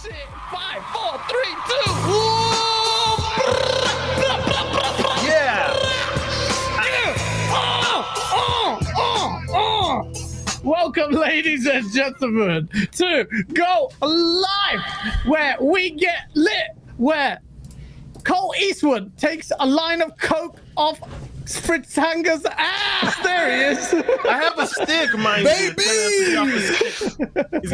6, 5, 4, 3, 2. Yeah. Welcome, ladies and gentlemen, to Go Live, where we get lit, where Colt Eastwood takes a line of coke off Frit's Hanger's ass. There he is. I have a stick, mind Baby! you. He's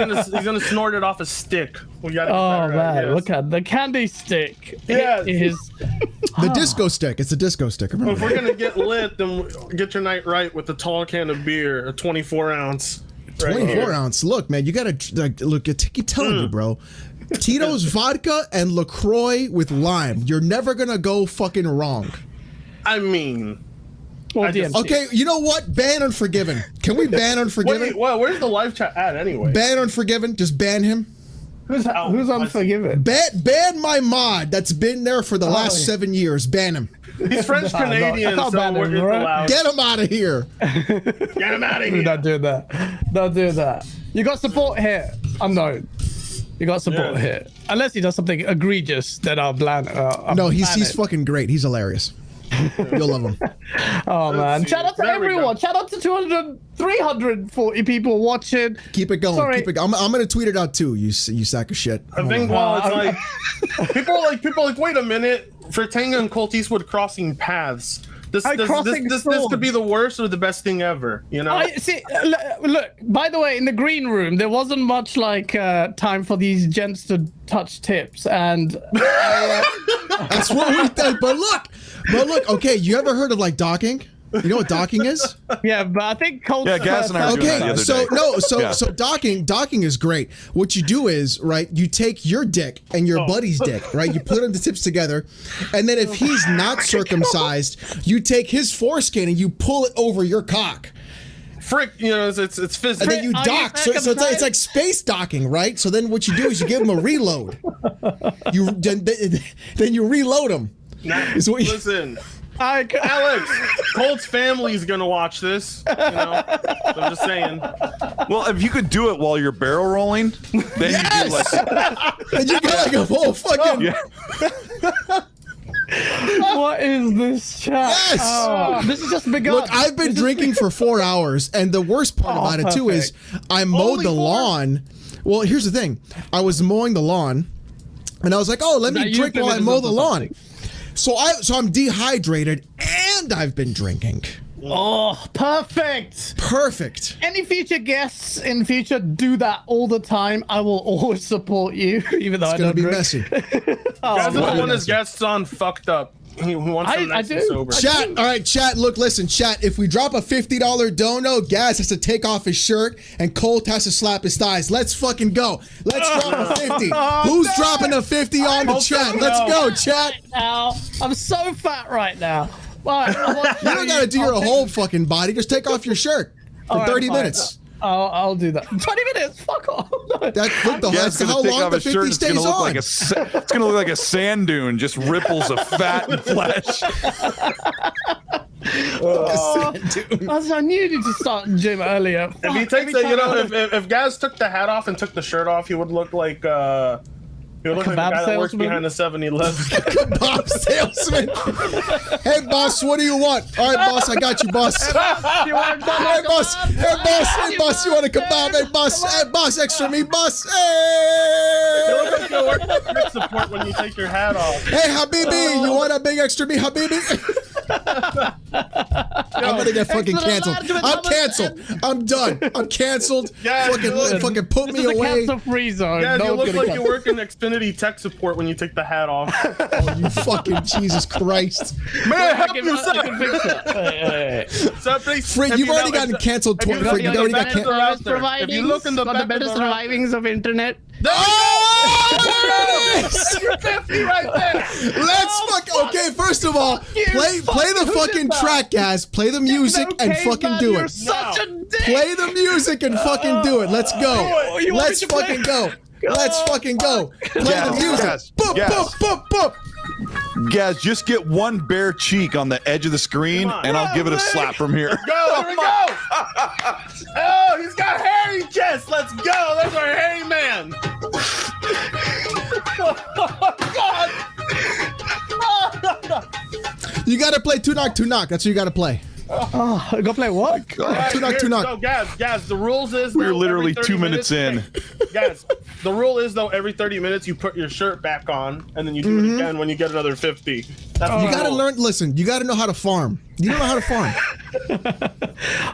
gonna snort it off a stick. We gotta get Oh that right, man, yes. look at the candy stick. Yes. It is The disco stick. It's a disco stick. Remember If we're gonna get lit, then get your night right with a tall can of beer, a 24 ounce. 24 ounce. Look, man, you gotta look. I keep telling you, bro. Tito's vodka and LaCroix with lime. You're never gonna go fucking wrong. I mean, or just- DMT. Okay, you know what? Ban Unforgiven. Can we ban Unforgiven? wait, well, where's the live chat at anyway? Ban Unforgiven. Just ban him. Who's unforgiven? Ban my mod that's been there for the last yeah. 7 years. Ban him. He's French Canadian, no, so ban him, it's right? allowed. Get him out of here. Get him out of here. Don't do that. Don't do that. You got support here. Unknown. You got support here. Unless he does something egregious, then I'll ban. No, he's ban it. fucking great. He's hilarious. You'll love him. Oh man! Shout out to There we go. everyone. Shout out to 340 people watching. Keep it going. Sorry. Keep it. I'm gonna tweet it out too. You sack of shit. I think it's like people are like, wait a minute, Fritanga and Colt Eastwood crossing paths. This could be the worst or the best thing ever, you know? I see. Look. By the way, in the green room, there wasn't much like time for these gents to touch tips, and That's what we did. But look. Okay, you ever heard of like docking? You know what docking is? yeah, but I think Colt. Yeah, Gaas and I were doing that the Okay, other so day. no, so Yeah. so docking is great. What you do is, right, you take your dick and your buddy's dick, right? You put them the tips together, and then if he's not circumcised, you take his foreskin and you pull it over your cock. Frick, you know, it's physical. And then you Are dock. you So it's like space docking, right? So then what you do is you give him a reload. Then you reload him. Is what you- Listen, Alex, Colt's family's gonna watch this. You know, I'm just saying. Well, if you could do it while you're barrel rolling, then you do like. And you got like a whole fucking. Yeah. What is this chat? Yes! Oh, this is just begun. Look, I've been drinking for 4 hours, and the worst part about it too is I mowed Only the 4? lawn. Well, here's the thing: I was mowing the lawn, and I was like, "Oh, let me drink while I mow the lawn." So I'm dehydrated, and I've been drinking. Oh, perfect. Perfect. Any future guests in future do that all the time. I will always support you, even though I It's gonna don't be drink. messy. Guys, man. when his guests on fucked up. He wants them I nice and do. sober. Chat, all right, chat. Look, listen, chat. If we drop a $50 dono, Gaas has to take off his shirt, and Colt has to slap his thighs. Let's fucking go. Let's drop a 50. Who's dropping a 50 on the chat? Let's go, chat. Now, I'm so fat right now. Right, I want You don't gotta do your whole fucking body. Just take off your shirt for All right, 30 fine. minutes. I'll do that. 20 minutes. Fuck off. That's Gaas how gonna take long off the his shirt. 50 It's stays gonna look on. like it's gonna look like a sand dune, just ripples of fat and flesh. I knew you need to start gym earlier. If he takes it, you know, if Gaz took the hat off and took the shirt off, he would look like he would look like the kebab guy that works salesman? behind the 7-Eleven. Kebab salesman. Hey, boss, what do you want? All right, boss, I got you, boss. You want Hey, boss. Hey, boss. Hey, boss, you want a kebab? Hey, boss. Hey, boss, extra meat, boss. You Hey. look like you work at Frit support when you take your hat off. Hey, Habibi, you want a big extra meat, Habibi? I'm gonna get fucking canceled. I'm canceled. I'm done. I'm canceled. Yeah, Fucking put This me is a away. cancel-free zone. Yeah, No you one's look gonna like you cancel. work in Xfinity tech support when you take the hat off. Oh, you fucking Jesus Christ. Man, help Give you, us- I can sir. fix it. Hey. Sir, please. Frit, If you've you already know- gotten canceled if you twice. look Frit, you in the already got back canceled. of the router, if you look in the got back the better of the router, survivings of internet. there you Oh, go. You're 50 right there. let's okay, first of all, play the fucking track, guys. Play the music and Okay, fucking man, do you're it. such a dick. Play the music and fucking do it. Let's go. you want Let's me to play? fucking go. Let's fucking go. Play the Yes, music. yes, Boop, yes. boop, boop, boop. Gaas, just get one bare cheek on the edge of the screen, and I'll give it a slap from here. Go, here we go. Oh, he's got hairy chest. Let's go. That's our hairy man. You gotta play Two Knock. That's what you gotta play. Oh, I gotta play what? Two Knock. So, Gaas, the rules is We're literally 2 minutes in. Guys, the rule is though every 30 minutes you put your shirt back on and then you do it again when you get another 50. That's You gotta learn. Listen, you gotta know how to farm. You don't know how to farm.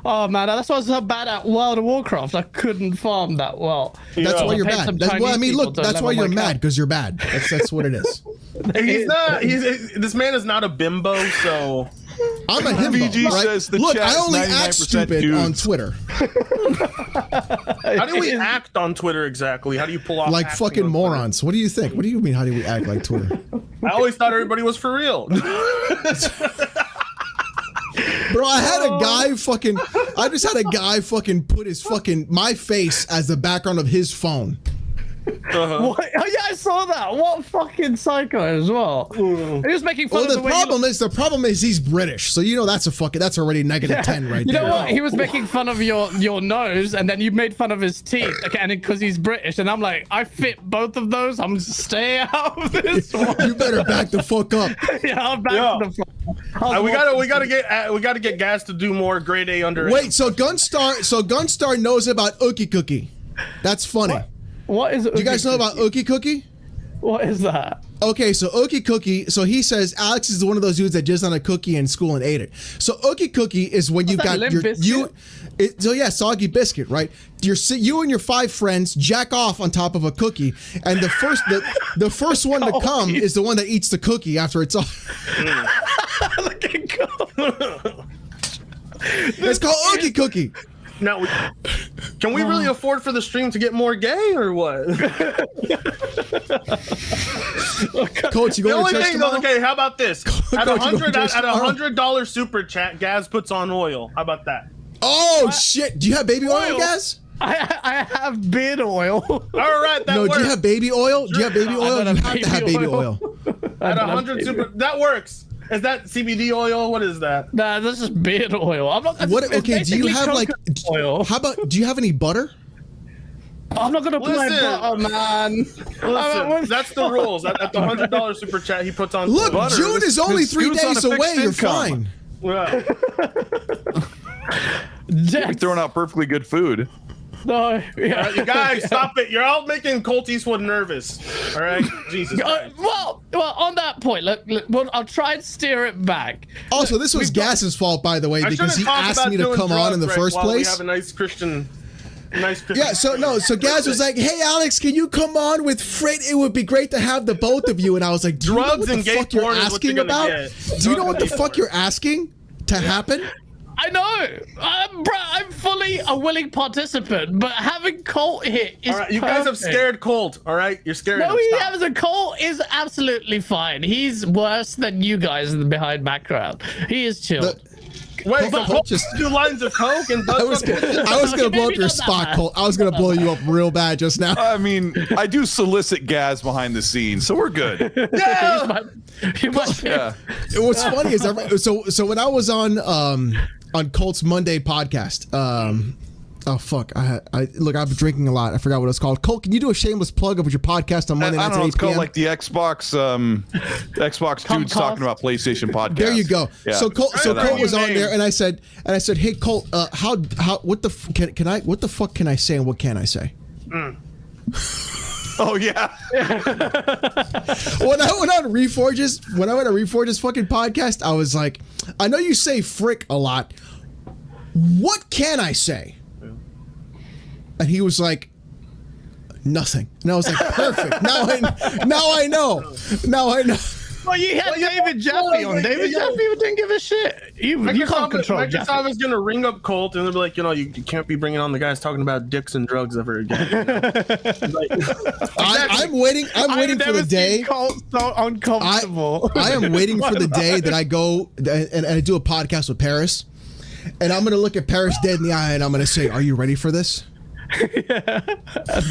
Oh man, that's why I was so bad at World of Warcraft. I couldn't farm that well. That's why you're bad. Well, I mean, look, that's why you're mad because you're bad. That's what it is. He's not. This man is not a bimbo, so. I'm a himbo, VG right? says the Look, chat's I only act 99% stupid dudes. on Twitter. How do we act on Twitter exactly? How do you pull off Like acting fucking on Twitter? morons. What do you think? What do you mean? How do we act like Twitter? I always thought everybody was for real. Bro, I had a guy fucking. I just had a guy fucking put his fucking my face as the background of his phone. What? Oh yeah, I saw that. What fucking psycho as well. He was making fun Well, of the the way problem is he's British, so you know that's already negative 10 right you there. know what? He was making fun of your nose, and then you made fun of his teeth. Okay, and because he's British, and I'm like, I fit both of those. I'm stay out of this one. You better back the fuck up. Yeah, I'm back to the fuck. we gotta get Gaas to do more grade A under. Wait, so Gunstar knows about Ookie Cookie. That's funny. What is it? Do you guys know about Ookie Cookie? What is that? Okay, so Ookie Cookie, so he says Alex is one of those dudes that just on a cookie in school and ate it. So Ookie Cookie is when you've got Limp your Bizkit? so yeah, soggy biscuit, right? You and your 5 friends jack off on top of a cookie, and the first one to come is the one that eats the cookie after it's off. Look at go. It's called Ookie Cookie. Now, can we really afford for the stream to get more gay or what? Coach, you The going only to church thing, tomorrow? okay, how about this? At Coach, you going to church tomorrow? $100 super chat, Gaas puts on oil. How about that? Oh shit! Do you have baby oil, Oil? guys? I have beard oil. All right, that No, works. do you have baby oil? Do you have baby I oil? don't You have have to have baby baby oil. oil. At 100 super, that works. Is that CBD oil? What is that? Nah, this is beard oil. I'm not. What? it's Okay, do you basically have like? coconut oil? How about? Do you have any butter? I'm not gonna play Listen. butter, man. Listen, that's the rules. At the $100 super chat, he puts on. Look, Butter. June is only This 3 dude's on days a away. fixed You're income. fine. Yeah. You're throwing out perfectly good food. No, yeah. You guys, stop it. You're all making Colt Eastwood nervous. All right? Jesus Christ. Well, on that point, look, well, I'll try and steer it back. Also, this was Gaas's fault, by the way, I because shouldn't he talk asked about me to doing come on in the drugs right first while place. We have a nice Christian. Yeah, so Gaas was like, "Hey, Alex, can you come on with Frit? It would be great to have the both of you." And I was like, "Do you know Drugs what the and gay fuck you're porn is what asking you're gonna about? get. Do you know what the Drugs and fuck gay you're asking to happen?" I know. I'm fully a willing participant, but having Colt here is All right, you guys have perfect. scared Colt. All right, you're scared. No, him. he Stop. has a Colt is absolutely fine. He's worse than you guys in the behind background. He is chill. Wait, so Colt Colt just- 2 lines of coke and I was gonna Okay, blow up maybe your not spot, that. Colt. I was gonna blow you up real bad just now. I mean, I do solicit Gaas behind the scenes, so we're good. You must be. Yeah. What's funny is so when I was on Colt's Monday podcast, oh fuck, I look, I've been drinking a lot. I forgot what it's called. Colt, can you do a shameless plug of your podcast on Monday I nights don't know. at 8 It's called p.m.? like the Xbox dudes talking about PlayStation podcast. There you go. Yeah. So Colt that was one. on there, and I said, "Hey Colt, what the fuck can I say and what can I say?" Oh yeah. When I went on Reforge's fucking podcast, I was like, "I know you say frick a lot. What can I say?" And he was like, "Nothing." And I was like, "Perfect. Now I know. Well, you had David Jaffe on. David Jaffe didn't give a shit. You can't control Jaffe. Microsoft is gonna ring up Colt and they'll be like, you can't be bringing on the guys talking about dicks and drugs ever again. I'm waiting for the day. Colt so uncomfortable. I am waiting for the day that I go and I do a podcast with Paris, and I'm gonna look at Paris dead in the eye and I'm gonna say, "Are you ready for this?"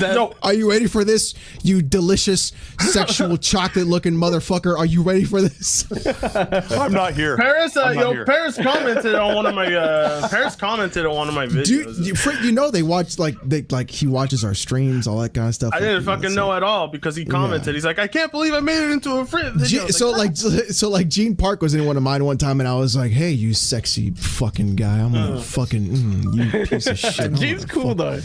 No. Are you ready for this, you delicious sexual chocolate-looking motherfucker? Are you ready for this? I'm not here. Paris, here. Paris commented on one of my videos. Dude, Frit, you know they watch he watches our streams, all that kind of stuff. I didn't fucking know at all because he commented. He's like, I can't believe I made it into a Frit video. So Gene Park was in one of mine one time, and I was like, hey, you sexy fucking guy, I'm gonna fucking you piece of shit. Gene's cool though.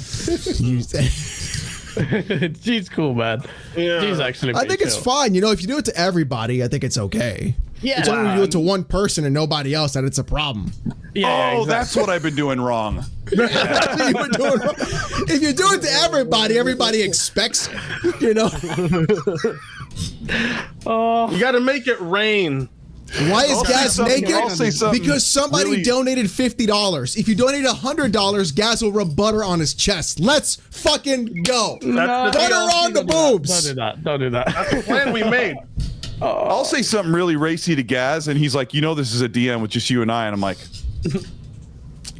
Gene's cool, man. Yeah. Gene's actually. I think it's fine. You know, if you do it to everybody, I think it's okay. Yeah. It's only when you do it to one person and nobody else that it's a problem. Yeah, Oh, exactly. that's what I've been doing wrong. If you do it to everybody expects, you know. You got to make it rain. Why is I'll say Gaas something- naked? I'll say something Because somebody really- donated $50. If you donate $100, Gaas will rub butter on his chest. Let's fucking go. That's the Butter deal. on the boobs. Don't do that. That's the plan we made. I'll say something really racy to Gaas, and he's like, you know, this is a DM with just you and I, and I'm like,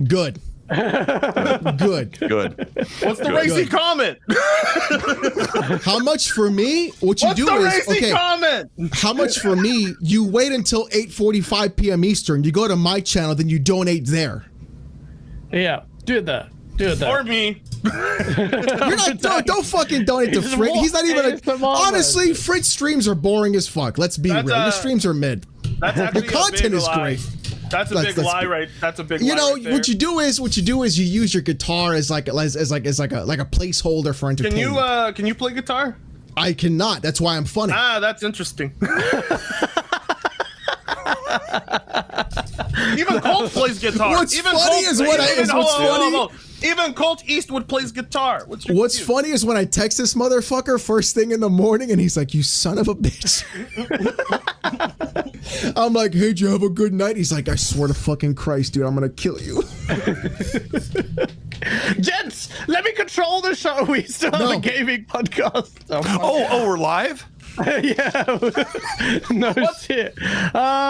Good. Good. good. What's the racy comment? How much for me? What you What's do the is racy okay. comment? How much for me? You wait until 8:45 p.m. Eastern. You go to my channel, then you donate there. Yeah, do that. Do it Or that. me. You're not. Don't fucking donate to It's Frit. He's not even. it's the moment. Honestly, Frit's streams are boring as fuck. Let's be That's, real. Your streams are mid. That's Your actually content a big is lie. great. That's a big lie, right? That's a big You lie. know right there. what you do is you use your guitar as like a placeholder for entertainment. Can you play guitar? I cannot. That's why I'm funny. Ah, that's interesting. Even Colt plays guitar. What's Even funny is what I- is what's funny- Even Colt Eastwood plays guitar. What's Funny is when I text this motherfucker first thing in the morning and he's like, you son of a bitch. I'm like, hey, did you have a good night? He's like, I swear to fucking Christ, dude, I'm gonna kill you. Gents, let me control the show. We still have No. a gaming podcast. Oh, we're live? Yeah. No shit.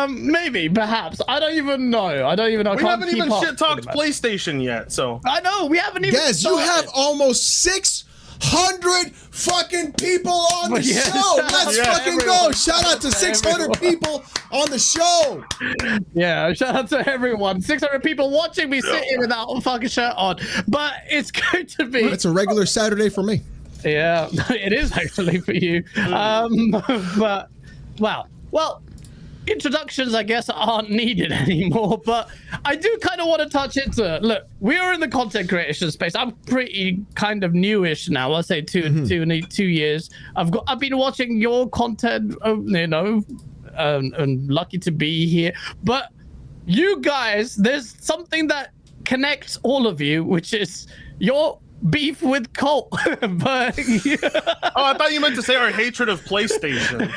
Maybe, perhaps. I don't even know. I can't We haven't keep even up shit talked with it. PlayStation yet, so. I know, we haven't even. Yes, you started. have almost 600 fucking people on the Yeah, show. Let's yeah, fucking go. everyone. Shout out to 600 people on the show. Yeah, shout out to everyone. 600 people watching me sitting without a fucking shirt on. But it's going to be. It's a regular Saturday for me. Yeah, it is actually for you. But, well, introductions, I guess, aren't needed anymore. But I do kind of want to touch into it. Look, we are in the content creation space. I'm pretty kind of newish now. I'll say two years. I've been watching your content, you know, and lucky to be here. But you guys, there's something that connects all of you, which is your beef with Colt. But Oh, I thought you meant to say our hatred of PlayStation.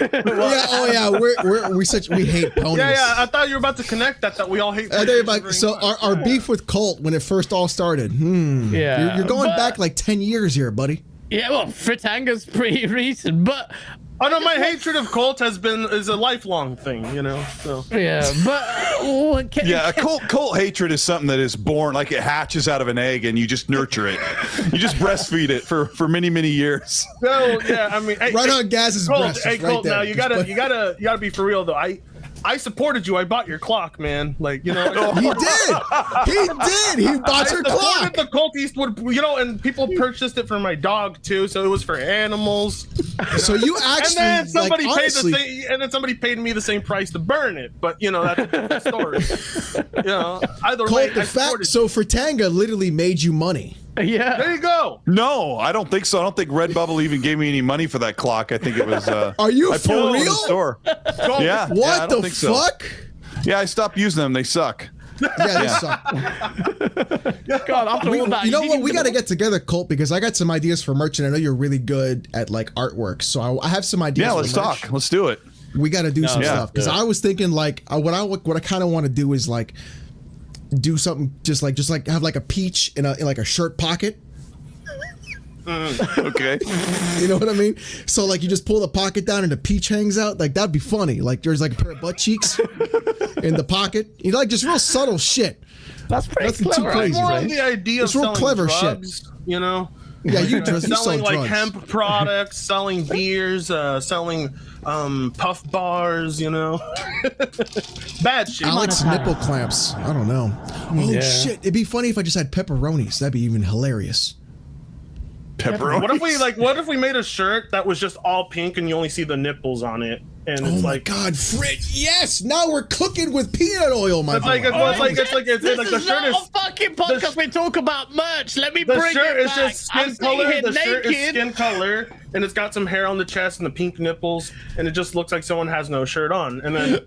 We hate ponies. Yeah, I thought you were about to connect that we all hate. I thought you were PlayStation about- so very much. our beef with Colt when it first all started. yeah, You're going but- back like 10 years here, buddy. Yeah, well, Fritanga's pretty recent, but Oh no, my hatred of Colt is a lifelong thing, you know. So yeah, but Yeah, cult hatred is something that is born, like it hatches out of an egg, and you just nurture it. You just breastfeed it for many, many years. no, yeah, I mean, hey, Right hey, on Gaas's Colt, breast. hey, It's right Colt, there. now you gotta be for real though. I supported you. I bought your clock, man. Like, you know. He did. He bought your I clock. supported the Colt Eastwood, you know, and people purchased it for my dog too, so it was for animals. So you And actually, then somebody like, paid honestly, the same, and then somebody paid me the same price to burn it. But you know, that's a different story. You know, either way, Colt, the I supported fact, so Fritanga literally made you money. yeah, There you go. No, I don't think so. I don't think Redbubble even gave me any money for that clock. I think it was. Are you I for pulled it from real? the store. Colt, Yeah. What I don't the think so. fuck? Yeah, I stopped using them. They suck. Yeah, this sucks. God, after all that, You know didn't what? We even- got to get together, Colt, because I got some ideas for merch, and I know you're really good at like artwork. So I have some ideas. Yeah, for let's merch. talk. Let's do it. We got to do some Yeah, stuff because yeah. I was thinking like what I kind of want to do is like do something just like have like a peach in like a shirt pocket. Okay. You know what I mean? So like you just pull the pocket down and the peach hangs out. Like that'd be funny. Like there's like a pair of butt cheeks in the pocket. You know, like just real subtle shit. That's pretty Nothing too clever. crazy, More right? on the idea It's of real selling clever drugs, shit. you know? Yeah, you sell Selling like drugs. hemp products, selling beers, selling puff bars, you know? Bad shit. Alex nipple clamps. I don't know. Oh Yeah. shit! It'd be funny if I just had pepperonis. That'd be even hilarious. Pepperoni. What if we made a shirt that was just all pink and you only see the nipples on it? And Oh it's my like God, Frit! Yes, now we're cooking with peanut oil, my it's like boy. it's like This the is shirt not is a fucking podcast. We talk about merch. Let me the bring shirt it is back. just I'm skin sitting color. here The shirt is naked. skin color, and it's got some hair on the chest and the pink nipples, and it just looks like someone has no shirt on. And then,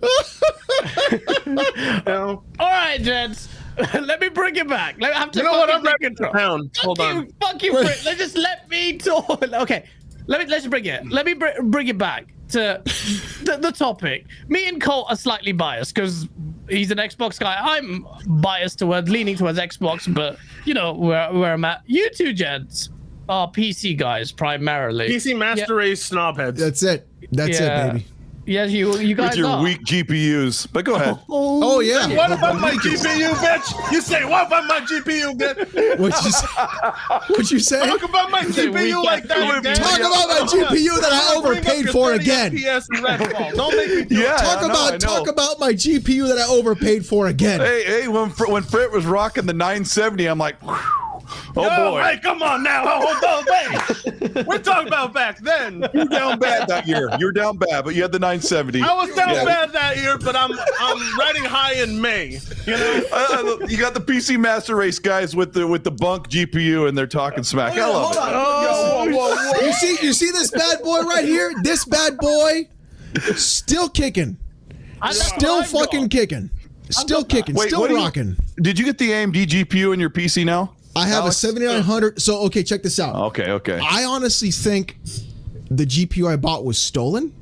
you know, All right, gents. Let me bring it back. I have to you know what? fucking I'm take ready to control. pound. Hold on. Fuck you, Frit. Just let me talk. Okay, let's bring it. Let me bring it back to the topic. Me and Colt are slightly biased because he's an Xbox guy. I'm biased towards, leaning towards Xbox, but you know where I'm at. You two gents are PC guys primarily. PC Master Race snobheads. That's it. That's it, baby. Yes, you guys With your are. weak GPUs. But go ahead. Oh yeah. What about my GPU, bitch? You say what about my GPU, bitch? What'd you say? Talk about my GPU like that again. Talk about my GPU that I overpaid for again. FPS in Redfall. Don't make me do it. Talk about my GPU that I overpaid for again. Hey, when Frit was rocking the 970, I'm like, whew, oh boy. Hey, come on now. Hold on, wait. We're talking about back then. You were down bad that year. You were down bad, but you had the 970. I was down bad that year, but I'm riding high in May. You know, You got the PC Master Race guys with the bunk GPU, and they're talking smack. I love it. whoa. You see this bad boy right here? This bad boy, still kicking, still fucking kicking, still kicking, still rocking. Did you get the AMD GPU in your PC now? I have Alex? a 7900. So okay, check this out. Okay. I honestly think the GPU I bought was stolen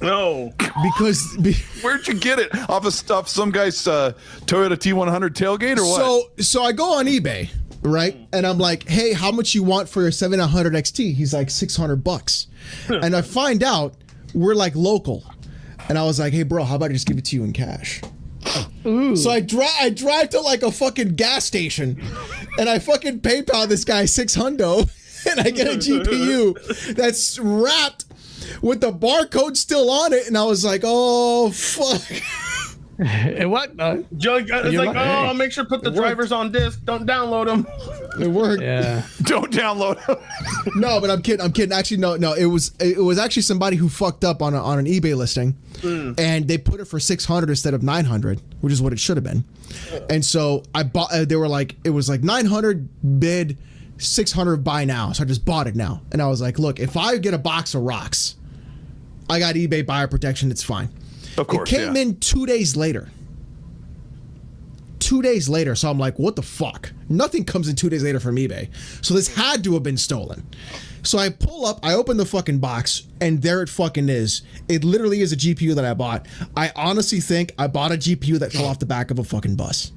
No. because. Where'd you get it? Off some guy's Toyota T100 tailgate or what? So I go on eBay, right? And I'm like, hey, how much you want for your 7900 XT? He's like $600. And I find out we're like local. And I was like, hey, bro, how about I just give it to you in cash? Ooh. So I drive to like a fucking gas station and I fucking PayPal this guy $600 and I get a GPU that's wrapped with the barcode still on it. And I was like, oh, fuck. It worked though. It's like, I'll make sure to put the drivers on disc. Don't download them. It worked. Yeah. Don't download it. No, but I'm kidding. Actually, no. It was actually somebody who fucked up on an eBay listing, and they put it for $600 instead of $900, which is what it should have been. And so I bought. They were like, it was like $900 bid, $600 buy now. So I just bought it now, and I was like, look, if I get a box of rocks, I got eBay buyer protection. It's fine. Of course, it came in 2 days later. 2 days later, so I'm like, what the fuck? Nothing comes in 2 days later from eBay. So this had to have been stolen. So I pull up, I open the fucking box, and there it fucking is. It literally is a GPU that I bought. I honestly think I bought a GPU that fell off the back of a fucking bus.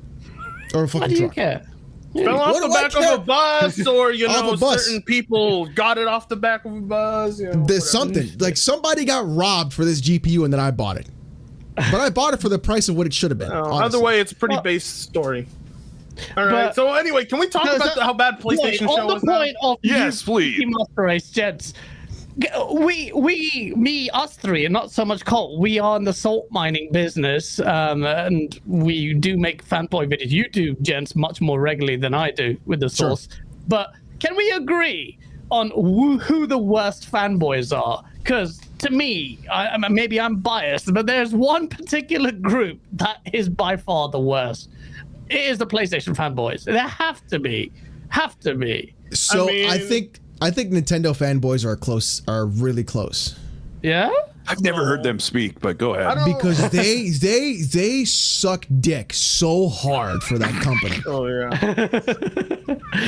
Or a fucking What do you truck. care? Fell off What the do I back care? of a bus, or Off a bus. certain people got it off the back of a bus. You know, There's something. Like somebody got robbed for this GPU and then I bought it. But I bought it for the price of what it should have been. honestly. Either way, it's a pretty base story. All right. But- So anyway, can we talk about how bad PlayStation Wait, show on is the now? point of Yes, please. Master Race, gents. Us three, and not so much Colt. We are in the salt mining business, and we do make fanboy videos. You do, gents, much more regularly than I do with the source. But can we agree on who the worst fanboys are? Because to me, maybe I'm biased, but there's one particular group that is by far the worst. It is the PlayStation fanboys. There have to be. So I mean- I think Nintendo fanboys are really close. Yeah? I've never heard them speak, but go ahead. Because they suck dick so hard for that company. Oh yeah.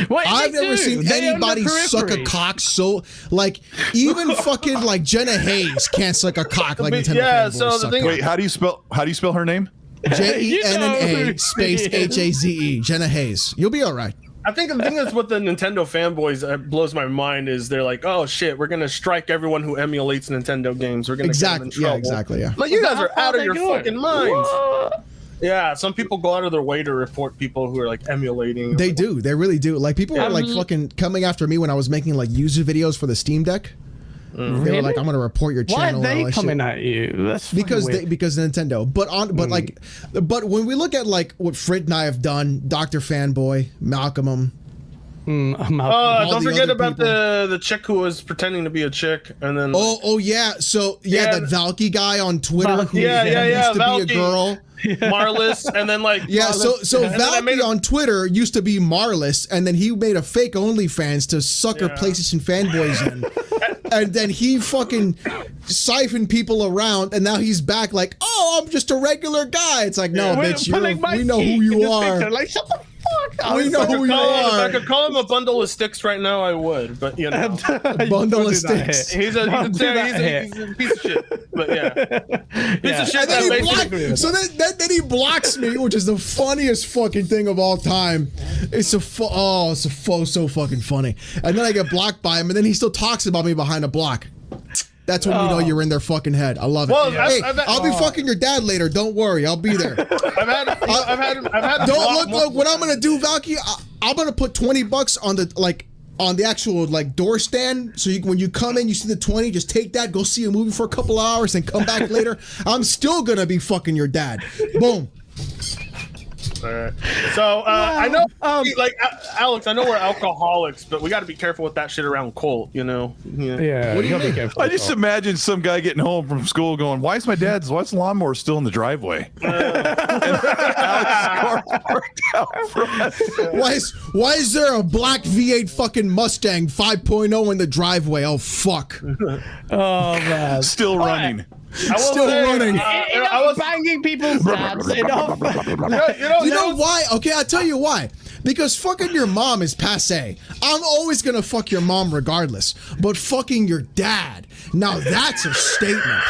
Wait, I've they never do. seen They own the anybody suck a periphery. cock so like even fucking like Jenna Hayes can't suck a cock like Nintendo Yeah, fanboys so the suck thing- cock. Wait, how do you spell her name? JENNA space HAZE. Jenna Hayes. You'll be all right. I think the thing is with the Nintendo fanboys that blows my mind is they're like, oh shit, we're gonna strike everyone who emulates Nintendo games. We're gonna get them in trouble. Exactly. Yeah. Like you guys are How out of they your do it? fucking minds. What? Yeah, some people go out of their way to report people who are like emulating. They do. They really do. Like people were like fucking coming after me when I was making like user videos for the Steam Deck. They were like, "I'm gonna report your channel." Why are they coming at you? That's because weird. because Nintendo. But when we look at like what Frit and I have done, Dr. Fanboy, Malcolm. Don't forget about the chick who was pretending to be a chick, and then yeah, that Valky guy on Twitter who used to Valky. be a girl. Marless, and then like so Valky on Twitter used to be Marless, and then he made a fake OnlyFans to sucker PlayStation fanboys in, and then he fucking siphoned people around, and now he's back like, oh, I'm just a regular guy. It's like, no, bitch, we know who you are. Like, shut the fuck up. We know who you are. If I could call him a bundle of sticks right now, I would. But you know, a bundle of sticks. He's a piece of shit. But piece of shit. Then he blocks me, which is the funniest fucking thing of all time. It's so fucking funny. And then I get blocked by him, and then he still talks about me behind a block. That's when you know you're in their fucking head. I love it. Well, hey, I'll be fucking your dad later. Don't worry, I'll be there. I've had. Don't look. What I'm gonna do, Valky? I'm gonna put $20 on the actual like door stand. So when you come in, you see the 20. Just take that. Go see a movie for a couple of hours, and come back later. I'm still gonna be fucking your dad. Boom. All right. So I know, like Alex, I know we're alcoholics, but we got to be careful with that shit around Colt. You know. Yeah. What do you mean? Be careful. I just imagine some guy getting home from school going, why is the lawnmower still in the driveway? Why is there a black V8 fucking Mustang 5.0 in the driveway? Oh fuck. Oh man. Still running. Still running. I was banging people's dads. Enough. You know why? Okay, I'll tell you why. Because fucking your mom is passé. I'm always gonna fuck your mom regardless. But fucking your dad, now that's a statement.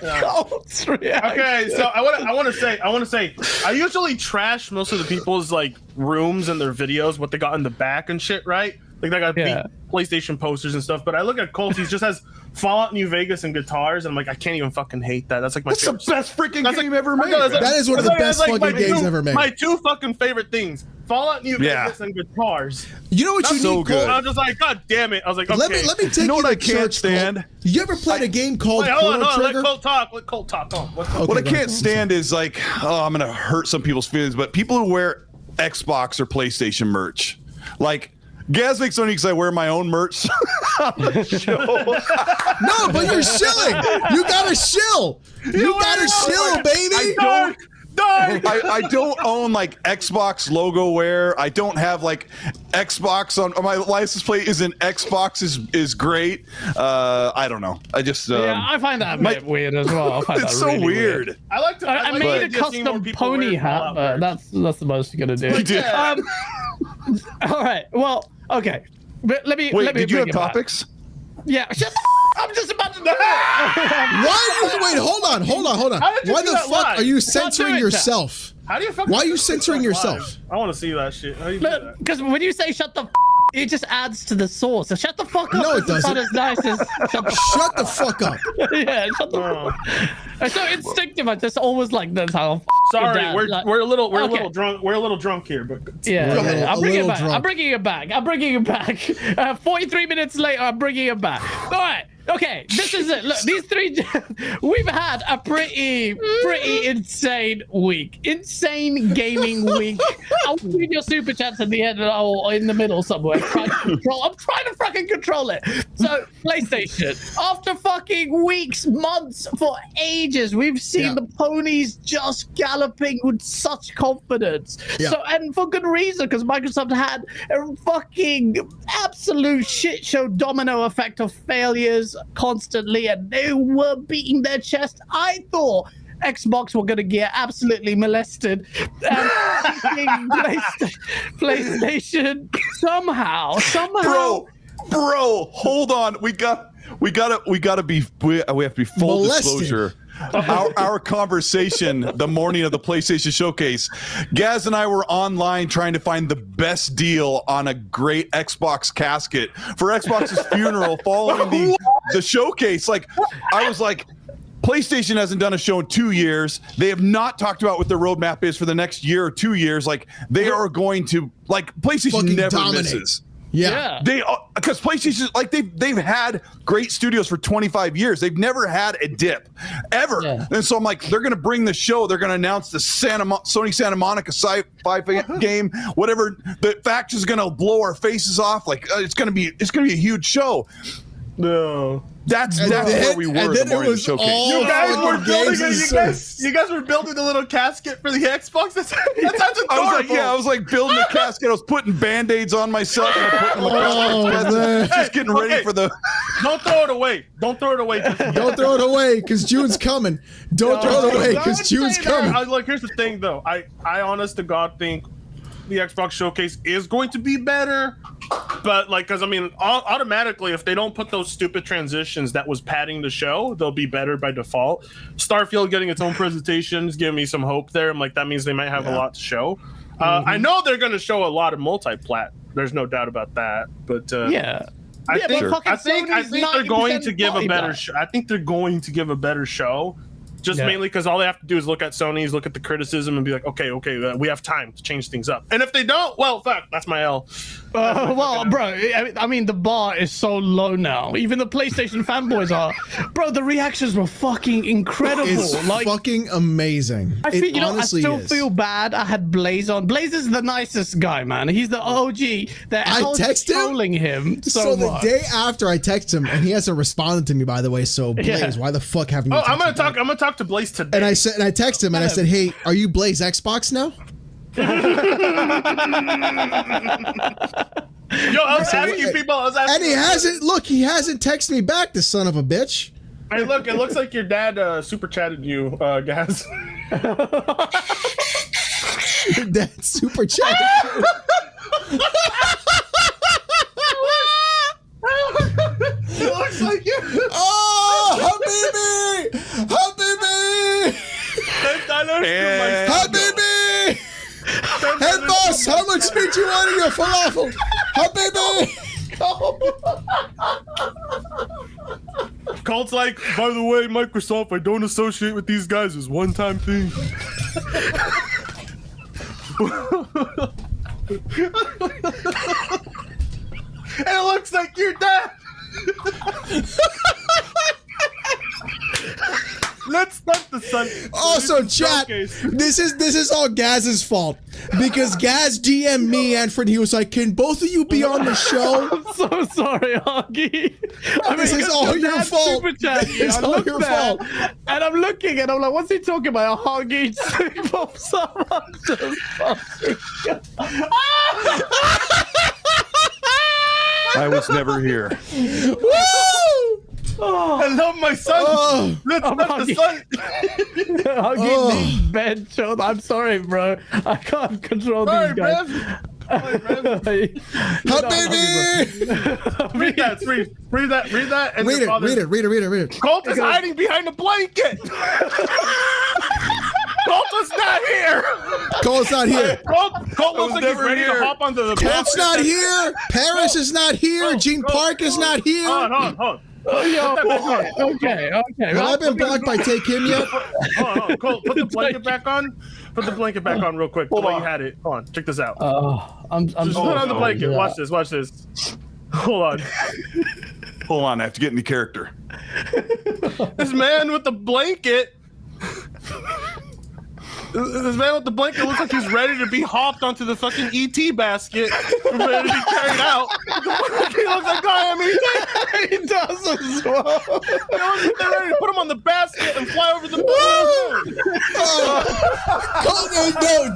Okay, so I want to say I usually trash most of the people's like rooms and their videos, what they got in the back and shit, right? Like they got beat PlayStation posters and stuff. But I look at Colt, he just has Fallout New Vegas and guitars, and I'm like, I can't even fucking hate that. That's like my the best freaking game ever made. That is one of the best fucking games ever made. My two fucking favorite things: Fallout New Vegas and guitars. You know what you need, good. I was just like, God damn it! I was like, okay. Let me take you what to I can't church, stand? Colt. You ever played a game called Hold on, Trigger? let Colt talk. Let Colt talk. What I can't stand is like, I'm gonna hurt some people's feelings, but people who wear Xbox or PlayStation merch, like. Gaas makes money because I wear my own merch on the show. No, but you're shilling. You got to shill. You got to shill, baby. I don't own like Xbox logo wear. I don't have like Xbox on my license plate. Isn't Xbox is great. I don't know. I just I find that a bit weird as well. It's so really weird. I made a custom pony hat, but that's the most you're gonna do. All right. Well, okay. But let me. Did you have topics? Yeah. I'm just about to do it. Wait, hold on. Why the fuck are you censoring yourself? How do you fucking? Why are you censoring yourself? I want to see that shit. How do you do that? Because when you say shut the it just adds to the sauce. So shut the fuck up. No, it doesn't. Not as nice as shut the fuck up. Yeah, shut the fuck up. It's so instinctive. I just always like this. How sorry, we're a little drunk. We're a little drunk here, but I'm bringing it back. 43 minutes later, I'm bringing it back. All right. Okay, this is it. Look, these three, we've had a pretty insane week. Insane gaming week. I'll read your super chats at the end or in the middle somewhere. I'm trying to fucking control it. So, PlayStation, after fucking weeks, months, for ages, we've seen the ponies just galloping with such confidence. Yeah. So, and for good reason, because Microsoft had a fucking absolute shit show domino effect of failures constantly, and they were beating their chest. I thought Xbox were going to get absolutely molested, and PlayStation somehow. Bro, hold on. We have to be full disclosure. Our conversation the morning of the PlayStation Showcase, Gaas and I were online trying to find the best deal on a great Xbox casket for Xbox's funeral following the showcase. Like, I was like, PlayStation hasn't done a show in 2 years. They have not talked about what their roadmap is for the next year or 2 years. Like they are going to PlayStation Fucking never dominate. misses. Yeah. They because PlayStation they've had great studios for 25 years. They've never had a dip ever. Yeah. And so I'm like, they're going to bring the show. They're going to announce the Sony Santa Monica sci-fi game, whatever. The fact is going to blow our faces off. Like it's going to be a huge show. No. That's where we were the morning of the showcase. You guys were building games you guys were building a little casket for the Xbox. That sounds adorable. I was like building a casket. I was putting Band-Aids on myself. And just getting ready for the. Don't throw it away. Don't throw it away. Don't throw it away because June's coming. Don't throw it away because June's coming. Look, here's the thing, though. I honest to God think the Xbox showcase is going to be better. But because I mean, automatically, if they don't put those stupid transitions that was padding the show, they'll be better by default. Starfield getting its own presentation is giving me some hope there. I'm like, that means they might have a lot to show. I know they're going to show a lot of multi-plat. There's no doubt about that. But I think they're going to give a better show. I think they're going to give a better show. Just mainly because all they have to do is look at Sony's, look at the criticism, and be like, okay, we have time to change things up. And if they don't, well, fuck, that's my L. Well, bro, I mean, the bar is so low now. Even the PlayStation fanboys are. Bro, the reactions were fucking incredible. It's fucking amazing. I still feel bad. I had Blaze on. Blaze is the nicest guy, man. He's the OG. I text trolling him so much. The day after I text him, and he hasn't responded to me, by the way. So Blaze, why the fuck haven't you? I'm gonna talk to Blaze today. And I text him and I said, hey, are you Blaze Xbox now? Yo, I was asking people. And he hasn't texted me back, the son of a bitch. Hey, look, it looks like your dad super chatted you, Gaas. Your dad super chatted you. It looks like you. Oh, Habibi! Habibi! Habibi! Hey, boss, how much meat you want in your falafel? Habibi! Colt's like, by the way, Microsoft, I don't associate with these guys. It's one-time thing. It looks like your dad. Let's start the sun. Also, chat, this is all Gaz's fault because Gaz DM'd me and Frit. He was like, "Can both of you be on the show?" I'm so sorry, Hoggy. This is all your fault. It's all your fault. And I'm looking and I'm like, "What's he talking about?" Hoggy pops up. I was never here. Woo! I love my son. Let's start the sun. Huggy needs bed show. I'm sorry, bro. I can't control these guys. Habibi! Read that. And Read it. Colt is hiding behind a blanket. Colt is not here. Colt's not here. Colt looks like he's ready to hop onto the Colt's not here. Paris is not here. Gene Park is not here. Hold on. Okay. Have I been blocked by Take Him yet? Hold on. Colt, put the blanket back on. Put the blanket back on real quick. The way you had it. Hold on. Check this out. I'm Just put on the blanket. Watch this. Hold on. Hold on, I have to get into character. This man with the blanket. This man with the blanket looks like he's ready to be hopped onto the fucking ET basket, ready to be carried out. He looks like I am ET. He does as well. They're ready to put him on the basket and fly over the moon.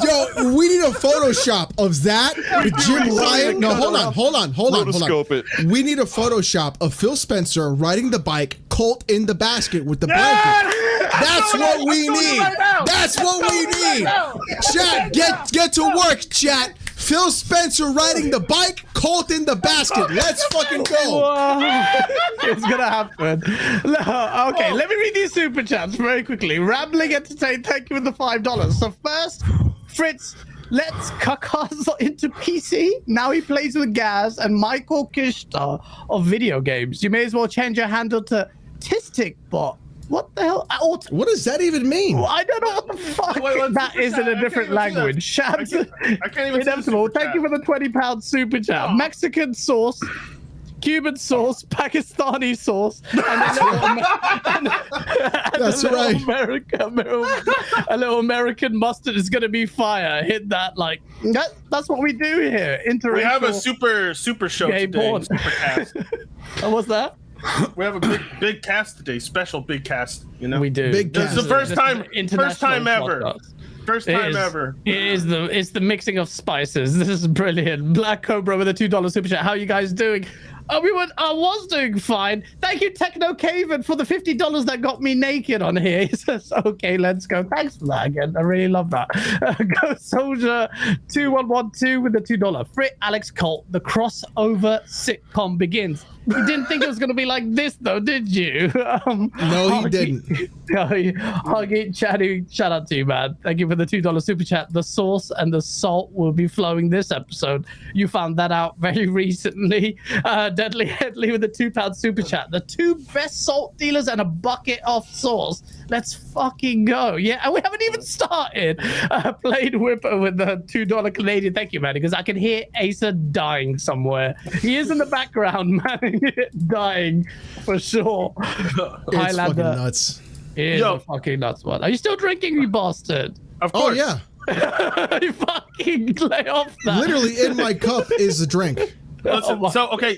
No, we need a Photoshop of that with Jim Ryan. No, hold on. Rotoscope it. We need a Photoshop of Phil Spencer riding the bike, Colt in the basket with the blanket. That's what we need. That's what we need. Chat, get to work, chat. Phil Spencer riding the bike, Colt in the basket. Let's fucking go. It's gonna happen. Okay, let me read these super chats very quickly. Rambling Entertain, thank you for the $5. So first, Fritz, let's Kakas into PC. Now he plays with Gaas and Michael Kishta of video games. You may as well change your handle to Tistic Bot. What the hell? What does that even mean? I don't know what the fuck. Wait, that is in a different language. Shams, I can't even inevitable. Thank you for the £20 super chat. Oh. Mexican sauce, Cuban sauce, Pakistani sauce, and That's right. A little American mustard is gonna be fire. Hit that like that's what we do here. We have a Interracial super show gay today. porn. Super cast. And what's that? We have a big cast today. Special big cast. You know, We do. Big This is the first time ever. podcast. First time ever. It's the mixing of spices. This is brilliant. Black Cobra with a $2 super chat. How are you guys doing? I was doing fine. Thank you, Techno Caven, for the $50 that got me naked on here. He says, okay, let's go. Thanks for that again. I really love that. Go Soldier 2112 with the $2. Frit, Alex, Colt. The crossover sitcom begins. You didn't think it was going to be like this, though, did you? No, he didn't. Huggy, Chatty, shout out to you, man. Thank you for the $2 super chat. The sauce and the salt will be flowing this episode. You found that out very recently. Deadly Headley with the £2 super chat. The 2 best salt dealers and a bucket of sauce. Let's fucking go. Yeah, and we haven't even started. Played Whipper with the $2 Canadian. Thank you, man, because I can hear Asa dying somewhere. He is in the background, man. Dying for sure. It's fucking nuts. It is a fucking nuts one. Are you still drinking, you bastard? Of Oh course. yeah. You fucking lay off that. Literally in my cup is a drink. Listen, so okay,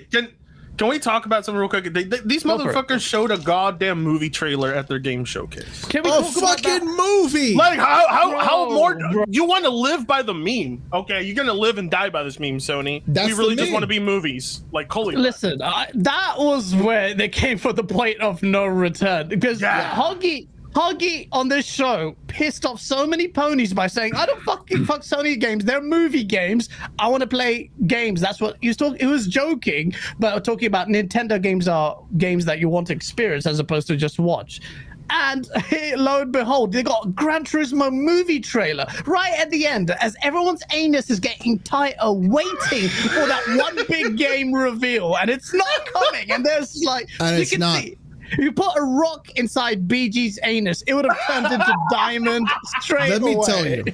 can we talk about something real quick? These Go for it. motherfuckers showed a goddamn movie trailer at their game showcase. Can we A talk about that? fucking movie. Like how more bro. you want to live by the meme? Okay, you're gonna live and die by this meme, Sony. That's we really the just meme. want to be movies. Like holy. crap. Listen, that was where they came for the point of no return because Yeah. Huggy on this show pissed off so many ponies by saying, I don't fucking fuck Sony games. They're movie games. I want to play games. That's what he was talking. He was joking, but talking about Nintendo games are games that you want to experience as opposed to just watch. And lo and behold, they got a Gran Turismo movie trailer right at the end as everyone's anus is getting tighter, waiting for that one big game reveal. And it's not coming. And there's like, And you it's can not. see. You put a rock inside BG's anus, it would have turned into diamond straight Let away. me tell you.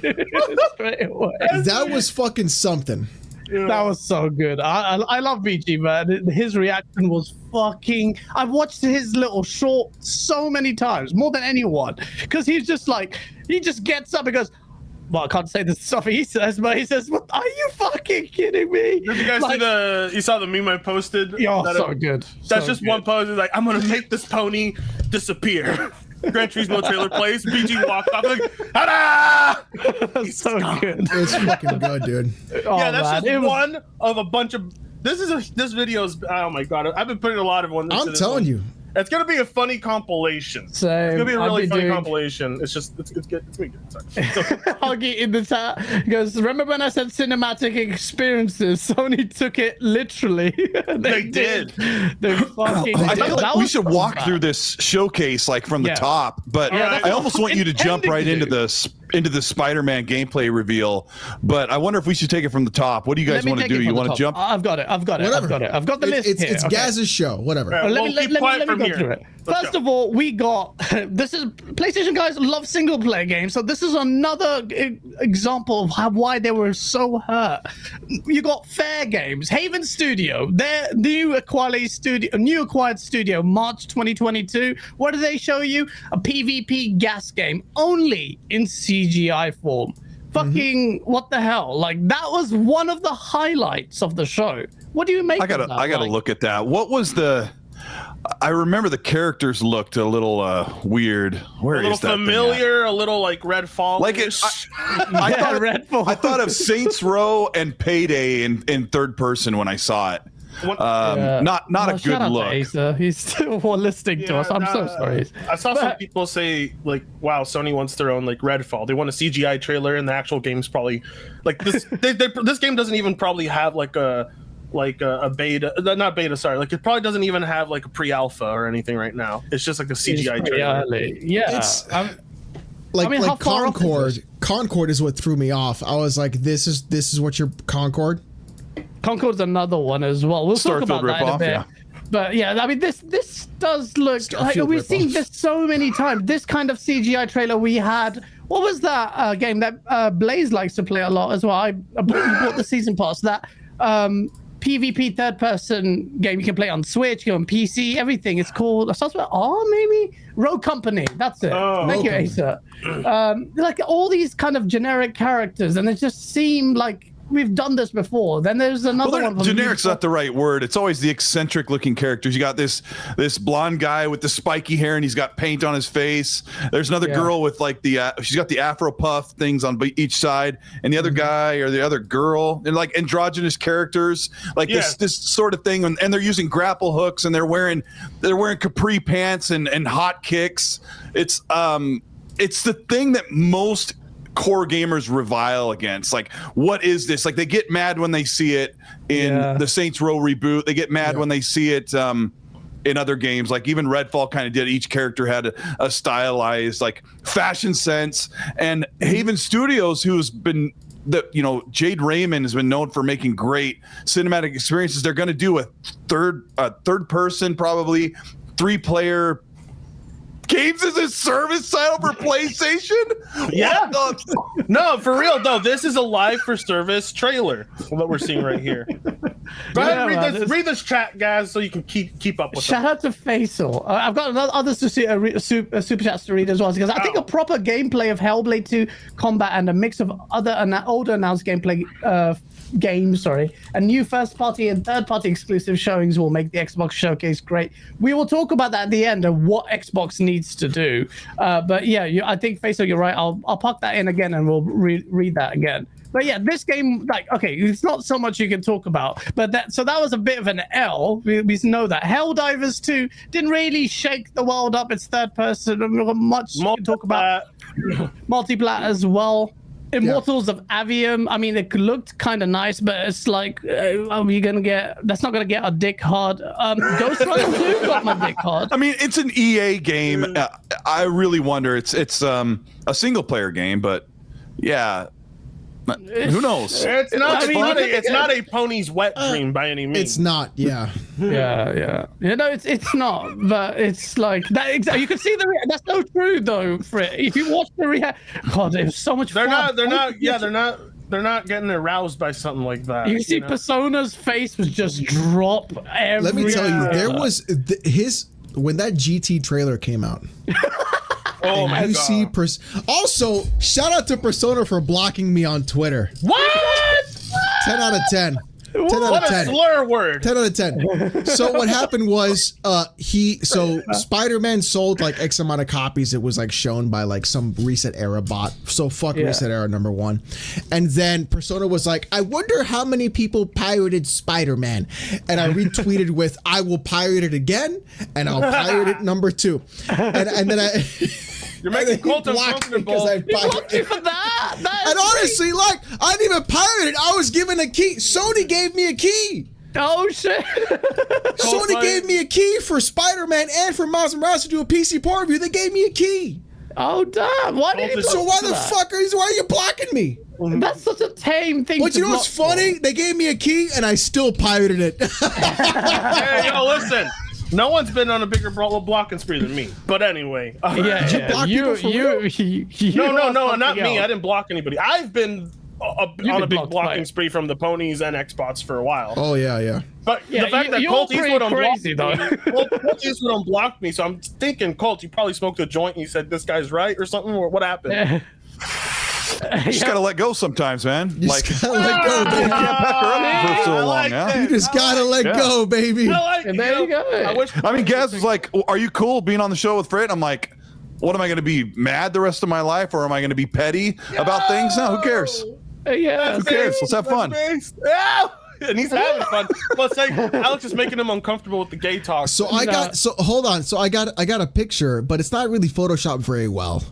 Straight away. That was fucking something. That was so good. I love BG, man. His reaction was fucking... I've watched his little short so many times, more than anyone. Because he's just like... He just gets up and goes... Well, I can't say the stuff he says, but he says, "What? Are you fucking kidding me?" Did you guys Like, see you saw the meme I posted? Oh, That- so good. That's So just good. one pose. It's like, I'm gonna make this pony disappear. Gran Turismo trailer plays. BG walks off like, ta-da! That's so good. It's fucking good, dude. Oh, Yeah, that's man. just It was- one of a bunch of. This video is. Oh my god! I've been putting a lot of one. into I'm this telling one. you. It's gonna be a funny compilation. Same. It's gonna be a I've really been funny doing- compilation. It's just it's good. It's gonna be good. Sorry. Huggy in the chat goes, remember when I said cinematic experiences? Sony took it literally. They did. They fucking I did. feel That like we was should so walk bad. through this showcase like from the Yeah. top, but Yeah, that's I what almost want you to fucking jump right ending into to the Spider-Man gameplay reveal. But I wonder if we should take it from the top. What do you guys Let me want to take it do? from You the want to top. jump? I've got it. Whatever. I've got the list It's here. Okay. Gaz's show. Whatever. Yeah. Let We'll me keep quiet go from here. through it. Let's First go. of all, we got this is PlayStation guys love single player games, so this is another example of why they were so hurt. You got Fairgames, Haven Studio, their new acquired studio, March 2022. What do they show you? A PvP gas game only in CGI form. Fucking what the hell? Like that was one of the highlights of the show. What do you make? I gotta of that? Like, look at that. What was the? I remember the characters looked a little weird. Where A is little that thing at? familiar, a little like Redfall. Like it, I Yeah, thought Redfall. I thought of Saints Row and Payday in third person when I saw it. Not a Shut good up, look. Asa. He's still listening to us. I'm so sorry. I saw some But- people say like, "Wow, Sony wants their own like Redfall. They want a CGI trailer, and the actual game's probably like this. This game doesn't even probably have like a beta, not beta. Sorry, like it probably doesn't even have like a pre-alpha or anything right now. It's just like a CGI It's trailer. early. Yeah. It's- I'm- Like, I mean, how far off is Concord is what threw me off. I was like, this is what your Concord. Concord's another one as well. We'll talk Starfield about that in a ripoff, bit. yeah. but yeah, I mean, this does look like we've seen this so many times. This kind of CGI trailer we had. What was that game that Blaze likes to play a lot as well? You bought the season pass. That PvP third-person game you can play on Switch, on PC, everything. It's called. It starts with R, maybe. Rogue Company. That's it. Thank you, Asa. Like all these kind of generic characters, and they just seem like we've done this before. Then there's another one. Generic's not the right word. It's always the eccentric looking characters. You got this blonde guy with the spiky hair and he's got paint on his face. There's another girl with like she's got the Afro puff things on each side, and the other guy or the other girl, and like androgynous characters, like this sort of thing. And they're using grapple hooks, and they're wearing capri pants and hot kicks. It's the thing that most core gamers revile against. Like, what is this? Like, they get mad when they see it in the Saints Row reboot. They get mad when they see it in other games. Like even Redfall kind of did. Each character had a stylized like fashion sense. And Haven Studios, who's been Jade Raymond has been known for making great cinematic experiences. They're going to do a third person, probably 3-player games as a service title for PlayStation? Yeah. No, for real though. This is a live for service trailer. What we're seeing right here. Go ahead and read this chat, guys, so you can keep up with Shout out to Faisal. I've got others to see super chats to read as well, because I think a proper gameplay of Hellblade 2 combat and a mix of other older announced gameplay games, and new first-party and third-party exclusive showings will make the Xbox showcase great. We will talk about that at the end of what Xbox needs to do. But yeah, I think Faisal, you're right. I'll park that in again and we'll read that again. But yeah, this game, like, okay, it's not so much you can talk about, but that was a bit of an L. We know that. Helldivers 2 didn't really shake the world up. It's third person. Much you can talk about. Multiplat as well. Immortals of Avium. I mean, it looked kind of nice, but it's like, are we gonna get? That's not gonna get our dick hard. Ghost Runner 2 got my dick hard. I mean, it's an EA game. I really wonder. It's a single player game, but yeah. Who knows? It's not. It's not a pony's wet dream by any means. It's not. Yeah. Yeah. No, it's not. But it's like that. You can see that's so true though, Frit. If you watch the God, it was so much fun. They're not getting aroused by something like that. You can see Persona's face was just drop. Let me tell you, there was when that GT trailer came out. Oh my God. Also, shout out to Persona for blocking me on Twitter. What? 10 out of 10. 10 out what of 10. A slur word. 10 out of 10. So what happened was Spider-Man sold like X amount of copies. It was like shown by like some Reset Era bot. So fuck Reset Era #1. And then Persona was like, I wonder how many people pirated Spider-Man. And I retweeted with, I will pirate it again, and I'll pirate it #2. And then I You're making Colt uncomfortable. You blocked me for that. And honestly, like, I didn't even pirate it. I was given a key. Sony gave me a key. Oh shit! Sony gave me a key for Spider-Man and for Miles Morales to do a PC port review. They gave me a key. Oh damn! Why did you? So why the fuck why are you blocking me? That's such a tame thing. But you know what's funny? They gave me a key and I still pirated it. Hey, yo, listen. No one's been on a bigger blocking spree than me. But anyway. You, No, not me. I didn't block anybody. I've been on a big blocking spree from the ponies and Xbox for a while. Oh, yeah. But the fact that Colt Eastwood unblocked me, so I'm thinking, Colt, you probably smoked a joint and you said this guy's right or something, or what happened? You just gotta let go sometimes, man. You just gotta let go, baby. You can't pack her up for so long, yeah. You just gotta let go, baby. There you go. I mean, Gaas was like, are you cool being on the show with Frit? I'm like, what, am I gonna be mad the rest of my life, or am I gonna be petty about things? No, who cares? Yeah, who cares? Let's have fun. And he's having fun. Let's say Alex is making him uncomfortable with the gay talk. Hold on. So I got a picture, but it's not really photoshopped very well.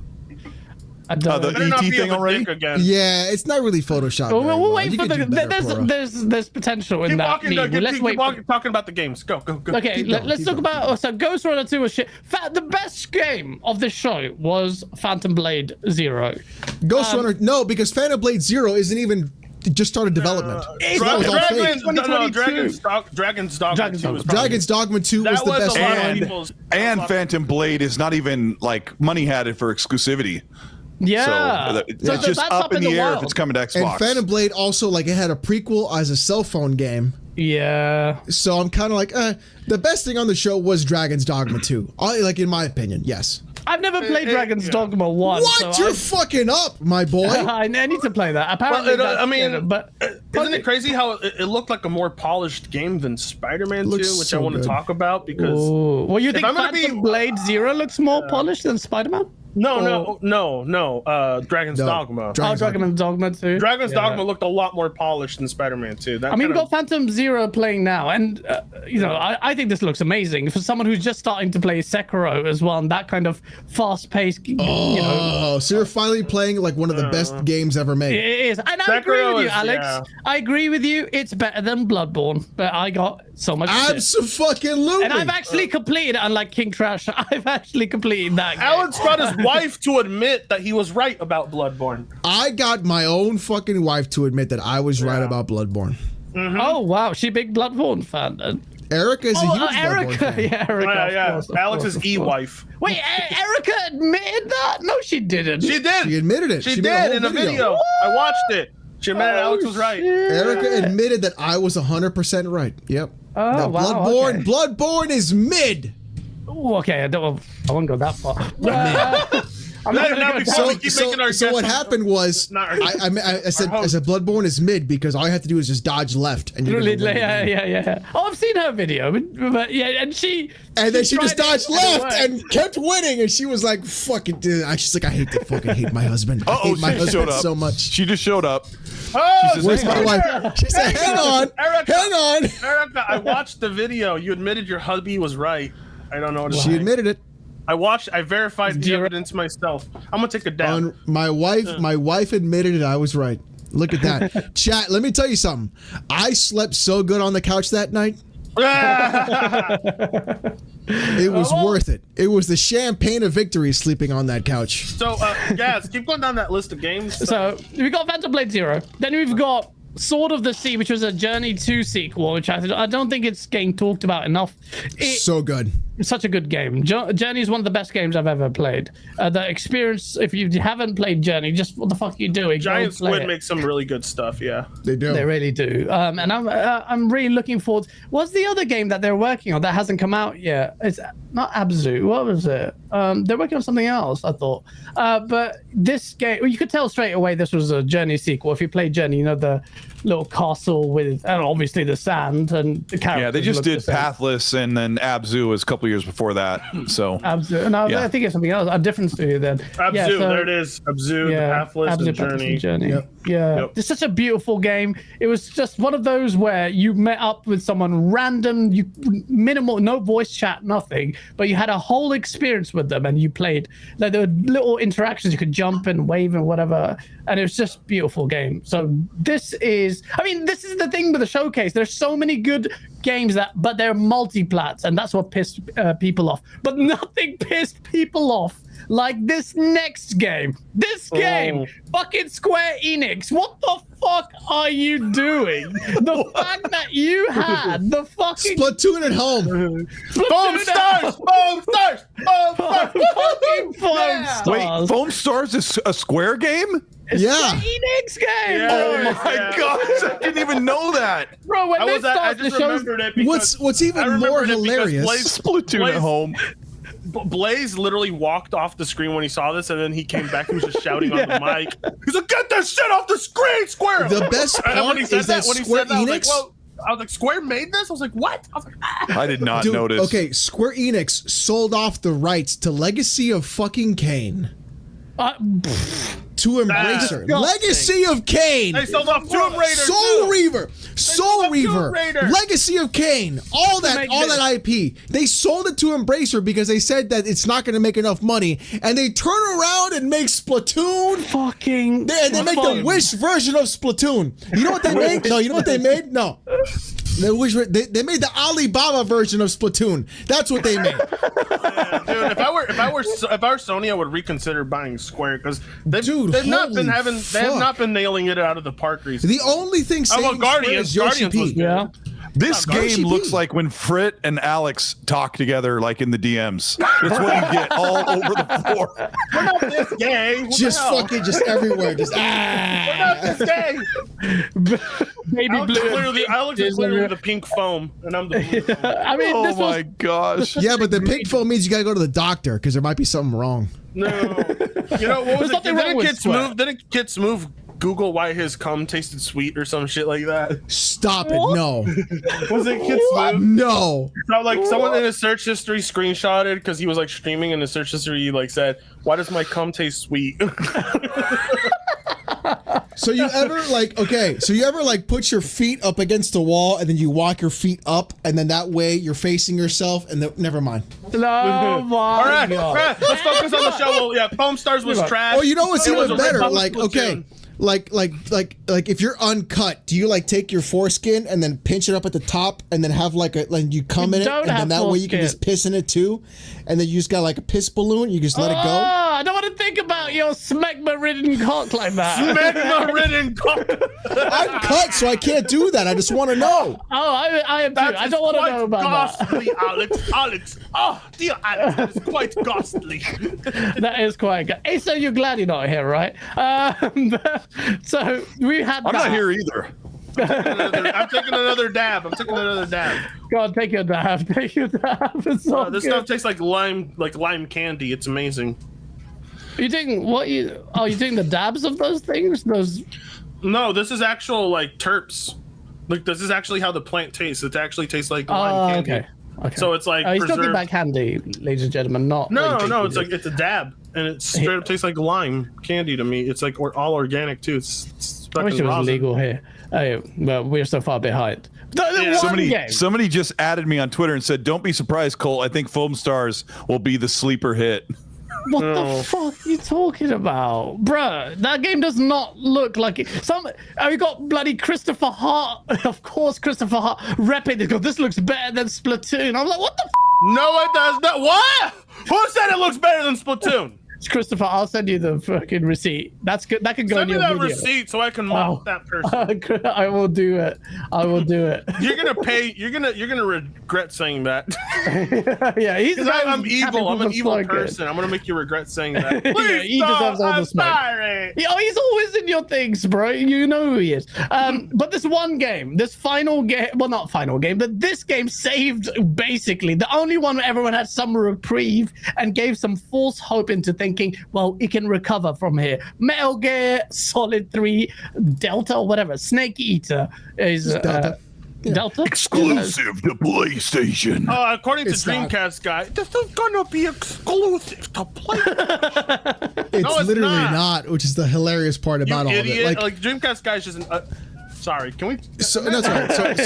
The ET thing already? Yeah, it's not really photoshopped. We'll wait for there's potential in that. Let's wait. Talking about the games. Go. Okay, let's talk about Ghost Runner 2 was shit. The best game of the show was Phantom Blade 0. Ghost Runner, no, because Phantom Blade 0 isn't even just started development. Dragon's Dogma 2 was Dragon's Dogma 2 was the best one. And Phantom Blade is not even like money had it for exclusivity. Yeah, so it's just up in the air if it's coming to Xbox. And Phantom Blade also like it had a prequel as a cell phone game. Yeah. So I'm kind of like, the best thing on the show was Dragon's Dogma 2. Like in my opinion, yes. I've never played Dragon's Dogma 1. What? So You're fucking up, my boy. I need to play that. Apparently, but isn't it crazy how it looked like a more polished game than Spider-Man 2, which I want to talk about because. Well, you think Phantom Blade Zero looks more polished than Spider-Man? No. Dragon's Dogma. Dragon's Dogma 2. Dragon's Dogma looked a lot more polished than Spider-Man 2. I mean, we've got Phantom Zero playing now, and I think this looks amazing for someone who's just starting to play Sekiro as well, and that kind of fast-paced. So you're finally playing like one of the best games ever made. It is, and I agree with you, Alex. Yeah. I agree with you. It's better than Bloodborne, but I got so much. Absolutely. And I've actually completed it, unlike King Trash. I've actually completed that game. Alex got his wife to admit that he was right about Bloodborne. I got my own fucking wife to admit that I was right about Bloodborne. Oh wow, she a big Bloodborne fan. Erica is a huge Bloodborne fan. Yeah, Erica. Alex's e-wife. Wait, Erica admitted that? No, she didn't. She did. She admitted it. She did in a video. I watched it. She admitted Alex was right. Erica admitted that I was 100% right. Yep. Oh, now, wow. Bloodborne is mid. Ooh, okay, I won't go that far. So what happened was I said Bloodborne is mid because all you have to do is just dodge left and you're yeah. Oh, I've seen her video, but yeah, and then she just dodged left and kept winning, and she was like, "Fucking dude!" She's like, "I hate my husband. I hate my husband so much." She just showed up. Oh, where's my wife? She said, "Hang on, Erica, I watched the video. You admitted your hubby was right. I don't know what she admitted it. I verified the evidence myself. I'm gonna take it down. My wife admitted it. I was right. Look at that. Chat, let me tell you something. I slept so good on the couch that night. It was worth it. It was the champagne of victory sleeping on that couch. So, Gaas, keep going down that list of games. So we got Phantom Blade Zero. Then we've got Sword of the Sea, which was a Journey 2 sequel, which I don't think it's getting talked about enough. So good. Such a good game. Journey is one of the best games I've ever played. The experience, if you haven't played Journey, just what the fuck are you doing? Giant Squid makes some really good stuff, yeah. They do. They really do. And I'm really looking forward. What's the other game that they're working on that hasn't come out yet? It's not Abzu. What was it? They're working on something else, I thought. But this game, well, you could tell straight away this was a Journey sequel. If you play Journey, you know the little castle with, and obviously the sand and the characters. Yeah, they just did Pathless, and then Abzu was a couple years before that. So Abzu. No, I think it's something else. A different studio then. Abzu, there it is. Abzu, the Pathless, Abzu, and Journey. Yep. Yeah, it's such a beautiful game. It was just one of those where you met up with someone random, minimal, no voice chat, nothing, but you had a whole experience with them, and you played. Like there were little interactions, you could jump and wave and whatever, and it was just a beautiful game. So this is the thing with the showcase. There's so many good games but they're multi-plats, and that's what pissed people off. But nothing pissed people off like this next game. Fucking Square Enix. What the fuck are you doing? The fact that you had the fucking Splatoon at home. Foamstars! Foamstars! Wait, Foamstars is a Square game? Yeah. Enix game. Oh my gosh, I didn't even know that. Bro, when I the just shows, remembered it because what's even more hilarious? Splatoon at home. Blaze literally walked off the screen when he saw this, and then he came back. He was just shouting on the mic. He's like, "Get this shit off the screen, Square!" The best part is that Square Enix. I was like, Square made this? I was like, what? I was like, I did not notice. Okay, Square Enix sold off the rights to Legacy of fucking Kain. To Embracer. Legacy of Kain. They sold off Tomb Raider. Soul Reaver. Legacy of Kain. All that IP. They sold it to Embracer because they said that it's not going to make enough money, and they turn around and make Splatoon. Fucking. They make the Wish version of Splatoon. You know what they made? No, you know what they made? No. They made the Alibaba version of Splatoon. That's what they made. Yeah, dude, if I were Sony, I would reconsider buying Square because they've not been nailing it out of the park recently. The only thing saving Square is Yoshi P. Yeah. This game looks like when Frit and Alex talk together, like in the DMs. That's what you get all over the floor. We're not this gay. Just everywhere. Just We're not this gay. Baby Alex is clearly the pink foam, and I'm the blue foam. I mean, Oh my gosh. yeah, but the pink foam means you gotta go to the doctor because there might be something wrong. No. You know what was it? Didn't Kit Smooth Google why his cum tasted sweet or some shit like that? Stop it! No. Was it Kit Smooth? No. So, like, someone in his search history screenshotted because he was like streaming in his search history. He like said, "Why does my cum taste sweet?" So you ever put your feet up against the wall and then you walk your feet up and then that way you're facing yourself and never mind. No, All right, let's focus on the show. Well, yeah, Foamstars was trash. Oh, you know what's even better? Like, okay. Like if you're uncut, do you like take your foreskin and then pinch it up at the top and then have like you come in it and then that way you can just piss in it too, and then you just got like a piss balloon, you just let it go? I don't want to think about your smegma-ridden cock like that. Smegma-ridden cock. I'm cut, so I can't do that. I just want to know. Oh, I am too. I don't want to know about ghastly, that. Alex. Oh, dear Alex, that is quite ghastly. That is quite good. Hey, so you're glad you're not here, right? So we had. I'm not here either. I'm taking another dab. Go on, take your dab. Take your dab. It's so this good. stuff tastes like lime candy. It's amazing. You doing what? You doing the dabs of those things? No, this is actual like terps. Like this is actually how the plant tastes. It actually tastes like lime candy. Okay. So it's like he's talking preserved. about candy, ladies and gentlemen. Not No. It's like it's a dab, and it straight up tastes like lime candy to me. It's like all organic too. It's I wish it was legal here. Oh, well, we're so far behind. Somebody just added me on Twitter and said, "Don't be surprised, Colt. I think Foamstars will be the sleeper hit." What the fuck are you talking about? Bruh, that game does not look like it. We got bloody Christopher Hart. Of course, Christopher Hart repping it. This looks better than Splatoon. I'm like, what the f? No, it does not. What? Who said it looks better than Splatoon? It's Christopher. I'll send you the fucking receipt. That's good. That can go in your video. Send me that receipt so I can mock that person. I will do it. You're gonna pay. You're gonna regret saying that. Yeah, I'm evil. I'm an evil person. I'm gonna make you regret saying that. Please he deserves all the smoke. Sorry. He's always in your things, bro. You know who he is. But this one game, this final game, well, not final game, but this game saved basically the only one where everyone had some reprieve and gave some false hope into thinking, well, it can recover from here. Metal Gear Solid 3 Delta or whatever, Snake Eater is Delta Exclusive to PlayStation. According to Dreamcast guy, this is gonna be exclusive to PlayStation. It's literally not, which is the hilarious part about all of it. Like Dreamcast guy's just sorry, can we? So that's right.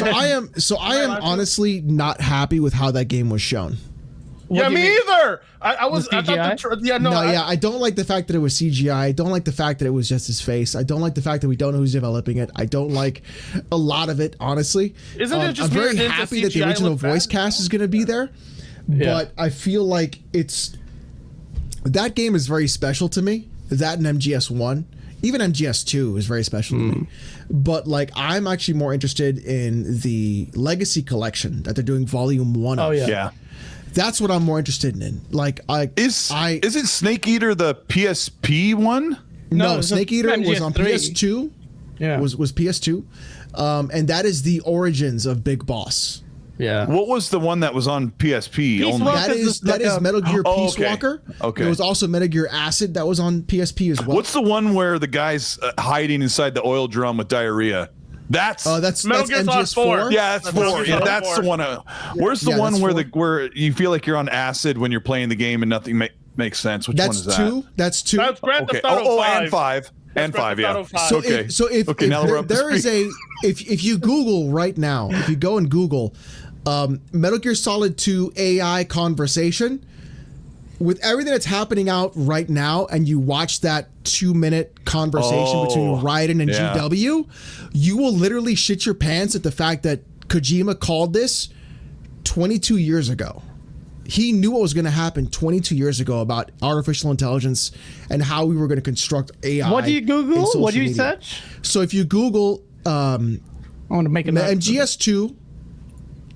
So I am honestly not happy with how that game was shown. Yeah, me either. I don't like the fact that it was CGI. I don't like the fact that it was just his face. I don't like the fact that we don't know who's developing it. I don't like a lot of it, honestly. Isn't it just I'm very weird happy that the original voice cast is going to be there, but I feel like that game is very special to me. That and MGS1. Even MGS2 is very special to me. But like, I'm actually more interested in the Legacy Collection that they're doing Volume 1 of. Oh, yeah. Yeah. That's what I'm more interested in. Like, isn't Snake Eater the PSP one? No, Snake Eater was on PS2. Yeah, was PS2, and that is the origins of Big Boss. Yeah. What was the one that was on PSP? That is Metal Gear Peace Walker. Okay. There was also Metal Gear Acid that was on PSP as well. What's the one where the guy's hiding inside the oil drum with diarrhea? That's Metal Gear Solid 4. Yeah, that's 4. Yeah, that's the one. Where's the one where you feel like you're on acid when you're playing the game and nothing makes sense? Which one is that? That's 2. That's Grand Theft Auto 5. And 5. And 5, yeah. If you Google right now, if you go and Google Metal Gear Solid 2 AI conversation, with everything that's happening out right now, and you watch that 2-minute conversation between Raiden and GW, you will literally shit your pants at the fact that Kojima called this 22 years ago. He knew what was going to happen 22 years ago about artificial intelligence and how we were going to construct AI. What do you Google? What do you media. search? So if you Google I want to make an MGS2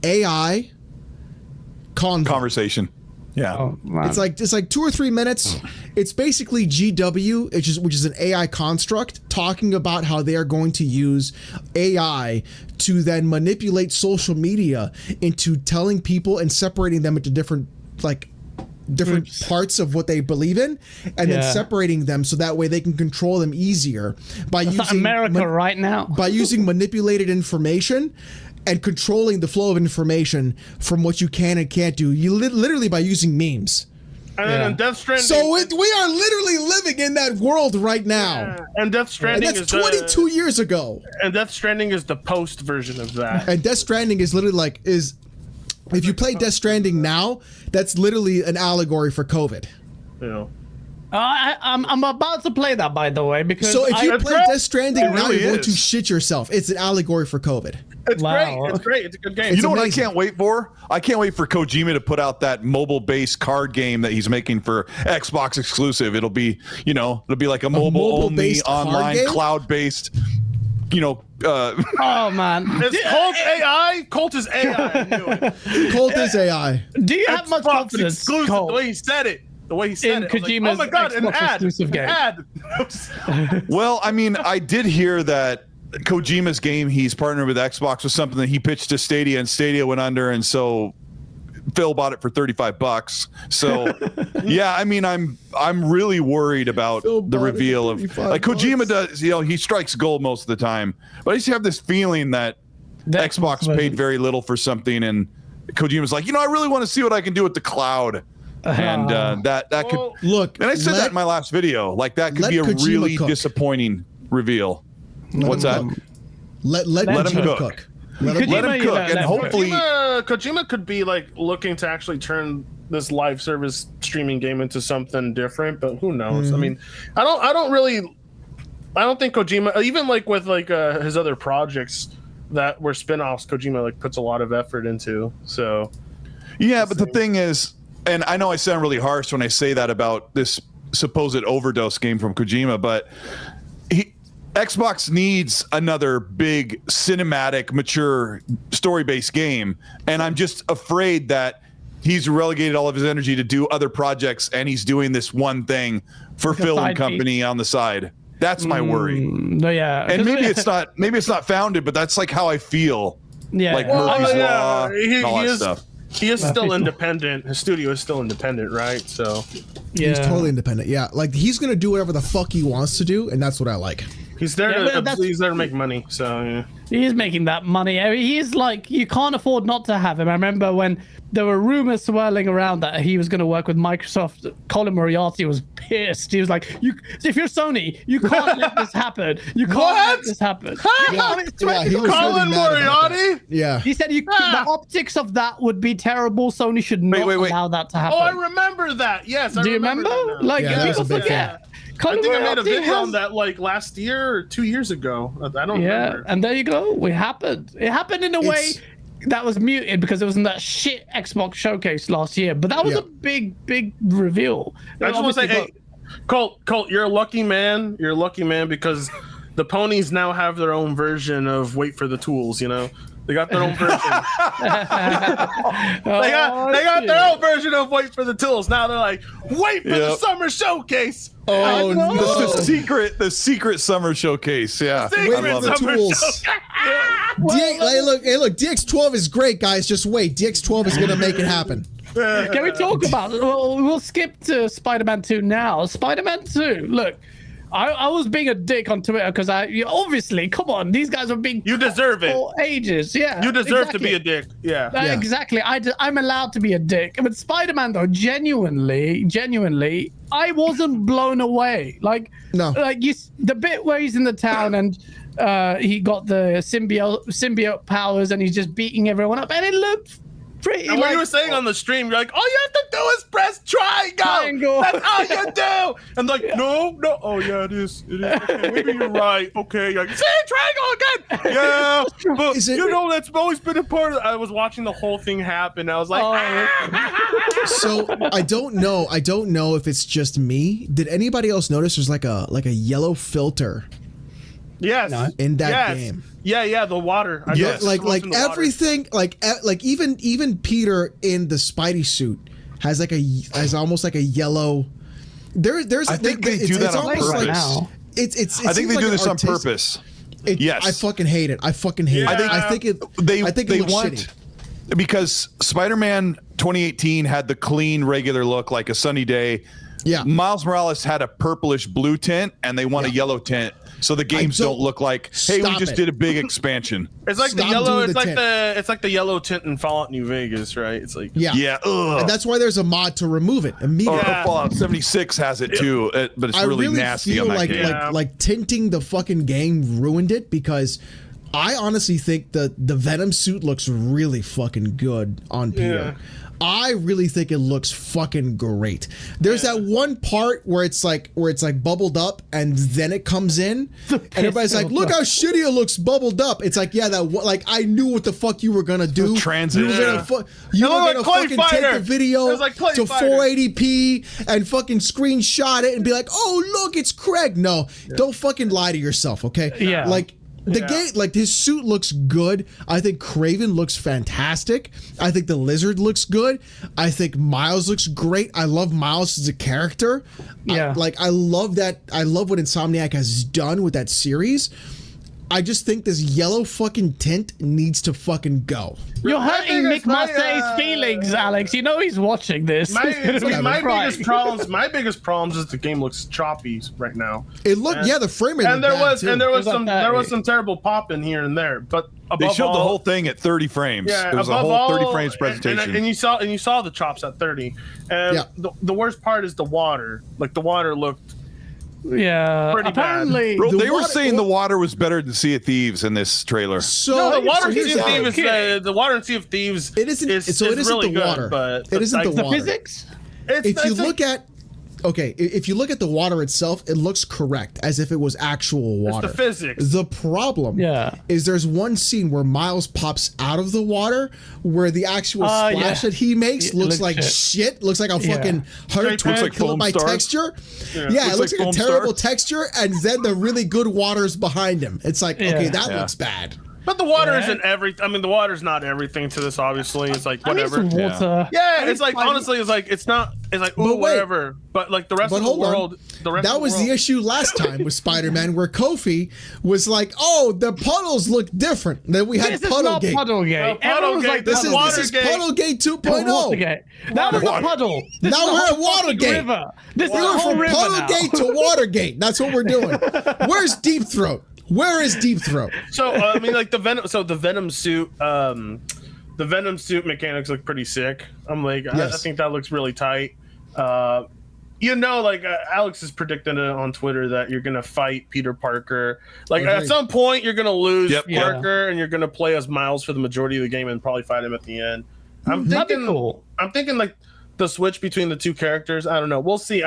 AI Conversation. Yeah. Oh, man. It's like 2 or 3 minutes. It's basically GW, which is an AI construct, talking about how they are going to use AI to then manipulate social media into telling people and separating them into different parts of what they believe in, and then separating them so that way they can control them easier by using America right now. by using manipulated information and controlling the flow of information from what you can and can't do. You literally by using memes. And then Death Stranding. So we are literally living in that world right now. And Death Stranding And that's 22 years ago. And Death Stranding is the post version of that. And Death Stranding is literally if you play Death Stranding now, that's literally an allegory for COVID. You know. I'm about to play that, by the way, because So if you play Death Stranding now, really you're going to is. shit yourself. It's an allegory for COVID. It's Wow. great. It's great. It's a good game. You know what amazing. I can't wait for? I can't wait for Kojima to put out that mobile-based card game that he's making for Xbox exclusive. It'll be like a mobile-only, mobile-based card online, game? cloud-based, oh man, Is Colt AI? Colt is AI. I knew it. Colt is AI. do you have much Xbox confidence, exclusive. Cole? The way he said it. The way he said In it. I was like, Kojima's oh my god, an Xbox ad. exclusive game. An ad. Well, I mean, I did hear that Kojima's game he's partnered with Xbox was something that he pitched to Stadia, and Stadia went under, and so Phil bought it for $35. So yeah, I mean, I'm really worried about Phil the bought it for reveal of like Kojima does. He strikes gold most of the time, but I just have this feeling that The Xbox version. paid very little for something, and Kojima's like, I really want to see what I can do with the cloud. And that could Look, and I said that in my last video. Like that could let be a Kojima really cook. disappointing reveal. What's that? Let Let him Kojima cook. Let him Let him Kojima, cook, let and him hopefully, Kojima could be like looking to actually turn this live service streaming game into something different, but who knows? I mean, I don't think Kojima, even like with like his other projects that were spin-offs, Kojima like puts a lot of effort into. So yeah. But the thing is, and I know I sound really harsh when I say that about this supposed overdose game from Kojima, but Xbox needs another big cinematic, mature, story-based game, and I'm just afraid that he's relegated all of his energy to do other projects, and he's doing this one thing for Phil and company on the side. That's my worry. No, yeah, And maybe it's not founded, but that's like how I feel. Yeah, Like Murphy's Law, he and all that is stuff. he is still independent. His studio is still independent, right? So yeah. He's totally independent. Yeah, like he's gonna do whatever the fuck he wants to do, and that's what I like. he's there Yeah, but he's there to make money. So yeah. He's making that money. I mean, he's like, you can't afford not to have him. I remember when there were rumors swirling around that he was going to work with Microsoft. Colin Moriarty was pissed. He was like, if you're Sony, you can't let this happen. You can't let this happen. Yeah, he was Colin really mad about that. Moriarty. Yeah, He said the optics of that would be terrible. Sony should not wait. allow that to happen. Oh, I remember that. Yes, I Do you remember? that now. Like, Yeah, that was people a big forget. I Colin think I made a Moriarty video has- on that like last year or 2 years ago. I don't Yeah, remember. and there you go. It happened. It happened in a way that was muted because it was in that shit Xbox showcase last year. But that was a big reveal. I just want to say, hey, Colt, you're a lucky man. You're a lucky man because the ponies now have their own version of Wait for the Tools. They got their own version. They got their own version of Wait for the Tools. Now they're like, wait for the summer showcase. Oh no! The secret summer showcase. Yeah, Secret I love it. summer Tools. showcase. Look, DX12 is great, guys. Just wait. DX12 is gonna make it happen. Can we talk about it? We'll skip to Spider-Man 2 now. Spider-Man 2, look, I was being a dick on Twitter because obviously, come on, these guys have been You deserve it. for ages. Yeah, You deserve exactly. to be a dick. Yeah. Yeah. Exactly. I'm allowed to be a dick. But Spider-Man, though, genuinely, I wasn't blown away. Like, No. like the bit where he's in the town and he got the symbiote powers and he's just beating everyone up, and it looked pretty. And what you were saying on the stream, you're like, all you have to do is press triangle. triangle. That's all you do. And like, no. Oh yeah, it is. Okay, maybe you're right. Okay, you're like, see, triangle again. Yeah, but that's always been a part of. I was watching the whole thing happen. I was like, So I don't know if it's just me. Did anybody else notice there's like a yellow filter? Yes. In that game. Yeah, the water. Like everything, like even Peter in the Spidey suit has almost like a yellow. There's I think they do that on purpose. Now. I think they do this on purpose. Yes. I fucking hate it. I think it looks shitty. Because Spider-Man 2018 had the clean, regular look like a sunny day. Yeah. Miles Morales had a purplish blue tint, and they want a yellow tint, so the games don't look like, hey, we just did a big expansion. It's like the yellow. It's like the yellow tint in Fallout New Vegas, right? It's like and that's why there's a mod to remove it immediately. Fallout 76 has it too, but it's really nasty on that game. Like tinting the fucking game ruined it, because I honestly think the Venom suit looks really fucking good on Peter. I really think it looks fucking great. There's that one part where it's like bubbled up and then it comes in and everybody's like, look how shitty it looks bubbled up. It's like, I knew what the fuck you were gonna do. Transition. You were gonna fucking take the video to 480p and fucking screenshot it and be like, oh look, it's Craig. No, don't fucking lie to yourself, okay? Yeah. The game, like, his suit looks good. I think Kraven looks fantastic. I think the Lizard looks good. I think Miles looks great. I love Miles as a character. Yeah. I love that. I love what Insomniac has done with that series. I just think this yellow fucking tint needs to fucking go. You're hurting Nick Massey's feelings, Alex. You know he's watching this. My biggest problems is the game looks choppy right now. It looked, the frame rate. And there was some terrible pop in here and there, but they showed the whole thing at 30 frames. Yeah, it was a whole 30 frames presentation. And you saw the chops at 30. And the worst part is the water. Like the water looked pretty apparently bad. Bro, they were saying the water was better than Sea of Thieves in this trailer. The water in Sea of Thieves it isn't really the water. Good, but it isn't the water. Physics. If you look at the water itself, it looks correct, as if it was actual water. It's the physics. The problem is there's one scene where Miles pops out of the water where the actual splash that he makes looks like shit. Looks like a fucking 120 kilobyte texture. Yeah, it looks like a terrible texture, and then the really good water's behind him. It's like, okay, that looks bad. But the water isn't everything. I mean, the water's not everything to this. Obviously, it's like whatever. Water. Yeah, it's like honestly, it's like it's not. It's like whatever. But like the rest of the world, that was the issue last time with Spider-Man, where Kofi was like, "Oh, the puddles look different." Then we had Puddlegate. Puddlegate. This is Puddlegate 2.0. That was a puddle. Now we're at Watergate. This is from Puddlegate to Watergate. That's what we're doing. Where's Deep Throat? Where is Deep Throat? So I mean, like the Venom suit. The Venom suit mechanics look pretty sick. I'm like, I think that looks really tight. Alex is predicting it on Twitter that you're gonna fight Peter Parker. Like at some point, you're gonna lose Parker, and you're gonna play as Miles for the majority of the game, and probably fight him at the end. I'm thinking like the switch between the two characters. I don't know. We'll see.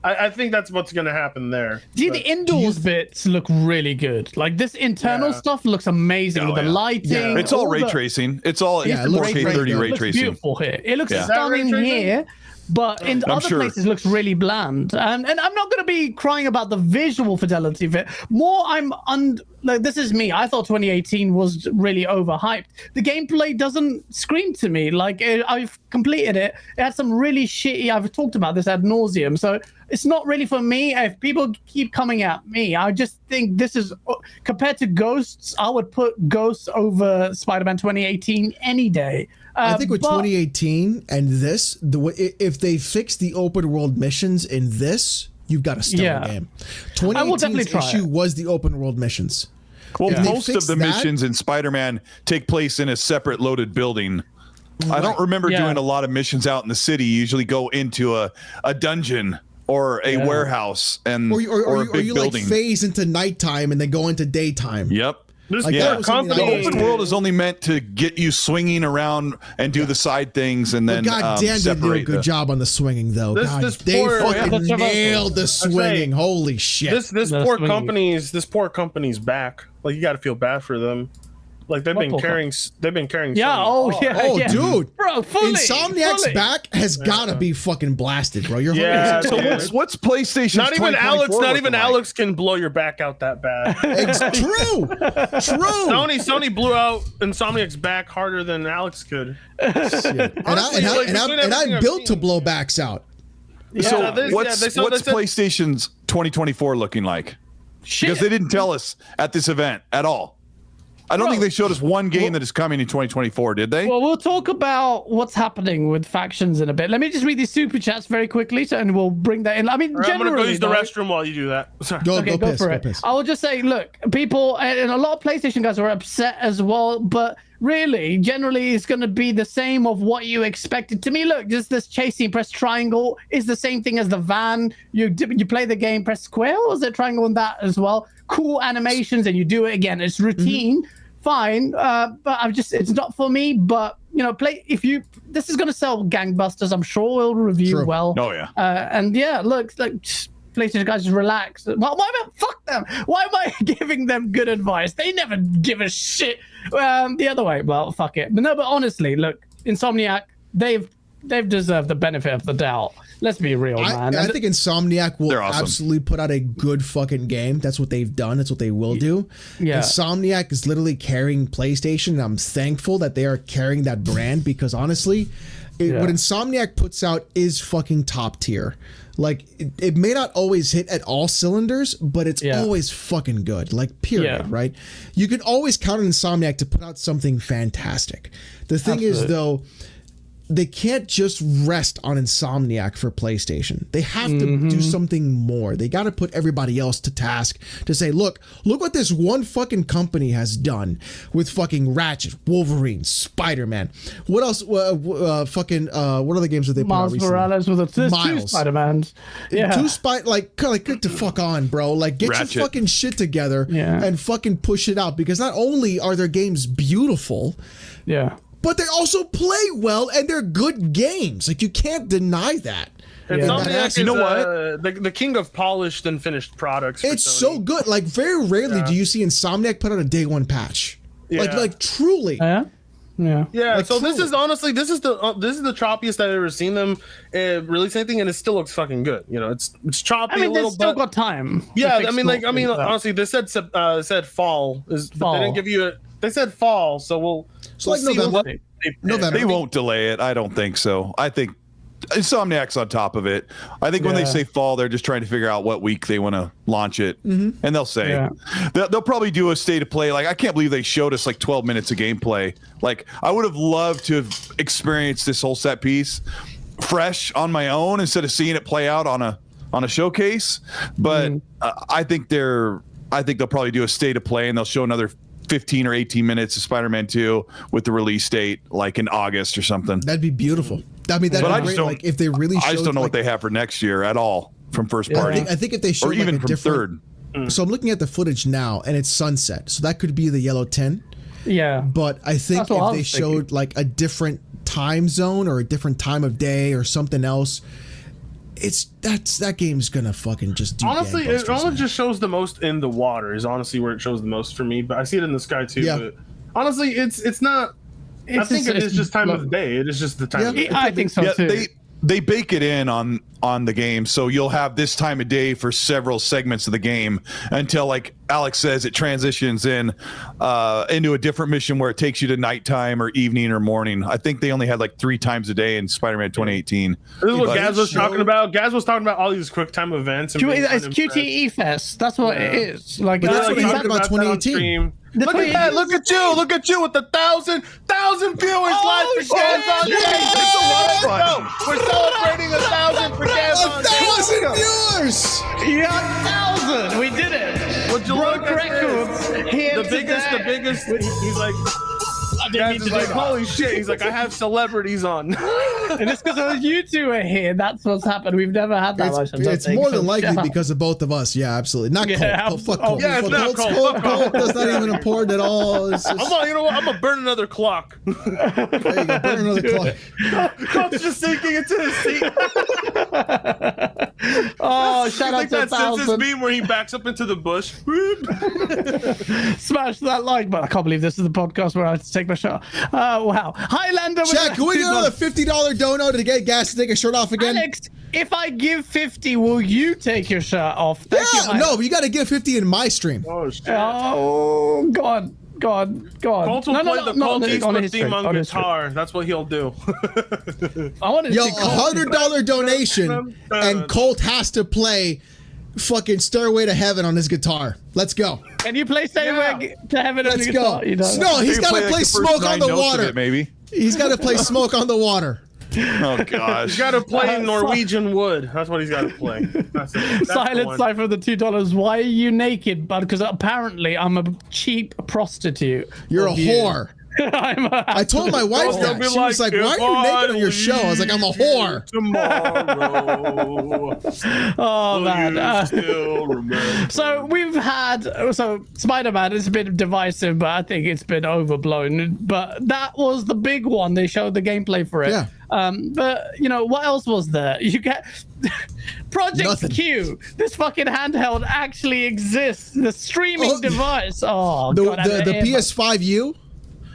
I think that's what's going to happen there. See, the indoors bits look really good. Like this internal stuff looks amazing with the lighting. Yeah. It's all ray tracing. It's all 4K 30 ray tracing. Beautiful here. It looks stunning here. But in other places, it looks really bland. And I'm not going to be crying about the visual fidelity of it. More, this is me. I thought 2018 was really overhyped. The gameplay doesn't scream to me. Like, I've completed it. It had some really shitty... I've talked about this ad nauseum. So it's not really for me. If people keep coming at me, I just think this is... Compared to Ghosts, I would put Ghosts over Spider-Man 2018 any day. I think with 2018 and this, if they fix the open world missions in this, you've got a stellar game. 2018's issue was the open world missions. Well, most of the missions in Spider-Man take place in a separate loaded building. Right. I don't remember doing a lot of missions out in the city. You usually go into a dungeon or a warehouse or a big building. Like phase into nighttime and then go into daytime. Yep. This Like, Yeah, that was something that the I was open world is only meant to get you swinging around and do the side things, and then God damn, they do a separate. good job on the swinging, though. They fucking nailed the swinging. Holy shit! This poor company's back. Like, you got to feel bad for them. Like, they've been carrying. Yeah. Sony. Oh, yeah. dude, Bro, Insomniac's back has gotta be fucking blasted, bro. Yeah, So what's PlayStation? Not even Alex can blow your back out that bad. It's true. Sony blew out Insomniac's back harder than Alex could. Shit. Honestly, And I'm built to blow backs out. So Yeah, what's they said- PlayStation's 2024 looking like? Because they didn't tell us at this event at all. I don't think they showed us one game that is coming in 2024, did they? Well, we'll talk about what's happening with factions in a bit. Let me just read these super chats very quickly, and we'll bring that in. I mean, I'm generally, gonna go use the restroom while you do that. Sorry. Go for it. piss. I will just say, look, people, and a lot of PlayStation guys are upset as well, but really, generally, it's going to be the same of what you expected. To me, look, just this chasing, press triangle is the same thing as the van. You play the game, press square, or is it triangle on that as well? Cool animations, and you do it again. It's routine. Fine, but it's not for me. But this is gonna sell gangbusters. I'm sure we'll review well. Oh yeah. And yeah, look, PlayStation guys, just relax. Fuck them. Why am I giving them good advice? They never give a shit. The other way. Well, fuck it. But honestly, look, Insomniac, they've deserved the benefit of the doubt. Let's be real, man. I think Insomniac will awesome. absolutely put out a good fucking game. That's what they've done. That's what they will do. Yeah. Insomniac is literally carrying PlayStation, and I'm thankful that they are carrying that brand because honestly, what Insomniac puts out is fucking top tier. Like, it may not always hit at all cylinders, but it's always fucking good. Like, period, right? You can always count on Insomniac to put out something fantastic. The thing is, though, they can't just rest on Insomniac for PlayStation. They have to do something more. They got to put everybody else to task to say, look what this one fucking company has done with fucking Ratchet, Wolverine, Spider-Man. What else? What other games did they put out recently? Morales with two Miles. Spider-Mans. Yeah. Get the fuck on, bro. Like, get Ratchet. your fucking shit together Yeah. and fucking push it out, because not only are their games beautiful, but they also play well, and they're good games. Like, you can't deny that. Insomniac is, you know what? The king of polished and finished products. It's so good. Like, very rarely do you see Insomniac put out a day one patch. Like truly. Yeah, Like, so truly. this is honestly this is the choppiest I've ever seen them release anything, and it still looks fucking good. It's choppy. I mean, a they've little still bit. got time. Yeah, honestly, they said fall is. But they didn't give you They said fall, so we'll like see November. what November. They won't delay it. I don't think so. I think Insomniac's on top of it. I think when they say fall, they're just trying to figure out what week they want to launch it, and they'll say they'll probably do a state of play. Like, I can't believe they showed us like 12 minutes of gameplay. Like, I would have loved to have experienced this whole set piece fresh on my own instead of seeing it play out on a showcase. But I think they'll probably do a state of play, and they'll show another 15 or 18 minutes of Spider-Man 2 with the release date like in August or something. That'd be beautiful. I mean, that'd be great. Like, if they really I just showed, don't know like, what they have for next year at all from first party. I think if they showed or even like a from different, third. So I'm looking at the footage now, and it's sunset. So that could be the yellow 10. Yeah. But I think That's what I if they was showed thinking. like a different time zone or a different time of day or something else, that game's gonna fucking just do. Honestly, it gangbusters, only man. just shows the most in the water. Is honestly where it shows the most for me. But I see it in the sky too. Yeah. But honestly, it's not. I think it is just time of the day. It is just the time of the day. I think so Yeah, too. they bake it in on the game, so you'll have this time of day for several segments of the game until, like Alex says, it transitions into a different mission where it takes you to nighttime or evening or morning. I think they only had like 3 times a day in Spider-Man 2018. This is what But- Gaas was talking about. Gaas was talking about all these quick time events. And being It's unimpressed. QTE Fest. That's what it is. Like, But that's what he talked talked about that on 2018. stream. That's Look what at that! Look at you with the 1,000 viewers live for Gaas on shit! Let's go! We're celebrating 1,000 for Gaas on 1,000 viewers. Yeah, 1,000. We did it. Would you Broke look at records this? here The biggest. He's like, Guys is like, holy shit. He's like, I have celebrities on. And it's because you two are here. That's what's happened. We've never had that much. It's more than likely because of both of us. Yeah, absolutely. Not Colt. Fuck Colt. Yeah, it's not Colt. Colt. That's not even important at all. It's just... you know what? I'm gonna burn another clock. There you go. Burn another clock. Colt's just sinking into his seat. Oh, shout out to that Simpsons 1,000. meme where he backs up into the bush. Smash that like button. I can't believe this is the podcast where I have to take my shirt off. Wow. Highlander. Jack, can we go to the $50 dono to get Gas to take a shirt off again? Alex, if I give 50, will you take your shirt off? Thank you, no, you got to give 50 in my stream. Oh shit. Oh, go on. Colt will play the Colt Eastwood theme on guitar. That's what he'll do. I want to Yo, see $100 donation, and Colt has to play fucking Stairway to Heaven on his guitar. Let's go. Can you play Stairway to Heaven on Let's the go. guitar? No, he's got to play Smoke on the Water. Maybe. He's got to play Smoke on the Water. Oh gosh. He's got to play Norwegian Wood. That's what he's got to play. That's Silent Cypher the $2. Why are you naked? But because apparently I'm a cheap prostitute. You're a whore. I told my wife that. She was like, why are you naked on your show? I was like, I'm a whore. Tomorrow. Oh, man. Still remember. So we've had, Spider-Man is a bit divisive, but I think it's been overblown. But that was the big one. They showed the gameplay for it. Yeah. But, you know, what else was there? You get Project Nothing. Q. This fucking handheld actually exists. The streaming device. Oh, God. The PS5U?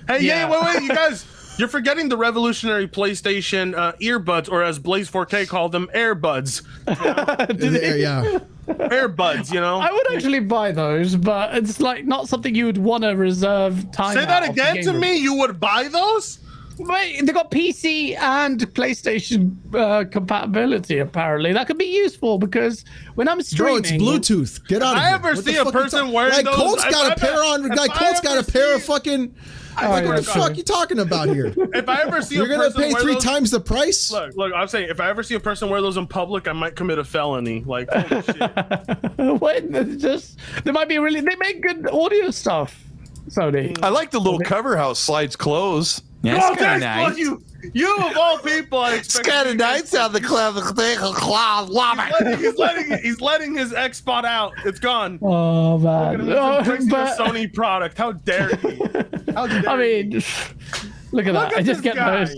Hey, Yeah. wait, you guys. You're forgetting the revolutionary PlayStation earbuds, or as Blaze 4K called them, AirBuds. Yeah. AirBuds, you know? I would actually buy those, but it's like not something you would want to reserve time. Say that out of the again game to room. me? You would buy those? Wait, they got PC and PlayStation compatibility. Apparently, that could be useful because when I'm Bro, streaming, it's Bluetooth. Get out of I here. ever What the see a fuck you person wearing like those? Colt's got a I've pair ever- on. if Like I Colt's got a ever pair of see- fucking. Oh, Like, yeah, what the sorry. fuck you talking about here? If I ever see You're a gonna person pay wear 3 those, times the price? Look, I'm saying if I ever see a person wear those in public, I might commit a felony. Like, holy shit. Wait, they might be really. They make good audio stuff. Sony. I like the little cover how it slides close. Yeah, Oh, it's kind thanks, of nice. fuck you of all people, I expect. It's kind of nice how the clever thing. He's letting his X spot out. It's gone. Oh man, It's a but Sony product. How dare he? How dare I mean, look at that. Look at I just this get guy. those.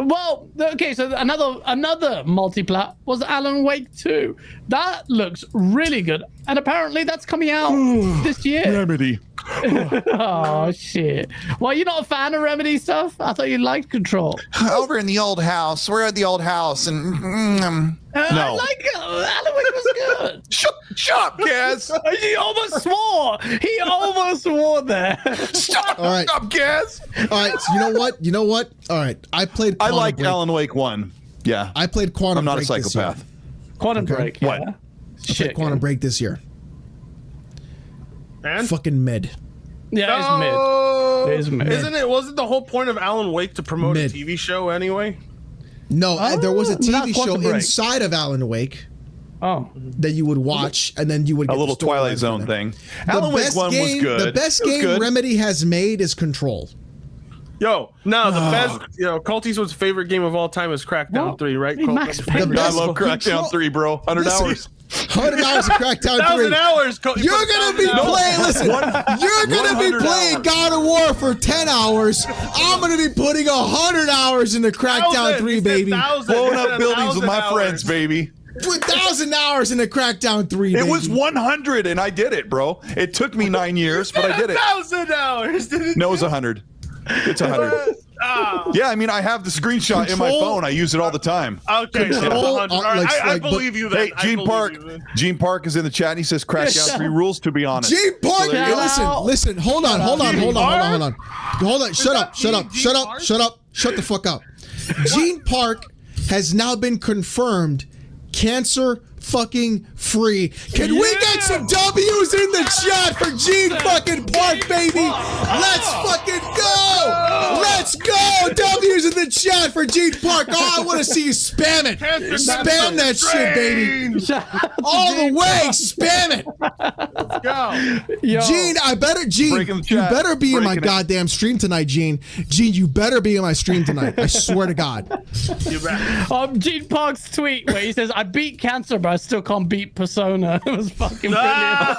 Well, okay, so another multiplat was Alan Wake 2. That looks really good, and apparently that's coming out this year. Remedy. Oh shit! Well, you're not a fan of Remedy stuff? I thought you liked Control. Over in the old house. We're at the old house, and I no. like Alan Wake was good. Shut up, Gaz. He almost swore. He almost swore there. Shut All right. up, Gaz. All right. So you know what? All right. I played. I Quantum like Break. Alan Wake 1. Yeah. I played Quantum I'm not a Break this year. psychopath. Quantum Break. What? Yeah. I played Quantum Break this year. And Fucking mid. Yeah, it's mid. It is mid. Wasn't the whole point of Alan Wake to promote Mid. a TV show anyway? No, there was a Oh, not TV show Quantum Break. inside of Alan Wake Oh. that you would watch, and then you would A get little the storyline Twilight from Zone it. thing. The Alan Wake best 1 was game, good. the best It was game good. Remedy has made is Control. Yo, no, the best, Colt Eastwood's favorite game of all time is Crackdown What? 3, right? Hey, Colt? Max The Payne. I best love Crackdown Control- 3, bro. 100 Listen, hours. 100 hours of Crackdown 3. 1,000 hours. Colt. You're gonna be playing. Listen, you're gonna be 100 playing hours. God of War for 10 hours. I'm gonna be putting 100 hours into Crackdown 3, baby. Blowing up buildings with my friends, baby. 1,000 hours into Crackdown 3, It baby. was 100, and I did it, bro. It took me 9 years, but I did it. 1,000 hours. No, it was 100. It's 100. Yeah, I mean, I have the screenshot in my Control- phone. I use it all the time. Okay, so Control, 100. All right, like- I like, but- believe you then. Hey, I Gene believe Park. you then. Gene Park is in the chat, and he says Crackdown Yeah. 3 rules, to be honest. Gene Park, there you go. listen, hold on. Shut that Gene Park? Shut the fuck up. Gene Park has now been confirmed cancer fucking free. Can we get some W's in the chat for Gene fucking Park, baby? Let's fucking go. Let's go. W's in the chat for Gene Park. Oh, I want to see you spam it. Spam that shit, baby. All the way. Spam it. Let's go. Yo. Gene, you better be in my goddamn stream tonight, Gene. Gene, you better be in my stream tonight. I swear to God. You bet. Gene Park's tweet where he says, "I beat cancer, but I still can't beat Persona." It was fucking brilliant.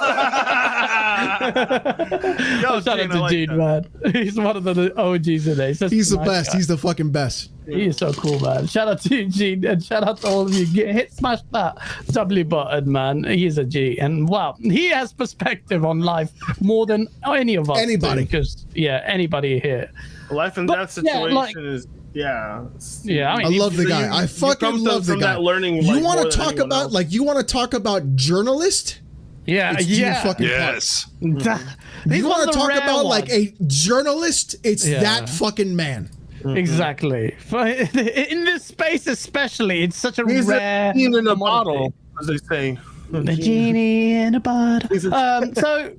Yo, Shout Gene, out to I Gene, like that. man. He's one of the OGs in there. He's the best. He's the fucking best. He is so cool, man. Shout out to you, Gene, and shout out to all of you. Smash that W button, man. He's a G, and wow, he has perspective on life more than any of us. Anybody. Because anybody here. Life and death situation is. Yeah. I mean, I love the guy. I fucking love the guy. You want to talk about you want to talk about journalist? Yeah, It's Gene fucking Park. Yes. You want to talk about like a journalist? It's Yeah. that fucking man. Exactly. In this space, especially, it's such a He's rare. a genie in a commodity. bottle, as they say. The genie in a bottle. So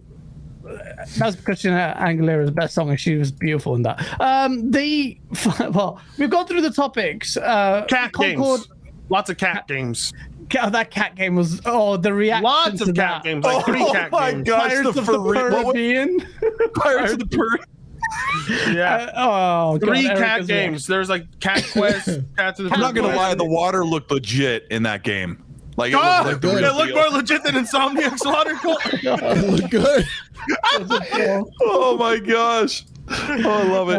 that's Christina Aguilera's best song, and she was beautiful in that. Well, we've gone through the topics. Cat Concord, games. Lots of cat games. that cat game was the reaction. Lots to of cat that. games. Like 3 cat my games. gosh, Pirates the of the Purribean. Pirates of the Purribean. Yeah. 3 God, cat Eric is games. There's like Cat Quest, Cats of the I'm not gonna lie, Purribean. the water looked legit in that game. Like it Oh, looked like the good. real it looked deal. more legit than Insomniac Slaughter Cult. It looked good. Oh my gosh. Oh, I love it.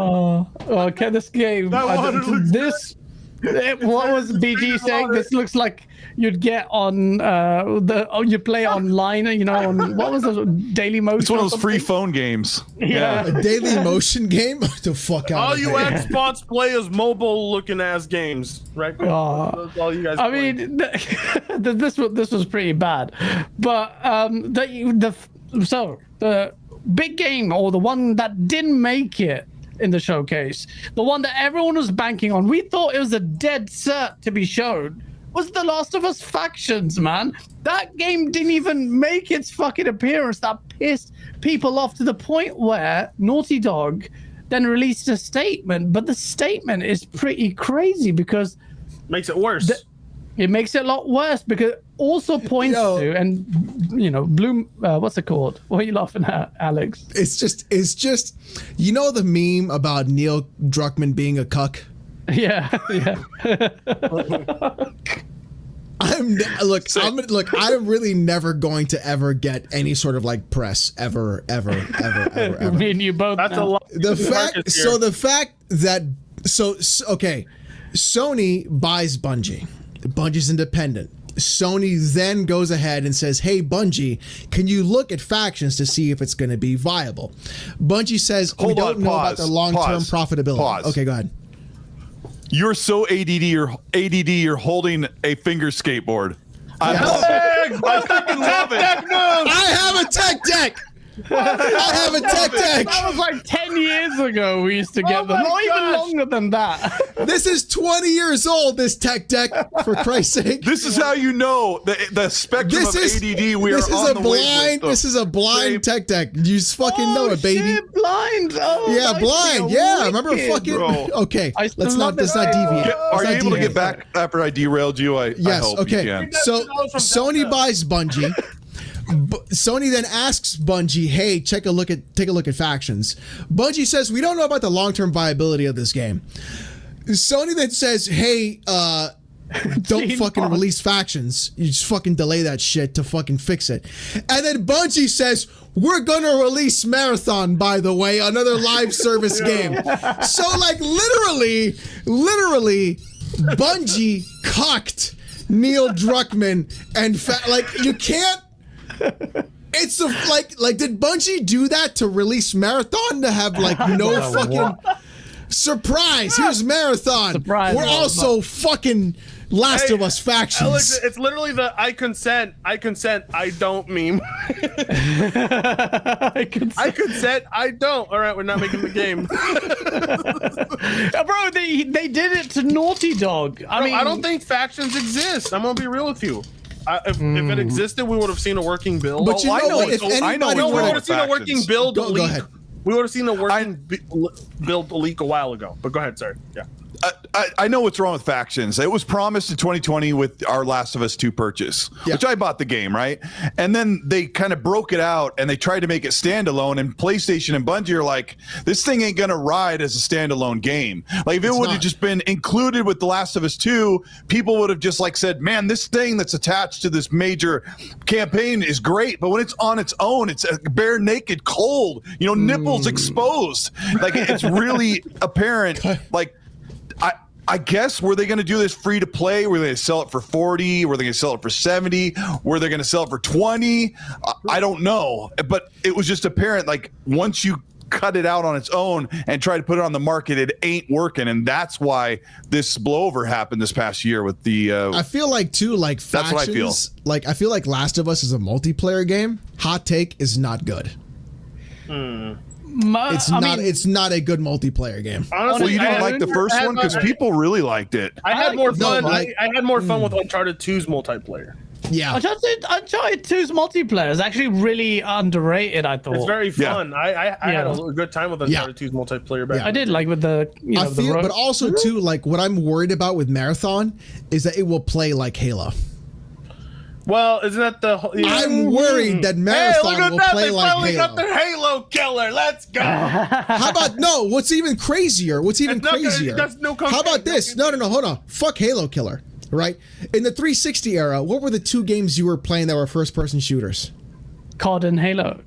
Okay, this game. That water looks What was BG saying? This looks like you'd get on you play online. You know, on what was the Daily Motion? It's one of or those free something? phone games. Yeah. A daily motion game? The fuck out All of you here. Xbox players mobile looking ass games, right? That's all you guys I play. mean, this was pretty bad, but the big game, or the one that didn't make it in the showcase, the one that everyone was banking on, we thought it was a dead cert to be shown, was The Last of Us Factions, man. That game didn't even make its fucking appearance. That pissed people off to the point where Naughty Dog then released a statement, but the statement is pretty crazy because makes it worse. it makes it a lot worse, because it also points to, and Bloom, what's it called? What are you laughing at, Alex? It's just, you know the meme about Neil Druckmann being a cuck? Yeah. I'm really never going to ever get any sort of like press ever. Me and you both. That's now. a lot. The fact that Sony buys Bungie. Bungie's independent. Sony then goes ahead and says, "Hey Bungie, can you look at factions to see if it's going to be viable?" Bungie says, "We don't know about the long-term profitability." Pause. Okay, go ahead. You're so ADD. You're holding a finger skateboard. I fucking love it. I have a tech deck. I have a tech deck. That was like 10 years ago we used to get them. Not even longer than that. This is 20 years old, this tech deck, for Christ's sake. This is how you know the spectrum of ADD we are on the wavelength of. This is a blind tech deck. You just fucking know it, baby. Shit, blind. Oh, Yeah, nice. blind. Yeah, remember fucking. Bro. Okay, I still let's love not it. deviate. Are you Let's able not to get deviate. back after I derailed you? I Yes. hope Okay. you can. So Sony buys Bungie. Sony then asks Bungie, "Hey, take a look at factions." Bungie says, "We don't know about the long-term viability of this game." Sony then says, "Hey, don't fucking release factions. You just fucking delay that shit to fucking fix it." And then Bungie says, "We're gonna release Marathon, by the way, another live service game." So like literally, Bungie cocked Neil Druckmann and you can't. It's like did Bungie do that to release Marathon to have like no fucking surprise? Here's Marathon. Surprise, We're also fucking Last of Us factions. Alex, it's literally the I consent, I don't meme. I consent, I don't. All right, we're not making the game. Bro, they did it to Naughty Dog. I mean, I don't think factions exist. I'm gonna be real with you. if it existed, we would have seen a working build. But you know what? If anybody we would would have seen a working build go leak. ahead. We would have seen a working build leak a while ago. But go ahead, sorry. Yeah. I know what's wrong with factions. It was promised in 2020 with our Last of Us 2 purchase, which I bought the game, right? And then they kind of broke it out and they tried to make it standalone. And PlayStation and Bungie are like, this thing ain't going to ride as a standalone game. Like, if it would have just been included with The Last of Us 2, people would have just like said, man, this thing that's attached to this major campaign is great. But when it's on its own, it's a bare naked cold, nipples exposed. Like, it's really apparent. Like, I guess, were they going to do this free to play? Were they going to sell it for 40? Were they going to sell it for 70? Were they going to sell it for 20? I don't know. But it was just apparent, like, once you cut it out on its own and try to put it on the market, it ain't working. And that's why this blowover happened this past year with the... I feel like, too, like, factions, that's what I feel. Like, I feel like Last of Us is a multiplayer game. Hot take is not good. It's not a good multiplayer game. Honestly, well, you didn't like the first one because people really liked it. I had more fun. I had more fun with Uncharted 2's multiplayer. Yeah, Uncharted 2's multiplayer is actually really underrated. I thought it's very fun. I had a good time with Uncharted 2's multiplayer back. I did, like, with the but also too, like, what I'm worried about with Marathon is that it will play like Halo. Well, isn't that the? I'm worried that Marathon will play like Halo. They finally got their Halo killer. Let's go. How about What's even crazier? That's no How about this? No, hold on. Fuck Halo killer. Right? In the 360 era, what were the two games you were playing that were first-person shooters? COD and Halo.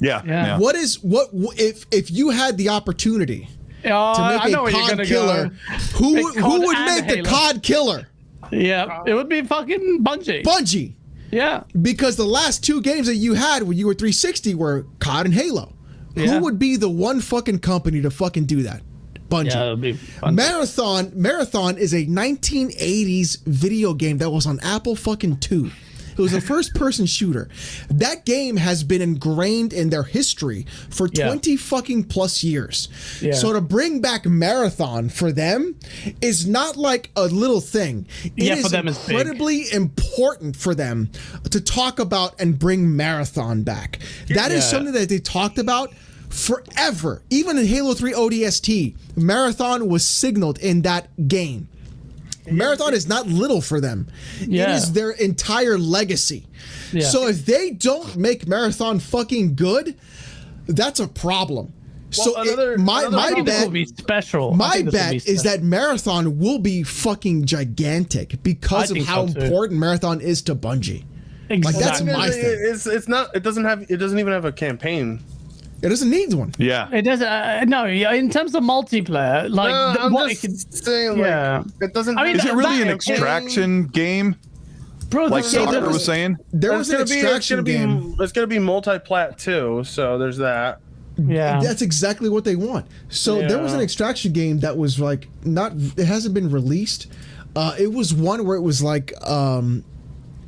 Yeah. What if you had the opportunity to make a COD killer? Who would make the COD killer? Yeah, it would be fucking Bungie. Yeah. Because the last two games that you had when you were 360 were COD and Halo. Yeah. Who would be the one fucking company to fucking do that? Bungie. Yeah, it would be Marathon is a 1980s video game that was on Apple fucking II. It was a first-person shooter. That game has been ingrained in their history for 20 fucking plus years. Yeah. So to bring back Marathon for them is not like a little thing. It is incredibly important for them to talk about and bring Marathon back. That is something that they talked about forever. Even in Halo 3 ODST, Marathon was signaled in that game. Marathon is not little for them. It is their entire legacy. Yeah. So if they don't make Marathon fucking good, that's a problem. Well, so my bet will be special. My bet is that Marathon will be fucking gigantic because of how important Marathon is to Bungie. Exactly. Like, that's my thing. It's not. It doesn't even have a campaign. It doesn't need one. Yeah. It doesn't. No, in terms of multiplayer, like, it doesn't. I mean, is it really an extraction game? Bro, like Soccer was saying, there was an extraction game. It's gonna be multi-plat too, so there's that. Yeah, that's exactly what they want. So there was an extraction game that was like it hasn't been released. It was one where it was like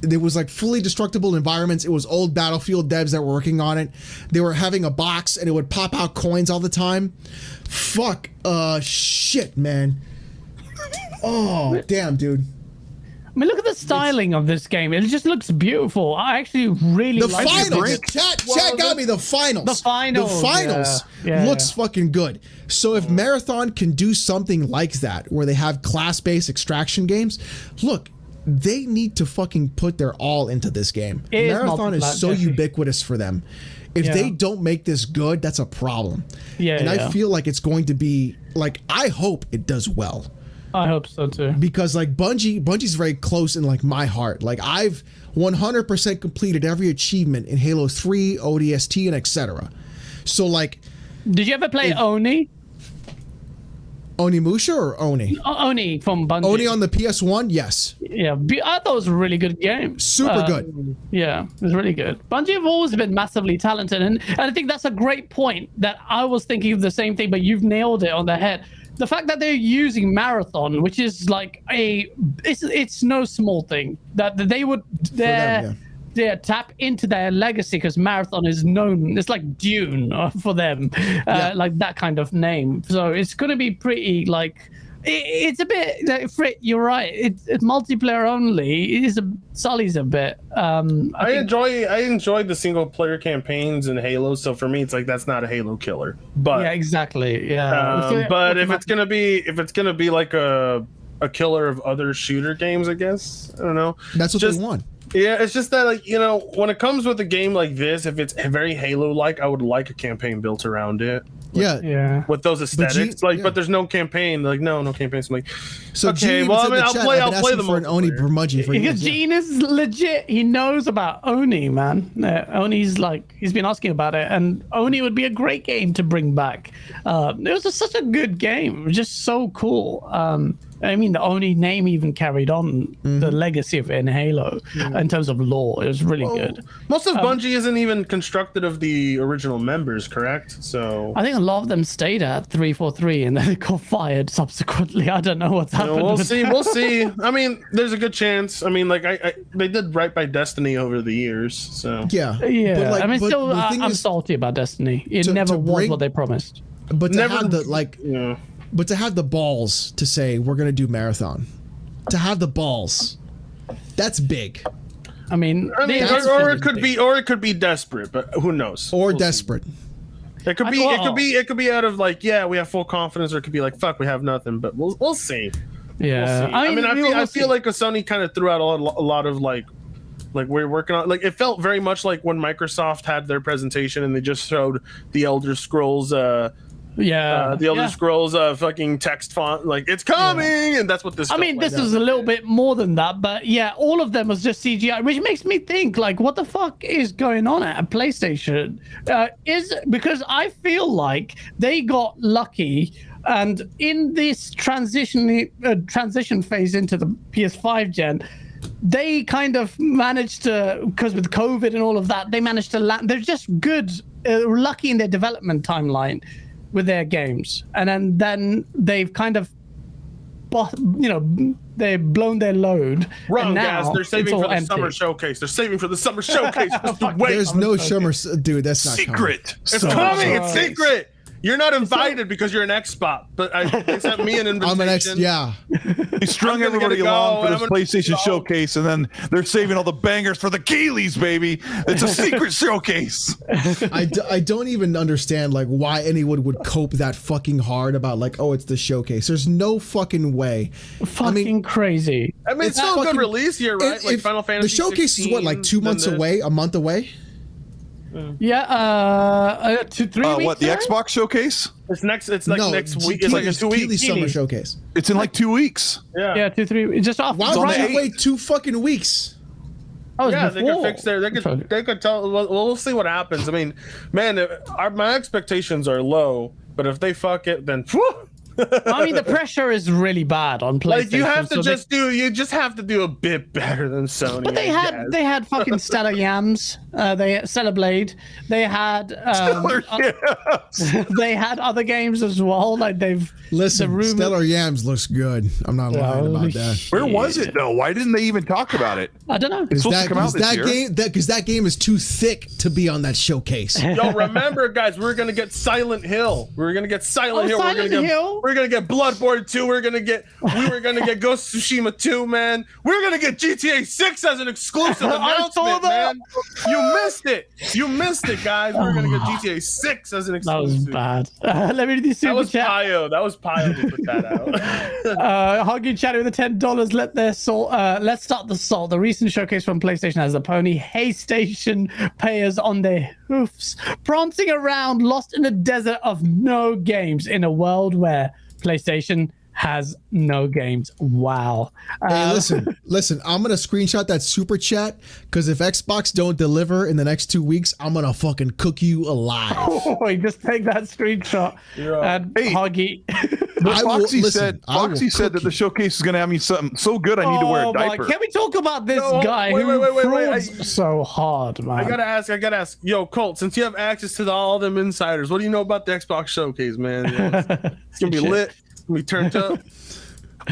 there was like fully destructible environments. It was old Battlefield devs that were working on it. They were having a box and it would pop out coins all the time. Fuck. Shit, man. Oh, damn, dude. I mean, look at the styling of this game. It just looks beautiful. I actually really like the finals. Chat got me. The finals. The finals looks fucking good. So if Marathon can do something like that, where they have class-based extraction games, look, they need to fucking put their all into this game. Marathon is so ubiquitous for them. If they don't make this good, that's a problem. And I feel like it's going to be like, I hope it does well. I hope so too. Because like Bungie's very close in like my heart. Like I've 100% completed every achievement in Halo 3, ODST, and etc. So like, did you ever play Oni? Onimusha or Oni? Oni from Bungie. Oni on the PS1, yes. Yeah, I thought it was a really good game. Super good. Yeah, it was really good. Bungie have always been massively talented, and I think that's a great point that I was thinking of the same thing, but you've nailed it on the head. The fact that they're using Marathon, which is like it's no small thing, that they would tap into their legacy, because Marathon is known, it's like Dune for them, like that kind of name. So it's going to be pretty like it's a bit like, Frit, you're right. It's multiplayer only. Sully's a bit. I enjoy the single player campaigns in Halo. So for me, it's like that's not a Halo killer. But yeah, exactly. Yeah. But if it's gonna be like a killer of other shooter games, I guess I don't know. That's what they want. Yeah, it's just that, like, you know, when it comes with a game like this, if it's very Halo-like, I would like a campaign built around it. Like, yeah. With those aesthetics, but there's no campaign. Like, no campaign. So I'm like, so okay, well, I mean, I'll play them for an Oni Brummudgy for because Gene is legit. He knows about Oni, man. Oni's like, he's been asking about it, and Oni would be a great game to bring back. It was just such a good game. It was just so cool. I mean, the Oni name even carried on the legacy of it in Halo in terms of lore. It was really good. Most of Bungie isn't even constructed of the original members, correct? So I think a lot of them stayed at 343 and then they got fired subsequently. I don't know what's happened. We'll see. I mean, there's a good chance. I mean, like, they did right by Destiny over the years, so yeah. But, like, I mean, still, I'm is, salty about Destiny. It never was what they promised. But to have the But to have the balls to say we're gonna do marathon, to have the balls, that's big. I mean, or it could be desperate, but who knows? Or desperate. It could be out of like, yeah, we have full confidence, or it could be like, fuck, we have nothing. But we'll see. Yeah, we'll see. I feel like a Sony kind of threw out a lot of like we're working on. Like, it felt very much like when Microsoft had their presentation and they just showed the Elder Scrolls. The Elder Scrolls fucking text font, like, it's coming, and that's what this. I mean, this is a little bit more than that, but yeah, all of them was just CGI, which makes me think, like, what the fuck is going on at PlayStation? Because I feel like they got lucky, and in this transition phase into the PS5 gen, they kind of managed to, because with COVID and all of that, they managed to land. They're just good, lucky in their development timeline with their games, and then they've kind of, they've blown their load. Wrong, guys. They're saving for the summer showcase. There's no summer, dude. That's not secret. It's coming. It's secret. You're not invited because you're an Xbox, but they sent me an invitation. I'm an X, yeah. He strung everybody along for this PlayStation showcase, and then they're saving all the bangers for the Keeleys, baby. It's a secret showcase. I don't even understand, like, why anyone would cope that fucking hard about, like, oh, it's the showcase. There's no fucking way. Crazy. I mean, it's still a good release year, right? Like Final Fantasy. The showcase is what, like 2 months away, a month away? Yeah, 2-3 weeks. What, the Xbox showcase? It's next week. It's like a 2 weeks. Summer showcase. It's in like 2 weeks. Yeah, 2-3. Just off. Why would you wait 2 fucking weeks? Yeah, they could fix their. They could tell. Well, we'll see what happens. I mean, man, my expectations are low, but if they fuck it, then. I mean, the pressure is really bad on PlayStation. Like, you just have to do a bit better than Sony. But they had fucking Stellar Yams, Stellar Blade. They had they had other games as well. Like, Stellar Yams looks good. I'm not lying about that. Where was it though? Why didn't they even talk about it? I don't know. It's supposed to come out this year. Because that game is too thick to be on that showcase. Yo, remember, guys, we're gonna get Silent Hill. We're gonna get Silent Hill. We're gonna get Bloodborne 2. We were gonna get Ghost of Tsushima 2, man. We're gonna get GTA 6 as an exclusive announcement, man. You missed it, guys. We're gonna get GTA 6 as an exclusive. That was bad. Let me read this super chat. That was Pio to put that out. Hoggy chatting with the $10. Let's start the salt. The recent showcase from PlayStation has the pony Haystation players on their hoofs, prancing around, lost in a desert of no games in a world where PlayStation has no games. Wow. Hey, listen. I'm gonna screenshot that super chat, because if Xbox don't deliver in the next 2 weeks, I'm gonna fucking cook you alive. Oh, just take that screenshot. And Hoggy. Foxy said that the showcase is gonna have me something so good I need to wear a diaper. Can we talk about this guy who frauds so hard, man? I gotta ask. Yo, Colt, since you have access to all them insiders, what do you know about the Xbox showcase, man? It's gonna be lit. We turned up.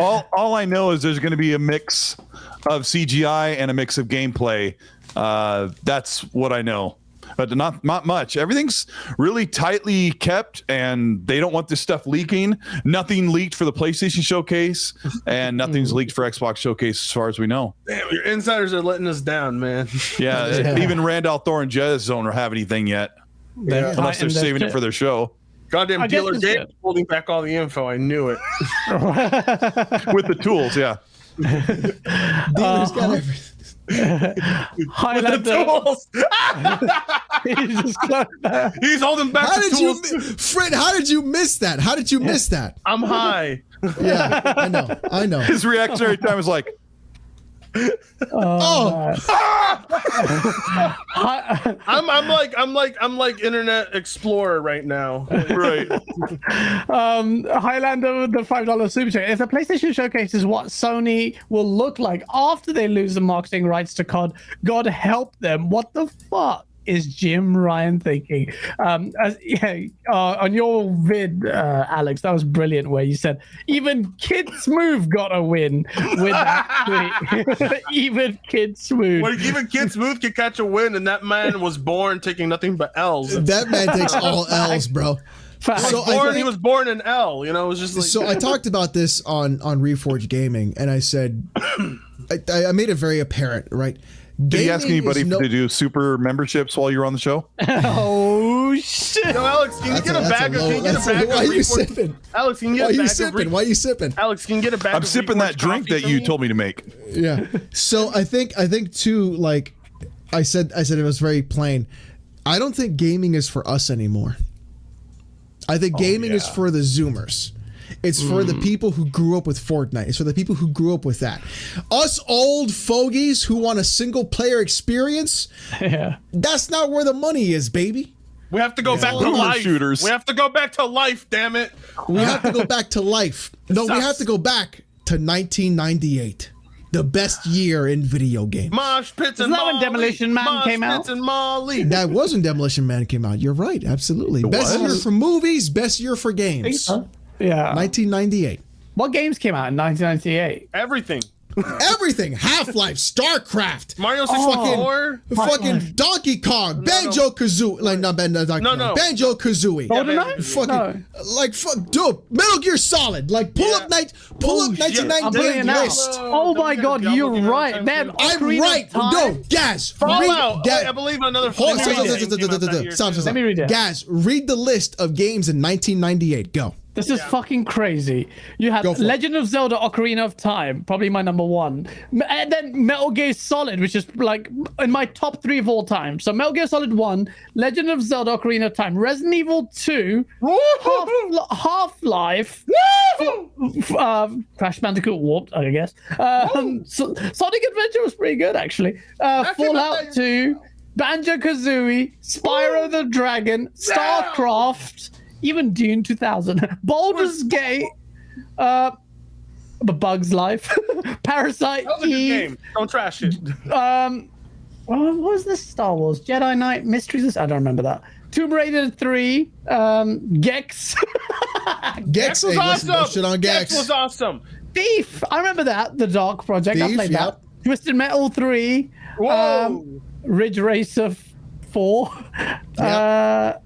All I know is there's going to be a mix of CGI and a mix of gameplay. That's what I know. but not much. Everything's really tightly kept, and they don't want this stuff leaking. Nothing leaked for the PlayStation Showcase, and nothing's leaked for Xbox Showcase as far as we know. Damn, your insiders are letting us down, man. Yeah, even Randall Thor and Jez don't have anything yet, unless they're saving it for their show. Goddamn dealer Dave holding back all the info. I knew it. With the tools, yeah. Dealer's got everything. Highlander. He's holding back How the did tools. you, Frit? How did you miss that? How did you miss that? I'm high. Yeah, I know. His reactionary time is like, Oh, I'm like Internet Explorer right now. right. Highlander with the $5 super chat. If the PlayStation Showcase is what Sony will look like after they lose the marketing rights to COD, God help them. What the fuck is Jim Ryan thinking? On your vid, Alex, that was brilliant, where you said even Kid Smooth got a win with that tweet. Even Kid Smooth. Well, even Kid Smooth can catch a win, and that man was born taking nothing but L's. that man takes all L's, bro. Fact. He was born in L. You know, it was just like. So I talked about this on Reforge Gaming, and I said I made it very apparent, right? Did he ask Gaming anybody is to do super memberships while you were on the show? Oh shit! Yo, Alex, can you get a bag of? Can you get a bag of? Why are you Reforge- sipping? Alex, can you Why get are a you bag sipping? of? Why are you sipping? Alex, can you get a bag? I'm of sipping that Reforge drink coffee that for you me? told me to make. Yeah. So I think too, like I said it was very plain. I don't think gaming is for us anymore. I think gaming is for the Zoomers. It's for the people who grew up with Fortnite. It's for the people who grew up with that. Us old fogies who want a single player experience, that's not where the money is, baby. We have to go back to Boomer life. shooters. We have to go back to life. Damn it. We have to go back to life. No, we sucks. have to go back to 1998. The best year in video games. Mosh pits and Isn't that when Molly. Demolition Man Mosh came out? pits and Molly. That wasn't Demolition Man came out. You're right. Absolutely. Best year for movies, best year for games. Yeah. 1998. What games came out in 1998? Everything. Everything. Half-Life, StarCraft, Mario 64. fucking Donkey Kong, Banjo Kazooie, like not Donkey Kong, Banjo Kazooie, GoldenEye? fucking like fuck, dude, Metal Gear Solid, like pull up 1998 list. Oh my God, you're right, man. I'm Ocarina right. of Time. No, Gaz, Fallout. read, I believe another. Hold on, Stop. Let me read it. Gaz, read the list of games in 1998. Go. This is fucking crazy. You had Go for it. Legend of Zelda Ocarina of Time, probably my number one. And then Metal Gear Solid, which is like in my top 3 of all time. So Metal Gear Solid 1, Legend of Zelda Ocarina of Time, Resident Evil 2, Half-Life, Crash Bandicoot Warped, I guess. Sonic Adventure was pretty good, actually. Fallout 2, Banjo-Kazooie, Spyro the Dragon, StarCraft, even Dune 2000, Baldur's Gate, Bug's Life, Parasite That was a good Eve. game. Don't trash it. What was this Star Wars? Jedi Knight Mysteries? I don't remember that. Tomb Raider 3, Gex. Gex was hey, awesome. no shit on Gex Gex. was awesome. Thief. I remember that. The Dark Project. I Thief, played yep. that. Twisted Metal 3. Whoa. Ridge Racer 4.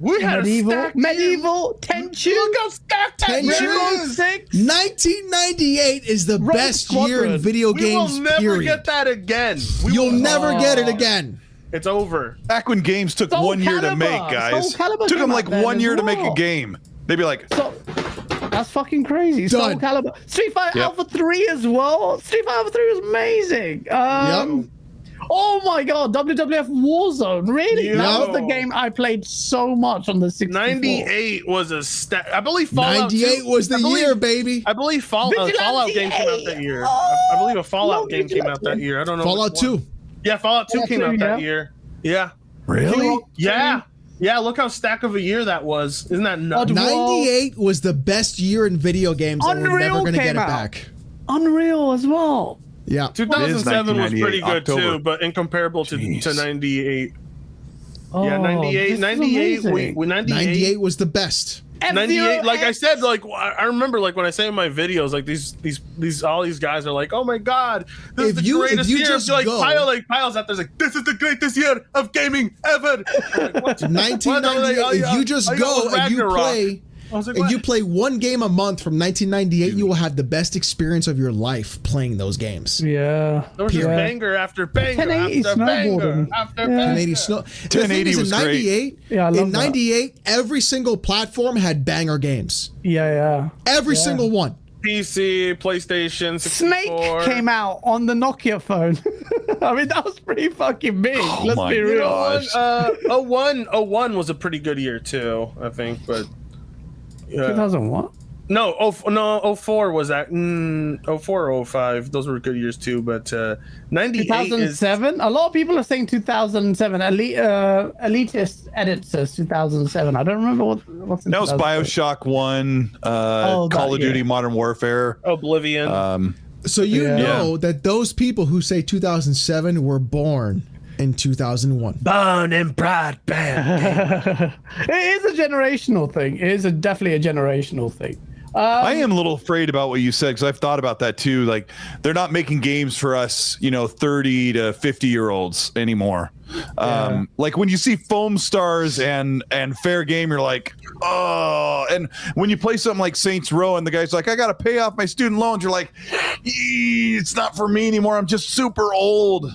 We had a Medieval Tenchu. Look how stacked that Tenchu. Rainbow is. 6. 1998 is the Rogue best year in Squadron. video We games, will never period. get that again. You'll never get it again. It's over. Back when games took Soul 1 year to Calibur. make, guys. Soul Calibur Took them came like out then 1 as year to make a well. game. They'd be like, So, that's fucking crazy. Soul Done. Calibur. Street Fighter Yep. Alpha 3 as well. Street Fighter Alpha 3 was amazing. Yep. Oh my God, WWF Warzone. Really? That was the Yo. game I played so much on the 64. 98 was a I believe Fallout 98 2 was the I believe- year, baby. I believe Fallout game came out that year. I believe a Fallout game came out that year. I don't know. Fallout which one. 2. Yeah, Fallout 2 came out that yeah. year. Yeah. really? Yeah. Yeah, look how stack of a year that was. Isn't that nuts? Oddworld. 98 was the best year in video games, and we're Unreal never going to get came it out. back. Unreal as well. Yeah. 2007 was pretty 1998, good October. too, but incomparable to 98. Oh, Yeah, 98. this is 98. amazing. We 98. 98 was the best. 98, like I said, like I remember, like when I say in my videos, like these all these guys are like, oh my god, this is the greatest year. Just like Pile's out there's like, this is the greatest year of gaming ever. Like, 1998. If you just go and you play. If you play one game a month from 1998, you will have the best experience of your life playing those games. Yeah. There was just banger after banger after banger after banger. 1080 snow. 1080 was in 98, great. Yeah, I love in 98, every single platform had banger games. Yeah. Every single one. PC, PlayStation, 64. Snake came out on the Nokia phone. I mean, that was pretty fucking big. Let's be real. 01 was a pretty good year too, I think, but 2001? No, 04 was that. 04 or 05. Those were good years too, but 98 2007? A lot of people are saying 2007. Elitist edit says 2007. I don't remember what's in That was BioShock 1, Call of Duty Modern Warfare. Oblivion. So you know that those people who say 2007 were born in 2001. Born in Brad Band. It is a generational thing. It is definitely a generational thing. I am a little afraid about what you said because I've thought about that too. Like they're not making games for us, 30 to 50-year-olds anymore. Like when you see Foamstars and Fairgame, you're like, oh. And when you play something like Saints Row and the guy's like, I got to pay off my student loans, you're like, it's not for me anymore. I'm just super old.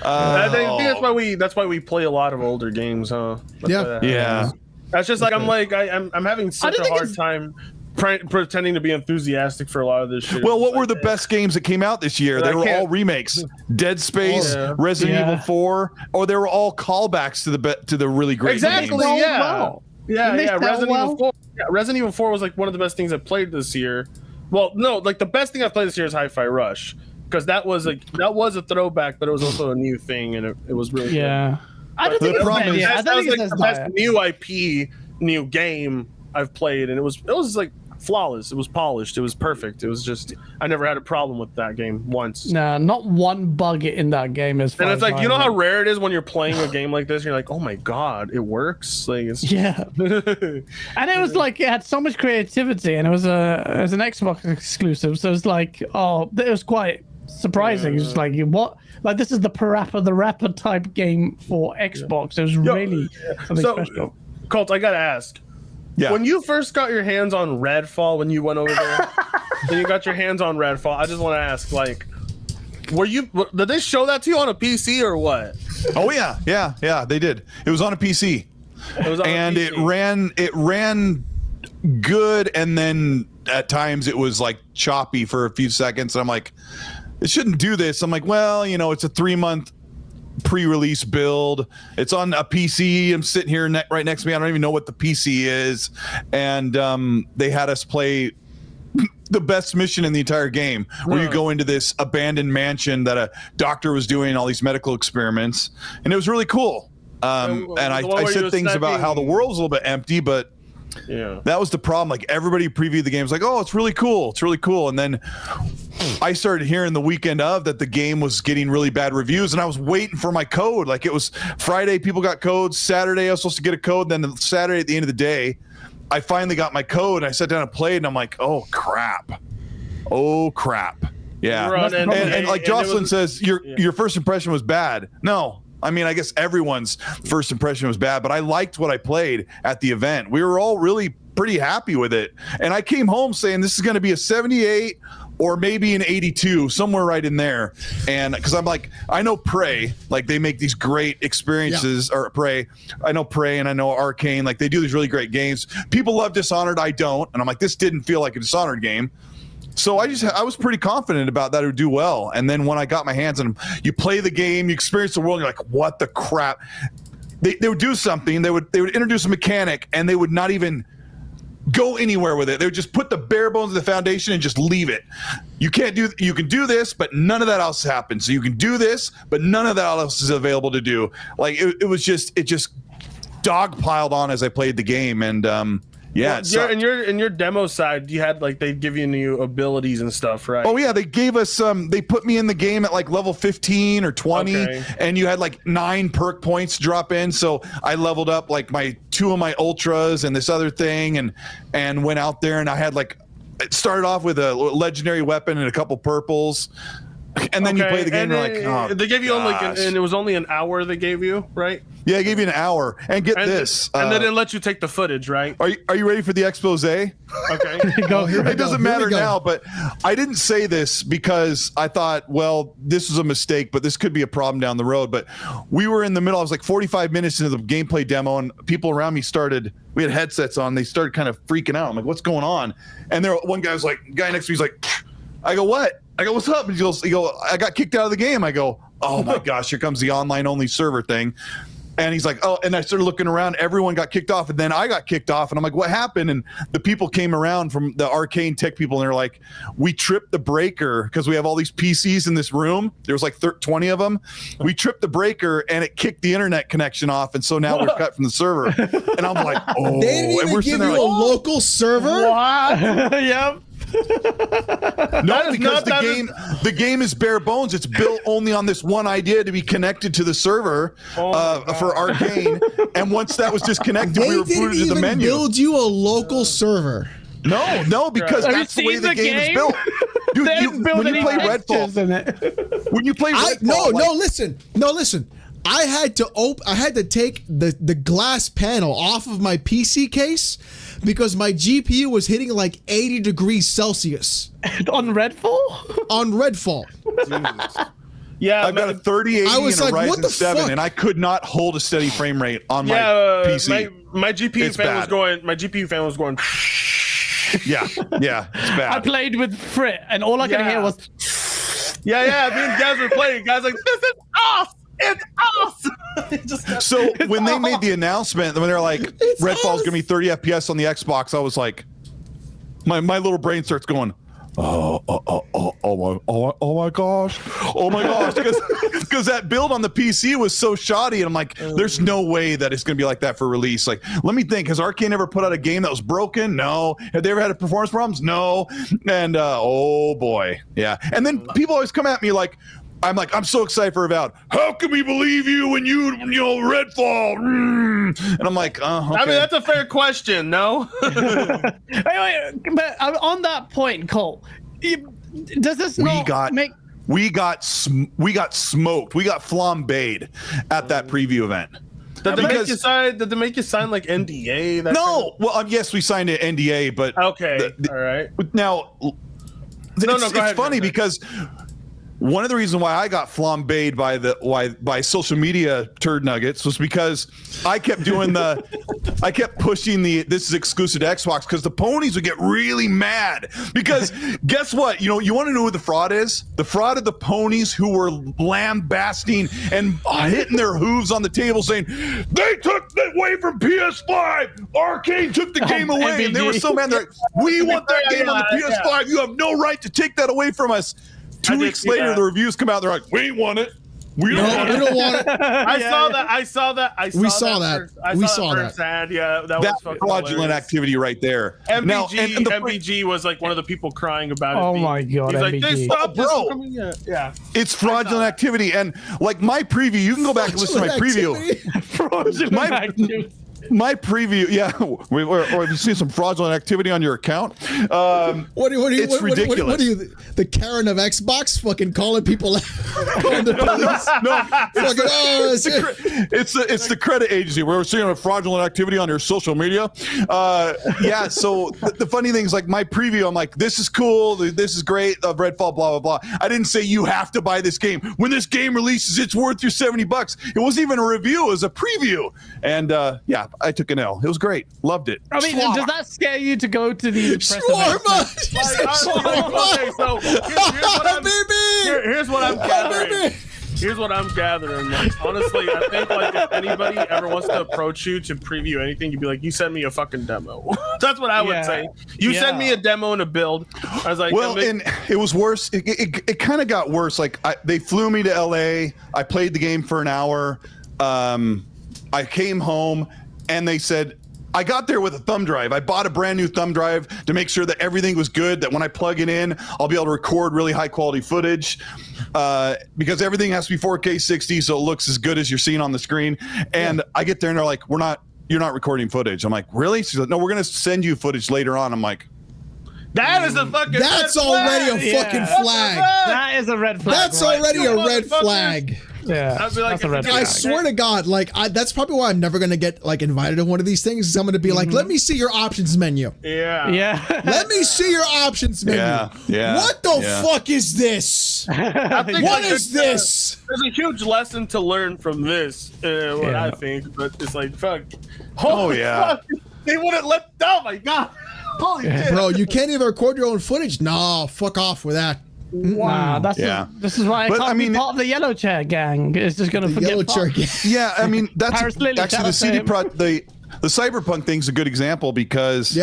I think that's why we play a lot of older games, huh? Yeah. That's just like I'm having such a hard time pretending to be enthusiastic for a lot of this shit. Well, what were the best games that came out this year? They were all remakes. Dead Space, Resident Evil 4, or they were all callbacks to the really great games. Resident Evil 4 was like one of the best things I played this year. Well, no, like the best thing I played this year is Hi-Fi Rush, because that was a throwback, but it was also a new thing, and it was really good. I don't think it's the best new IP, new game I've played, and it was like flawless. It was polished. It was perfect. It was just, I never had a problem with that game once. Nah, not one bug in that game is. And it's like, you know how rare it is when you're playing a game like this. You're like, oh my god, it works. Like, it's and it was like it had so much creativity, and it was an Xbox exclusive. So it's like, it was quite surprising. It's like, what? Like, this is the Parappa the Rapper type game for Xbox. It was really something special. Colt, I gotta ask. Yeah. When you first got your hands on Redfall, when you went over there, and you got your hands on Redfall, I just want to ask, like, did they show that to you on a PC or what? Oh yeah, they did. It was on a PC. It ran good, and then at times it was like choppy for a few seconds. And I'm like, it shouldn't do this. I'm like, well, it's a 3-month pre-release build. It's on a PC. I'm sitting here right next to me. I don't even know what the PC is. And they had us play the best mission in the entire game, where you go into this abandoned mansion that a doctor was doing all these medical experiments, and it was really cool. And I said things about how the world's a little bit empty, but that was the problem. Like, everybody previewed the game was like, oh, it's really cool. It's really cool. And then I started hearing the weekend of that the game was getting really bad reviews, and I was waiting for my code. Like, it was Friday, people got codes. Saturday, I was supposed to get a code. Then Saturday at the end of the day, I finally got my code, and I sat down and played, and I'm like, oh crap. Yeah. And like Jocelyn says, your first impression was bad. No. I mean, I guess everyone's first impression was bad, but I liked what I played at the event. We were all really pretty happy with it. And I came home saying this is going to be a 78 or maybe an 82, somewhere right in there. And because I'm like, I know Prey, like they make these great experiences, or Prey. I know Prey and I know Arcane, like they do these really great games. People love Dishonored, I don't. And I'm like, this didn't feel like a Dishonored game. So I was pretty confident about that it would do well. And then when I got my hands on them, you play the game, you experience the world, and you're like, what the crap? They would do something, they would introduce a mechanic, and they would not even go anywhere with it. They would just put the bare bones of the foundation and just leave it. You can do this, but none of that else happens. So you can do this, but none of that else is available to do. Like it just dogpiled on as I played the game, and Yeah, in your demo side, you had like they'd give you new abilities and stuff, right? Oh yeah, they gave us they put me in the game at like level 15 or 20, and you had like 9 perk points drop in. So I leveled up like my 2 of my ultras and this other thing, and went out there, and I had like it started off with a legendary weapon and a couple purples. And then you play the game, and you're like, oh, they gave you only, and it was only an hour they gave you, right? Yeah, I gave you an hour. And get this. And they didn't let you take the footage, right? Are you ready for the expose? Okay. It doesn't matter now, but I didn't say this because I thought, well, this was a mistake, but this could be a problem down the road. But we were in the middle. I was like 45 minutes into the gameplay demo, and people around me we had headsets on. They started kind of freaking out. I'm like, what's going on? And one guy was like, guy next to me was like, I go, what? I go, what's up? And he goes, I got kicked out of the game. I go, oh my gosh, here comes the online only server thing. And he's like, oh, and I started looking around. Everyone got kicked off, and then I got kicked off. And I'm like, what happened? And the people came around from the arcane tech people, and they're like, we tripped the breaker because we have all these PCs in this room. There was like 20 of them. We tripped the breaker, and it kicked the internet connection off. And so now we're cut from the server. And I'm like, oh. They didn't even give you a local server? What? Yep. No, because the game is bare bones. It's built only on this one idea to be connected to the server for Arcane. And once that was disconnected, we were booted to the menu. Build you a local server. No, because that's the way the game is built. Dude, when you play Redfall, when you play Redfall, no, listen. I had to take the glass panel off of my PC case because my GPU was hitting like 80 degrees Celsius. On Redfall? On Redfall. Yeah, I've got a 3080 and a Ryzen 7, and I could not hold a steady frame rate on my PC. My GPU fan was going. Yeah, it's bad. I played with Frit, and all I could hear was. Me and guys were playing. Guys like, this is awesome. It's awesome. So when they made the announcement, when they're like, Redfall's gonna be 30 FPS on the Xbox, I was like, my little brain starts going, oh my gosh, because that build on the PC was so shoddy, and I'm like, there's no way that it's gonna be like that for release. Like, let me think, has Arcane ever put out a game that was broken? No. Have they ever had performance problems? No. And oh boy, yeah. And then people always come at me like, I'm so excited for Avowed. How can we believe you when you know Redfall? And I'm like, okay. I mean, that's a fair question, no? Wait, but on that point, Colt, does this not make... We got smoked. We got flambéed at that preview event. Did they make you sign like NDA? No. Well, yes, we signed an NDA, but okay, all right. Now, it's funny because one of the reasons why I got flambéed by social media turd nuggets was because I kept doing I kept pushing this is exclusive to Xbox, because the ponies would get really mad because guess what? You want to know who the fraud is? The fraud of the ponies who were lambasting and hitting their hooves on the table saying, they took it away from PS5. Arcane took the game away. And they were so mad. They're like, we want that game on the PS5. You have no right to take that away from us. 2 weeks later, the reviews come out. They're like, we ain't want it. We don't want it. I saw that. We saw that. Yeah, that was fucking fraudulent hilarious. activity right there. MBG was like one of the people crying about it. Oh my god, He's MBG. like, they stopped this bro. from coming in. Yeah. It's fraudulent activity. And like my preview, you can go back and listen to my preview. Fraudulent activity. My preview, or have you seen some fraudulent activity on your account? It's ridiculous. What are you, the Karen of Xbox, fucking calling people out? Calling the police? No, it's the credit agency where we're seeing a fraudulent activity on your social media. So the funny thing is, like my preview, I'm like, this is cool, this is great, Redfall, blah blah blah. I didn't say you have to buy this game. When this game releases, it's worth your $70. It wasn't even a review; it was a preview. And I took an L. It was great. Loved it. I mean, does that scare you to go to the press Here's what I'm gathering. Here's what I'm gathering. Like, honestly, I think like if anybody ever wants to approach you to preview anything, you'd be like, you send me a fucking demo. That's what I would say. You send me a demo and a build. I was like, well, and it was worse. It kind of got worse. Like they flew me to LA. I played the game for an hour. I came home and they said, I got there with a thumb drive. I bought a brand new thumb drive to make sure that everything was good, that when I plug it in, I'll be able to record really high quality footage because everything has to be 4K 60 so it looks as good as you're seeing on the screen. And I get there and they're like, you're not recording footage. I'm like, really? She's like, no, we're going to send you footage later on. I'm like, that is a fucking That's red already flag. a fucking flag. That is a red flag. That's already a red flag. Yeah, I'd be like, that's a red I flag. swear to God, like that's probably why I'm never gonna get like invited to one of these things. Is I'm gonna be like, let me see your options menu. Yeah. Yeah. Let me see your options menu. Yeah. What the fuck is this? I think What like, is this? There's a huge lesson to learn from this, what I think, but it's like, fuck. Oh, yeah. Fuck. They wouldn't let, oh my God. Holy shit. Bro, you can't even record your own footage. No, fuck off with that. Wow, this is why I can't be part of the yellow chair gang. It's just gonna forget. Yellow chair gang. Yeah, I mean that's Paris Lily, actually the CD the Cyberpunk thing's a good example because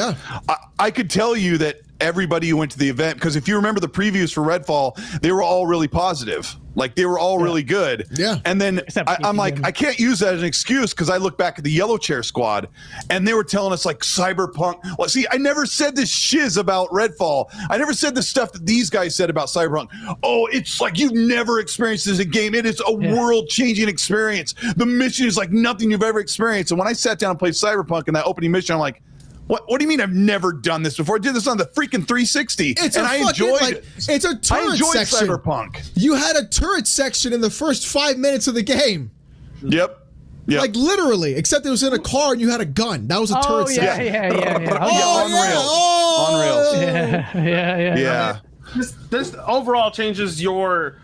I could tell you that everybody who went to the event, because if you remember the previews for Redfall, they were all really positive. Like they were all really good. Yeah. And then I'm like, I can't use that as an excuse because I look back at the Yellow Chair squad and they were telling us like Cyberpunk. Well, see, I never said this shiz about Redfall. I never said the stuff that these guys said about Cyberpunk. Oh, it's like you've never experienced this in a game. It is a world-changing experience. The mission is like nothing you've ever experienced. And when I sat down and played Cyberpunk in that opening mission, I'm like, what do you mean I've never done this before? I did this on the freaking 360. I enjoyed it. It's a turret I enjoyed section. Cyberpunk. You had a turret section in the first 5 minutes of the game. Yep. Like literally, except it was in a car and you had a gun. That was a turret section. On rails. Yeah. This overall changes your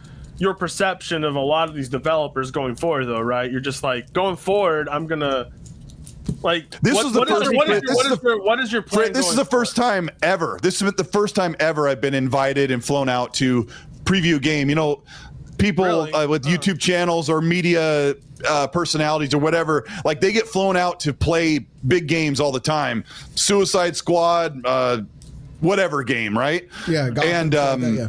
perception of a lot of these developers going forward, though, right? You're just like, going forward, I'm gonna like. This is the first. What is your plan? This is the first time ever. This is the first time ever I've been invited and flown out to preview a game. You know, people with YouTube channels or media personalities or whatever, like they get flown out to play big games all the time. Suicide Squad, whatever game, right? Yeah.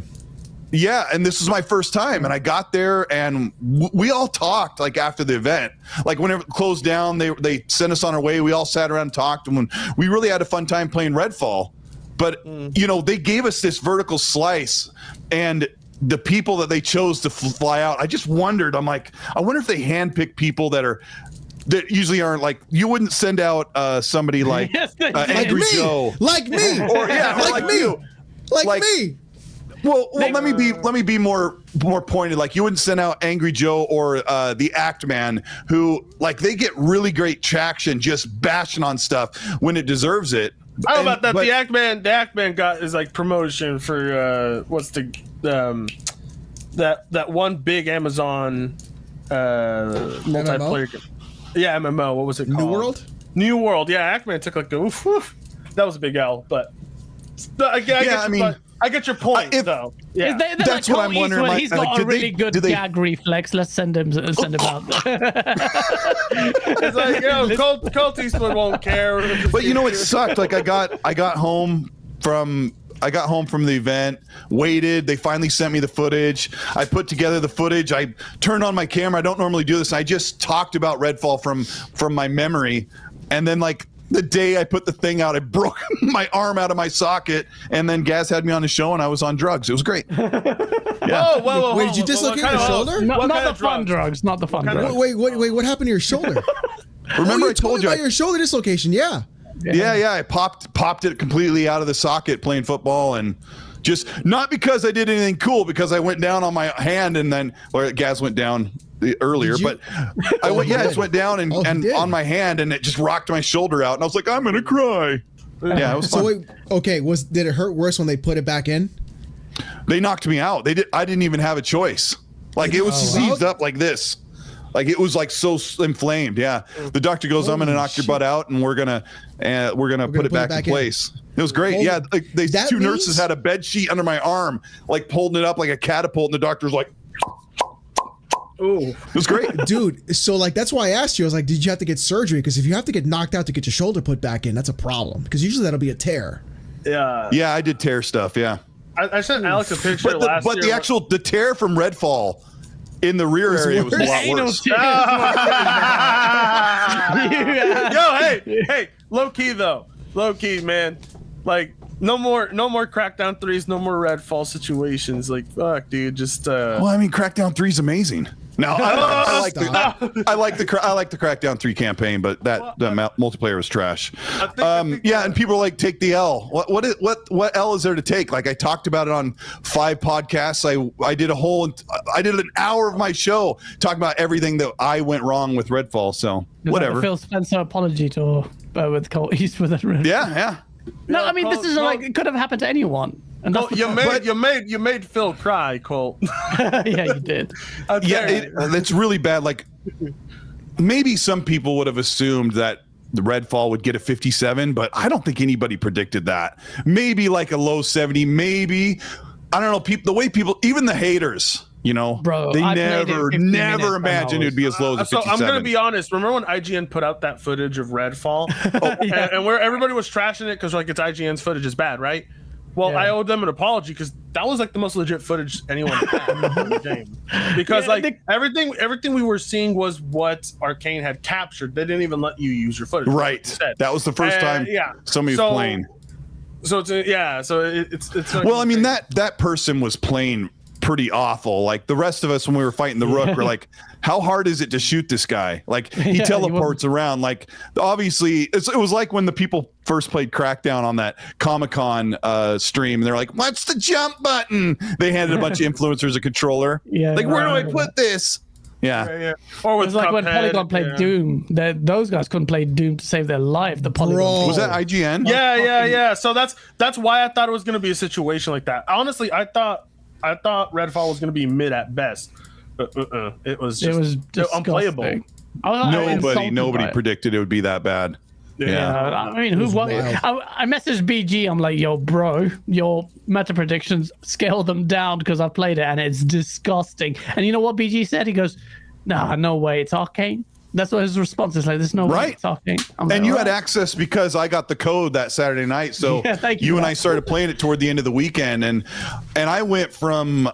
Yeah, and this is my first time, and I got there, and we all talked like after the event. Like whenever it closed down, they sent us on our way. We all sat around and talked, and we really had a fun time playing Redfall. But you know, they gave us this vertical slice, and the people that they chose to fly out, I just wondered. I'm like, I wonder if they handpick people that usually aren't like, you wouldn't send out somebody like Angry Joe, like me, or like me, like me. Well, let me be more pointed. Like you wouldn't send out Angry Joe or the Act Man, who like they get really great traction just bashing on stuff when it deserves it. I don't know about that. The Act Man got his like promotion for what's the that one big Amazon multiplayer game. Yeah, MMO. What was it called? New World. New World. Yeah, Act Man took like a oof. That was a big L, but I get your point, though. Yeah, that's what I'm wondering. Like, he's got a really good gag reflex. Let's send him out. It's like, Colt Eastwood won't care. But you know, it sucked. Like I got home from the event, waited. They finally sent me the footage. I put together the footage. I turned on my camera. I don't normally do this. I just talked about Redfall from my memory, and then like. The day I put the thing out, I broke my arm out of my socket, and then Gaas had me on the show, and I was on drugs. It was great. Yeah. Whoa, wait, did you dislocate your shoulder? Not the fun drugs. Not the fun drugs. Wait, what happened to your shoulder? Remember I told you about your shoulder dislocation? Yeah. I popped it completely out of the socket playing football, and just not because I did anything cool, because I went down on my hand, and then Gaas went down earlier, but I just went down and on my hand, and it just rocked my shoulder out, and I was like, I'm gonna cry. Yeah, it was fun. So wait, did it hurt worse when they put it back in? They knocked me out. I didn't even have a choice. Like it was seized up like this. Like it was like so inflamed. Yeah. The doctor goes, I'm gonna knock your butt out, and we're gonna put it back in place. It was great. Yeah, like these two nurses had a bed sheet under my arm, like holding it up like a catapult, and the doctor's like, ooh, it was great. Dude, so like that's why I asked you. I was like, did you have to get surgery? Because if you have to get knocked out to get your shoulder put back in, that's a problem. Because usually that'll be a tear. Yeah. Yeah, I did tear stuff. Yeah. I sent Alex a picture last year. But the tear from Redfall In the rear area, it was a lot worse. Yo, hey, low key though, man. Like, no more Crackdown 3s, no more Redfall situations. Like, fuck, dude, just. Well, I mean, Crackdown 3 is amazing. No, I like the Crackdown 3 campaign, but that multiplayer was trash. Yeah, and people are like, take the L. What L is there to take? Like, I talked about it on 5 podcasts. I did an hour of my show talking about everything that I went wrong with Redfall. So whatever. Like the Phil Spencer apology tour with Colt Eastwood and Redfall. Yeah. No, I mean, this is like, it could have happened to anyone. And Colt, you made Phil cry, Colt. Yeah, you did. That's really bad. Like, maybe some people would have assumed that the Redfall would get a 57, but I don't think anybody predicted that. Maybe like a low 70. Maybe, I don't know. The way people, even the haters, you know, bro, they never imagined it'd be as low as a 57. So I'm gonna be honest. Remember when IGN put out that footage of Redfall, and where everybody was trashing it because like it's IGN's footage is bad, right? Well, I owed them an apology because that was like the most legit footage anyone had in the game. Because everything we were seeing was what Arcane had captured. They didn't even let you use your footage. Right. That was the first time somebody was playing. So it's. Well, I mean that person was playing pretty awful. Like the rest of us when we were fighting the Rook, we're like, how hard is it to shoot this guy? Like he teleports around. Like obviously it was like when the people first played Crackdown on that Comic-Con stream, and they're like, what's the jump button? They handed a bunch of influencers a controller. Yeah. Like, where do I put this? Yeah. Or it was like when Polygon played Doom. Those guys couldn't play Doom to save their life. The Polygon was that IGN? Yeah. So that's why I thought it was gonna be a situation like that. Honestly, I thought Redfall was going to be mid at best. It was unplayable. Nobody predicted it would be that bad. Yeah. I mean, I messaged BG. I'm like, yo, bro, your meta predictions, scale them down because I've played it and it's disgusting. And you know what BG said? He goes, nah, no way, it's Arcane. That's what his response is like. There's no way it's Arcane. And you had access because I got the code that Saturday night. So you and I started playing it toward the end of the weekend, and I went from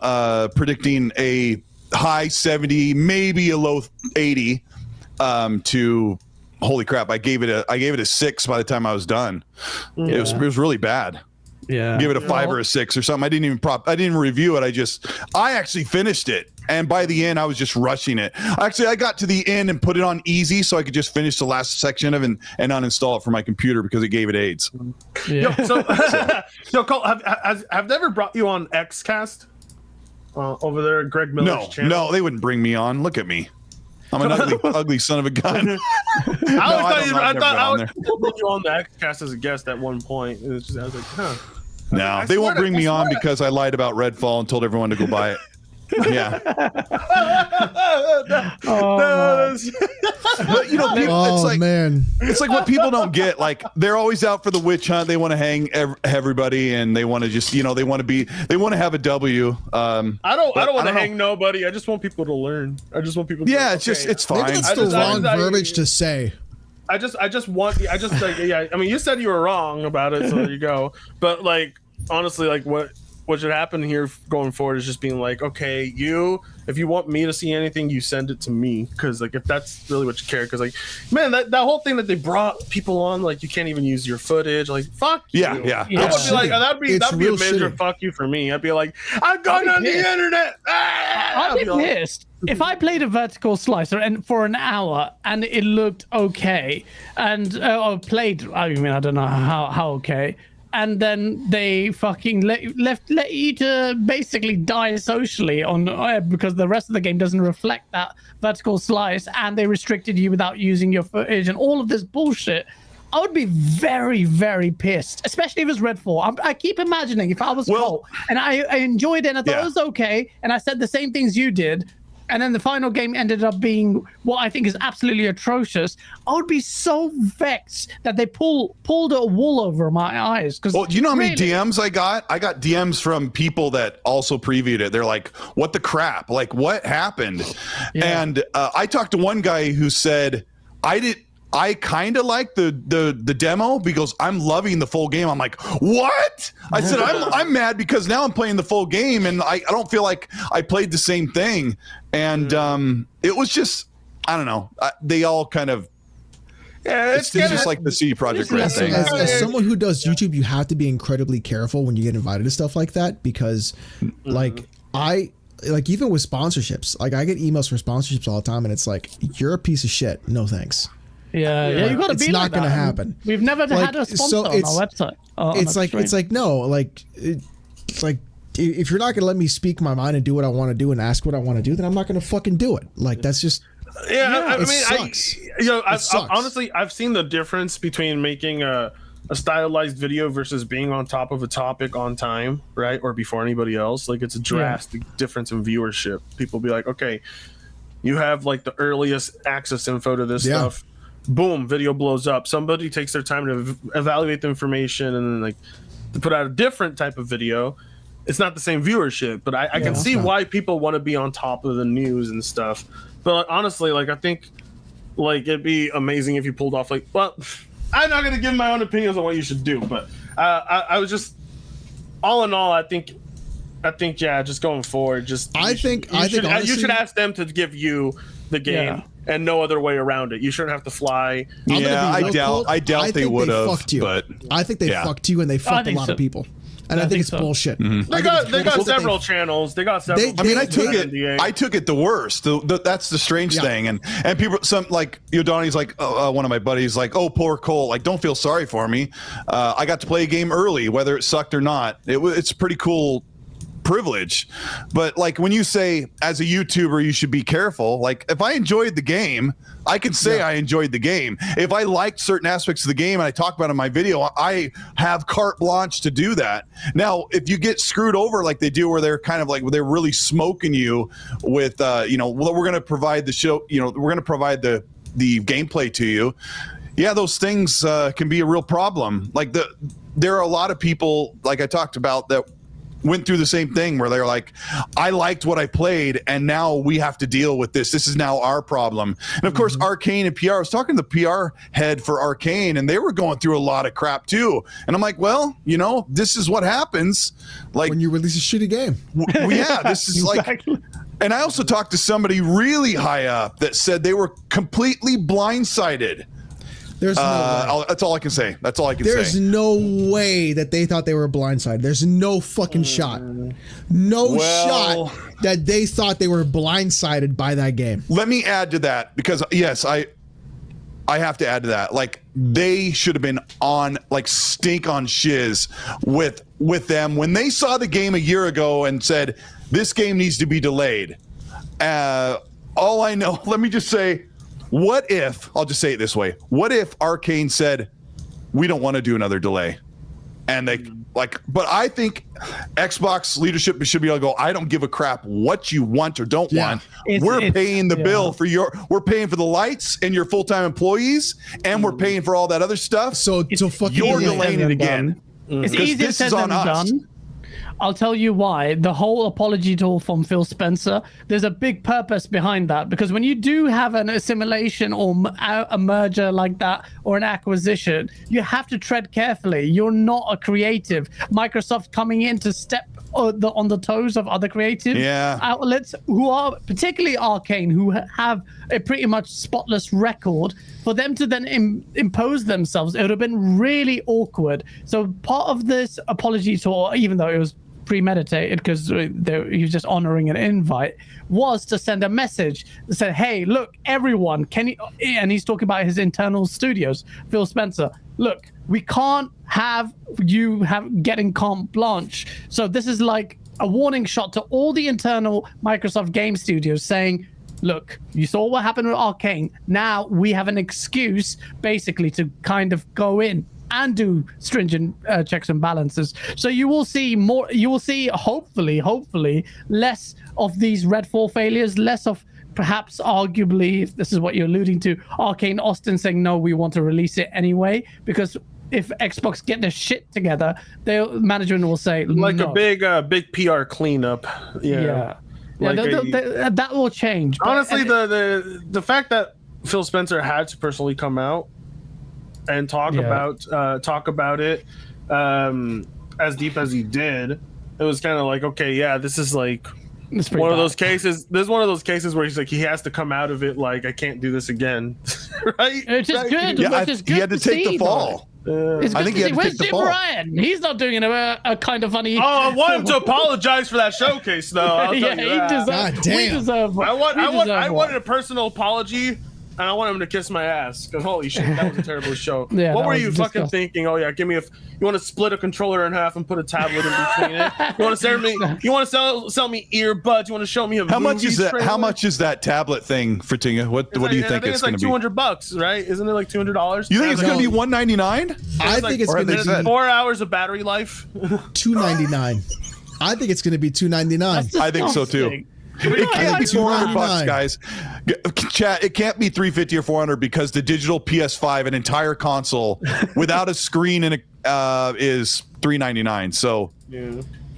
predicting a high 70, maybe a low 80, to holy crap! I gave it a 6 by the time I was done. Yeah. It was really bad. Yeah, give it a 5 or a 6 or something. I didn't even review it. I actually finished it, and by the end I was just rushing it. Actually, I got to the end and put it on easy so I could just finish the last section of it and uninstall it from my computer because it gave it AIDS. Yeah. So Colt, have they ever brought you on Xcast over there at Greg Miller's channel? No, they wouldn't bring me on. Look at me. I'm an ugly son of a gun. I thought I would put you on the Xcast as a guest at one point. I was like, huh. No, they won't bring me on because I lied about Redfall and told everyone to go buy it. Yeah. But you know, people, it's like what people don't get. Like they're always out for the witch hunt. They want to hang everybody, and they want to just, they want to have a W. I don't want to hang nobody. I just want people to learn. I just want people to it's fine. Maybe that's the wrong verbiage to say. I mean, you said you were wrong about it, so there you go. But like, honestly, like what should happen here going forward is just being like, okay, if you want me to see anything, you send it to me, because like if that's really what you care, because like, man, that whole thing that they brought people on, like you can't even use your footage, like fuck you. Yeah. I would be like, that'd be a major fuck you for me. I'd be like, I'm going on the internet. I'd be pissed if I played a vertical slicer and for an hour and it looked okay, and played. I mean, I don't know how okay. And then they fucking let you to basically die socially because the rest of the game doesn't reflect that vertical slice, and they restricted you without using your footage and all of this bullshit. I would be very, very pissed, especially if it was Redfall. I keep imagining if I was Colt and I enjoyed it and I thought it was okay, and I said the same things you did, and then the final game ended up being what I think is absolutely atrocious. I would be so vexed that they pulled a wool over my eyes. Well, do you know how many DMs I got? I got DMs from people that also previewed it. They're like, what the crap? Like, what happened? Yeah. And I talked to one guy who said, I kind of like the demo because I'm loving the full game. I'm like, what? I said, I'm mad because now I'm playing the full game and I don't feel like I played the same thing. And it was just, I don't know. They all kind of, it's just like the CD Projekt Red thing. As someone who does YouTube, you have to be incredibly careful when you get invited to stuff like that because like even with sponsorships, like I get emails from sponsorships all the time and it's like, you're a piece of shit. No thanks. Yeah, you got to be. It's not like going to happen. We've never had a sponsor on our website. It's like no, like it's like if you're not going to let me speak my mind and do what I want to do and ask what I want to do, then I'm not going to fucking do it. Like that's just I mean, sucks. Honestly, I've seen the difference between making a stylized video versus being on top of a topic on time, right, or before anybody else. Like it's a drastic difference in viewership. People be like, okay, you have like the earliest access info to this stuff. Boom, video blows up. Somebody takes their time to evaluate the information and then like to put out a different type of video. It's not the same viewership, but I can see why people want to be on top of the news and stuff. But honestly, like I think like it'd be amazing if you pulled off like, well, I'm not gonna give my own opinions on what you should do, but I was just all in all, I think just going forward, just you should ask them to give you the game and no other way around it. You shouldn't have to fly. Yeah, I doubt they would have. But I think they fucked you and they fucked a lot of people. And I think it's bullshit. Mm-hmm. They got several channels. They got several. I mean, I took it the worst. That's the strange thing. And people, some like Yodani's like one of my buddies, like, oh, poor Colt. Like, don't feel sorry for me. I got to play a game early, whether it sucked or not. It's a pretty cool privilege. But like when you say as a YouTuber you should be careful, like if I enjoyed the game, I can say I enjoyed the game. If I liked certain aspects of the game and I talk about it in my video, I have carte blanche to do that. Now if you get screwed over like they do, where they're kind of like they're really smoking you with well, we're going to provide the show, we're going to provide the gameplay to you, those things can be a real problem. Like there are a lot of people, like I talked about, that went through the same thing where they're like, I liked what I played and now we have to deal with this. This is now our problem. And of course, Arcane and PR, I was talking to the PR head for Arcane and they were going through a lot of crap too. And I'm like, well, this is what happens. Like when you release a shitty game. This is exactly. Like, and I also talked to somebody really high up that said they were completely blindsided. There's no way. That's all I can say. There's no way that they thought they were blindsided. There's no fucking shot. Shot that they thought they were blindsided by that game. Let me add to that because yes, I have to add to that. Like they should have been on like stink on shiz with them when they saw the game a year ago and said this game needs to be delayed. All I know, let me just say, what if, I'll just say it this way, what if Arcane said, we don't want to do another delay? And they but I think Xbox leadership should be able to go, I don't give a crap what you want or don't want. We're paying the bill for we're paying for the lights and your full-time employees, and we're paying for all that other stuff. So fucking you're delaying it again. It's easier said than done. I'll tell you why. The whole apology tool from Phil Spencer, there's a big purpose behind that, because when you do have an assimilation or a merger like that or an acquisition, you have to tread carefully. You're not a creative. Microsoft coming in to step on the toes of other creative outlets who are particularly Arcane, who have a pretty much spotless record. For them to then impose themselves, it would have been really awkward. So part of this apology tour, even though it was premeditated because he was just honoring an invite, was to send a message that said, hey, look, everyone, can you, and he's talking about his internal studios, Phil Spencer, look, we can't have you getting carte blanche. So this is like a warning shot to all the internal Microsoft game studios saying, look, you saw what happened with Arcane. Now we have an excuse basically to kind of go in and do stringent checks and balances. So you will see more, you will see hopefully less of these Redfall failures, less of perhaps arguably, if this is what you're alluding to, Arcane Austin saying, no, we want to release it anyway, because if Xbox get their shit together, their management will say, like no. a big PR cleanup. Yeah. Like that will change. Honestly, the fact that Phil Spencer had to personally come out and talk about it as deep as he did. It was kind of like, okay, yeah, this is like one of those cases. There's one of those cases where he's like, he has to come out of it like, I can't do this again, right? It's just good. Yeah, It's good he had to take the fall. I think he had to take the fall. Where's Jim Ryan? He's not doing a kind of funny. Oh, I want him to apologize for that showcase, though. I'll tell you that. God damn. I wanted a personal apology. And I want him to kiss my ass because holy shit, that was a terrible show. Yeah, what were you fucking thinking? Oh yeah, give me you want to split a controller in half and put a tablet in between it? You want to sell me? You want to sell me earbuds? You want to show me a how much is that? trailer? How much is that tablet thing, Fritinga? What do you think it's going to be? It's like $200, right? Isn't it like $200? You think it's going to be $199? I think it's going to be 4 hours of battery life. $299. I think it's going to be $299. I think so too. It can't be $400, guys. Chat. It can't be $350 or $400 because the digital PS5, an entire console without a screen and is $399. So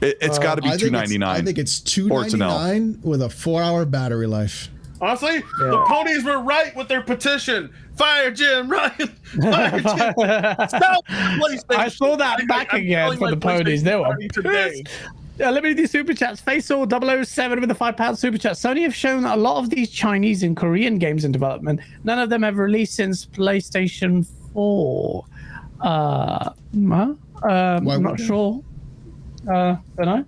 it's got to be $299. I think it's $299 with a 4-hour battery life. Honestly, the ponies were right with their petition. Fire Jim Ryan. Fire Jim. I saw that back again for the ponies. They were pissed. Let me do these super chats. Faisal 007 with a £5 super chat. Sony have shown a lot of these Chinese and Korean games in development. None of them have released since PlayStation 4. I'm not sure. Don't know.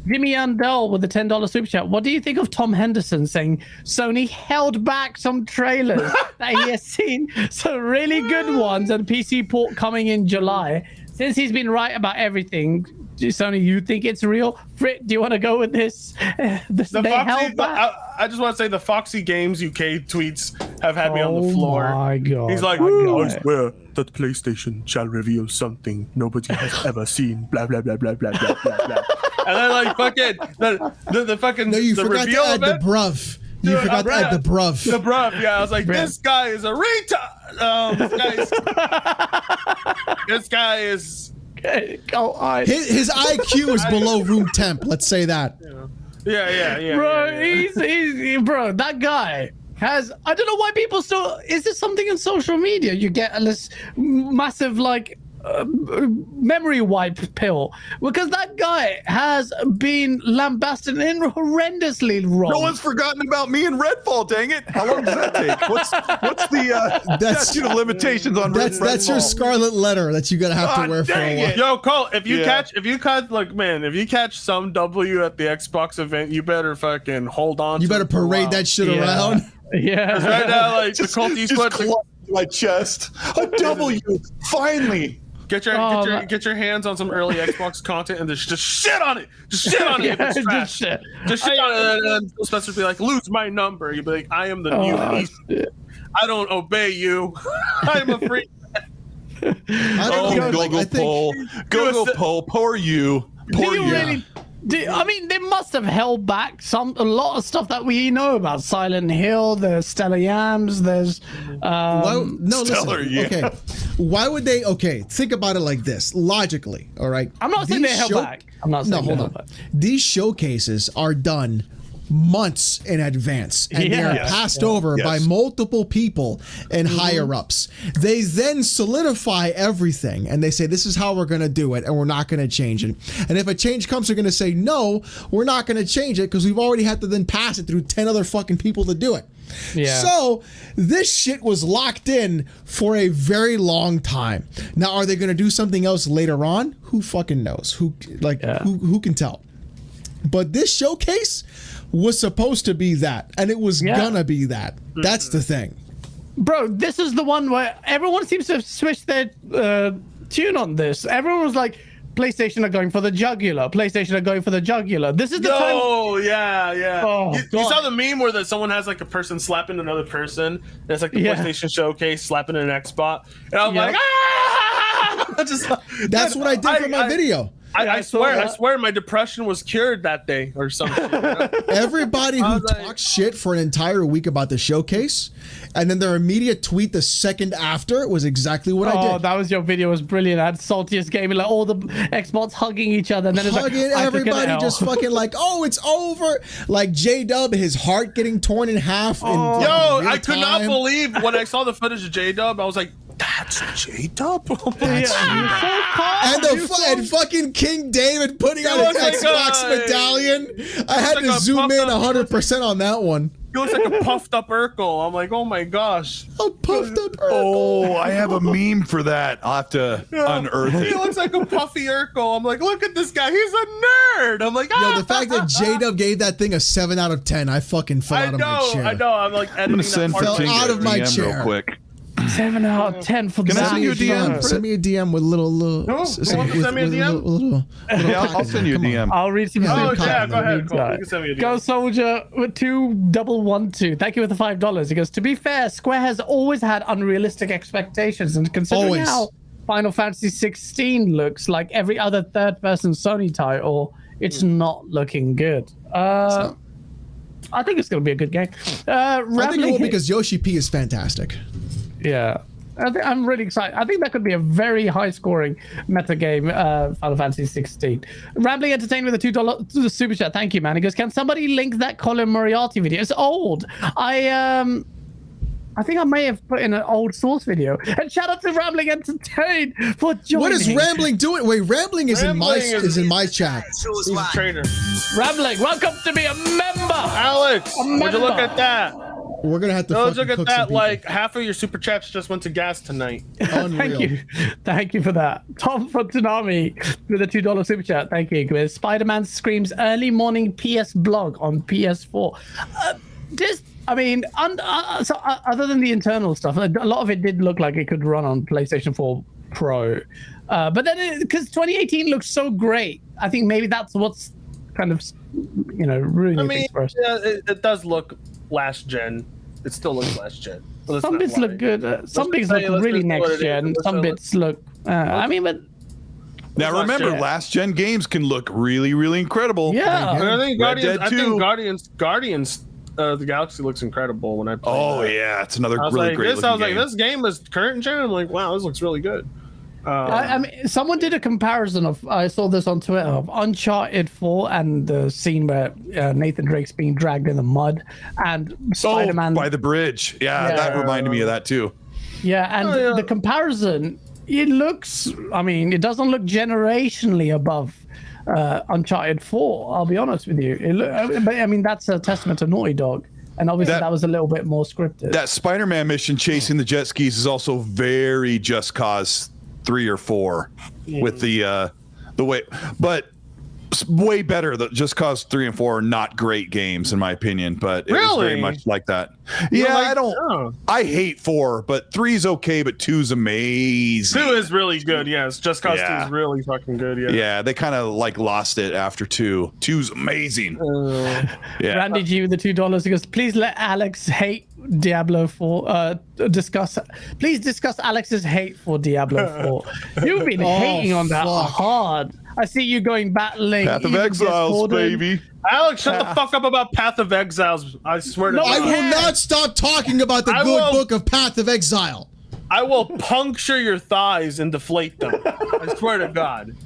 Jimmy Andel with a $10 super chat. What do you think of Tom Henderson saying Sony held back some trailers that he has seen some really good ones and PC port coming in July? Since he's been right about everything, Sony, you think it's real? Frit, do you want to go with this? I just want to say the Foxy Games UK tweets have had me on the floor. Oh my God. He's like, I swear that PlayStation shall reveal something nobody has ever seen. Blah, blah, blah, blah, blah, blah, blah, blah. And then like fucking the fucking No, you the forgot reveal to add the bruv. You forgot to add the bruv. The bruv, yeah. I was like, this guy is a retard. This guy is His IQ is below room temp. Let's say that. Yeah. Bro, he's bro. That guy has. I don't know why people still. Is this something in social media? You get this massive like memory wipe pill because that guy has been lambasted and horrendously wrong. No one's forgotten about me in Redfall. Dang it! How long does that take? What's the statute of limitations on Redfall? That's your scarlet letter that you're gonna have to wear for a while. Yo, Colt, if you catch some W at the Xbox event, you better fucking hold on. You better parade that shit around. Yeah, right now, like the Colt Eastwood. My chest. A W. Finally. Get your hands on some early Xbox content and just shit on it. Just shit on it. If it's trash. Just shit on it. And Spencer be like, lose my number. You'd be like, I am the new East. I don't obey you. I am a freak. Go poll. Poor you. Poor you. I mean, they must have held back a lot of stuff that we know about. Silent Hill, there's Stellar Yams, there's Okay. Why would they? Okay, think about it like this, logically. All right. I'm not saying they held back. I'm not saying hold on. These showcases are done months in advance and they are passed over by multiple people and higher ups. They then solidify everything and they say this is how we're going to do it and we're not going to change it. And if a change comes, they're going to say no, we're not going to change it because we've already had to then pass it through 10 other fucking people to do it. So this shit was locked in for a very long time. Now are they going to do something else later on? Who fucking knows? Who can tell? But this showcase was supposed to be that, and it was gonna be that. That's the thing. Bro, this is the one where everyone seems to have switched their tune on this. Everyone was like, PlayStation are going for the jugular. PlayStation are going for the jugular. This is the time. Oh, yeah. Oh, you saw the meme where someone has like a person slapping another person. And it's like the PlayStation showcase slapping an Xbox. And I'm like, ah! That's what I did for my video. I swear my depression was cured that day or something. You know? Everybody who talks shit for an entire week about the showcase, and then their immediate tweet the second after was exactly what I did. Oh, that was your video. It was brilliant. I had saltiest gaming, like all the Xbox hugging each other, and then it's hugging like, everybody, just fucking like, oh, it's over. Like J-Dub, his heart getting torn in half. Yo, I could not believe when I saw the footage of J-Dub. I was like, that's J-Dub? And fucking King David putting on his Xbox medallion. I had to zoom in 100% on that one. He looks like a puffed up Urkel. I'm like, oh my gosh. A puffed up Urkel. Oh, I have a meme for that. I'll have to unearth it. He looks like a puffy Urkel. I'm like, look at this guy. He's a nerd. I'm like, Yo, the fact that J-Dub gave that thing a 7 out of 10, I fucking fell out of my chair. I know. I'm like editing send that part. Fell out of my DM chair. real quick. 7 out of 10 for Can I send you a DM? Send me a DM with little. Send me a DM? Yeah, I'll send you a DM. I'll read some. Oh, yeah, go ahead. Cool. You can send me a DM. Go Soldier with 2112. Thank you with the $5. He goes, to be fair, Square has always had unrealistic expectations, and considering how Final Fantasy 16 looks like every other third-person Sony title, it's not looking good. I think it's going to be a good game. I think it will because Yoshi P is fantastic. Yeah. I'm really excited. I think that could be a very high-scoring meta game, Final Fantasy 16. Rambling Entertained with a $2 to the super chat. Thank you, man. He goes, can somebody link that Colin Moriarty video? It's old. I think I may have put in an old source video. And shout out to Rambling Entertained for joining. What is Rambling doing? Wait, Rambling is in my chat. He's a trainer. Rambling, welcome to be a member. Alex, would you look at that? We're gonna have to. Look at that! Like half of your super chats just went to Gaas tonight. Thank you for that. Tom from Tsunami with a $2 super chat. Thank you. Spider-Man screams early morning PS blog on PS4. Other than the internal stuff, a lot of it did look like it could run on PlayStation 4 Pro. But then, because 2018 looks so great, I think maybe that's what's kind of, ruining things for us. Yeah, it does look last gen. It still looks last gen. Some bits look good. Some bits look really next gen. Some bits look. But. Now remember, last gen games can look really, really incredible. Yeah, I think Guardians. The Galaxy looks incredible when I play. Oh yeah, it's another really great looking game. Like, this game is current gen. I'm like, wow, this looks really good. Someone did a comparison of, I saw this on Twitter, of Uncharted 4 and the scene where Nathan Drake's being dragged in the mud, and Spider-Man by the bridge. Yeah, that reminded me of that too. Yeah, and the comparison, it looks, it doesn't look generationally above Uncharted 4, I'll be honest with you. But that's a testament to Naughty Dog. And obviously that was a little bit more scripted. That Spider-Man mission chasing the jet skis is also very Just Cause 3 or 4 with the way, but way better. The Just Cause 3 and 4 are not great games in my opinion, but it was very much like that. I hate 4, but 3 is okay, but 2 is amazing. 2 is really good. Yes, Just Cause 2 is really fucking good. Yeah, they kind of lost it after 2. 2's amazing. Randy G with the $2. He goes, please let Alex hate Diablo 4. Please discuss Alex's hate for Diablo 4. You've been hating on that hard. I see you going battling Path of Exiles, baby. Alex, shut the fuck up about Path of Exiles. I swear to God. I will not stop talking about the good book of Path of Exile. I will puncture your thighs and deflate them. I swear to God.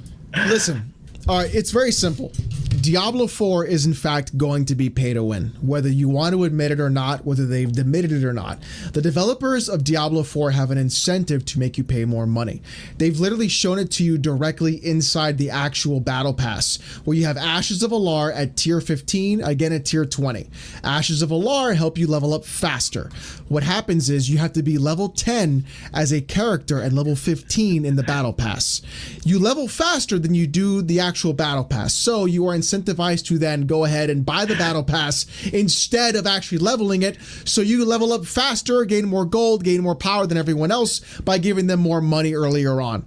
Listen, all right, it's very simple. Diablo 4 is in fact going to be pay to win, whether you want to admit it or not, whether they've admitted it or not. The developers of Diablo 4 have an incentive to make you pay more money. They've literally shown it to you directly inside the actual battle pass, where you have Ashes of Alar at tier 15, again at tier 20. Ashes of Alar help you level up faster. What happens is you have to be level 10 as a character and level 15 in the battle pass. You level faster than you do the actual battle pass, so you are incentivized to then go ahead and buy the battle pass instead of actually leveling it, so you level up faster, gain more gold, gain more power than everyone else by giving them more money earlier on.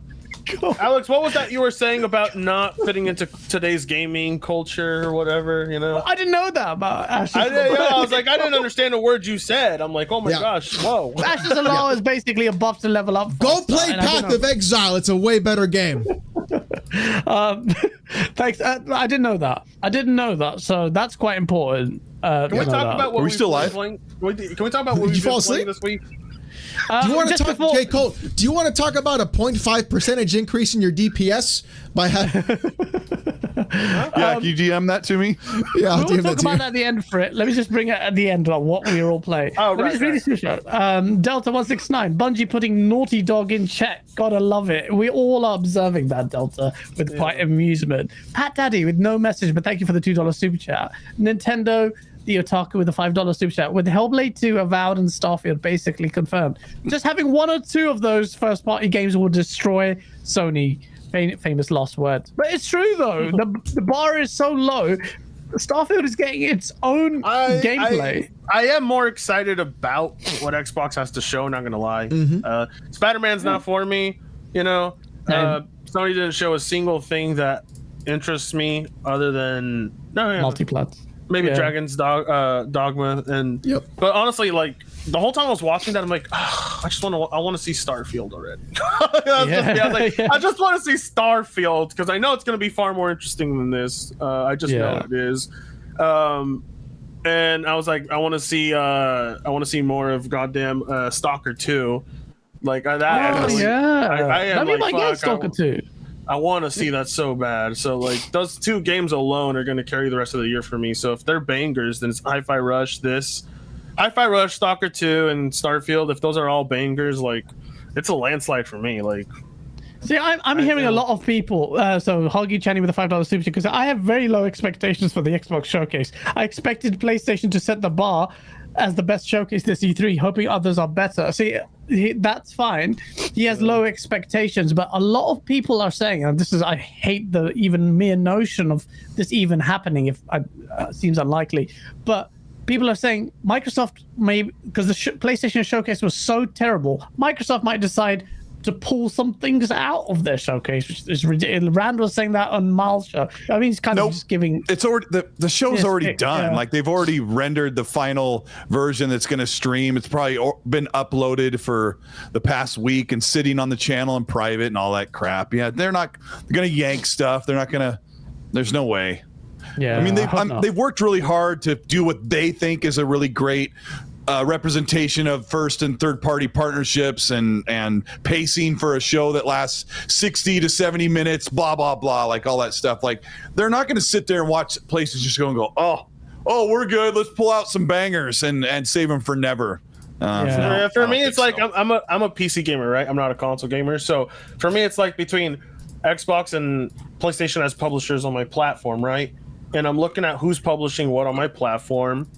Alex, what was that you were saying about not fitting into today's gaming culture or whatever, I didn't know that about Ashes. I was like, I didn't understand a word you said. I'm like, oh my gosh, whoa. Ashes of Law is basically a buff to level up. Go play Path of Exile. It's a way better game. Thanks. I didn't know that. So that's quite important. Can we talk about what Are we still live? playing? Can we talk about what we've been playing this week? Do you want to just talk? before- Okay, Colt. Do you want to talk about a 0.5% increase in your DPS by having? Yeah, can you DM that to me? Yeah, I'll We'll DM talk that to about you. that at the end, Frit. Let me just bring it at the end of what we were all playing. Oh, Let me right, just read this super chat. Delta169, Bungie putting Naughty Dog in check. Gotta love it. We all are observing that, Delta, with quite amusement. Pat Daddy with no message, but thank you for the $2 super chat. Nintendo, the Otaku with a $5 super chat. With Hellblade 2, Avowed, and Starfield basically confirmed. Just having one or two of those first-party games will destroy Sony. Famous last words. But it's true, though. The bar is so low. Starfield is getting its own gameplay. I am more excited about what Xbox has to show, not gonna lie. Spider-Man's not for me, you know. Sony didn't show a single thing that interests me other than Multiplat. maybe Dragon's Dogma, and but honestly, like the whole time I was watching that, I'm like, I want to see Starfield already. I just want to see Starfield because I know it's going to be far more interesting than this. I just know it is. And I was like, I want to see more of goddamn Stalker 2, like that. I am like, Stalker 2. I want to see that so bad. So like those two games alone are going to carry the rest of the year for me. So if they're bangers, then it's Hi-Fi Rush, Stalker 2, and Starfield. If those are all bangers, like it's a landslide for me. Like, see, I'm hearing a lot of people. So Hoggy Channy with a $5 super chat, because I have very low expectations for the Xbox showcase. I expected PlayStation to set the bar as the best showcase this E3, hoping others are better. See, that's fine. He has low expectations, but a lot of people are saying, and I hate the even mere notion of this even happening. Seems unlikely, but people are saying Microsoft may, because the PlayStation showcase was so terrible, Microsoft might decide to pull some things out of their showcase, which is ridiculous. Rand was saying that on Miles' show. I mean, it's kind of just giving. It's already the show's already done. Like they've already rendered the final version that's going to stream. It's probably been uploaded for the past week and sitting on the channel in private and all that crap. Yeah, they're going to yank stuff. They're not going to. There's no way. Yeah, I mean, they've worked really hard to do what they think is a really great representation of first and third party partnerships and pacing for a show that lasts 60 to 70 minutes, blah, blah, blah, like all that stuff. Like they're not going to sit there and watch places just go, oh, we're good. Let's pull out some bangers and save them for never. For me, it's like I'm a PC gamer, right? I'm not a console gamer. So for me, it's like between Xbox and PlayStation as publishers on my platform, right? And I'm looking at who's publishing what on my platform.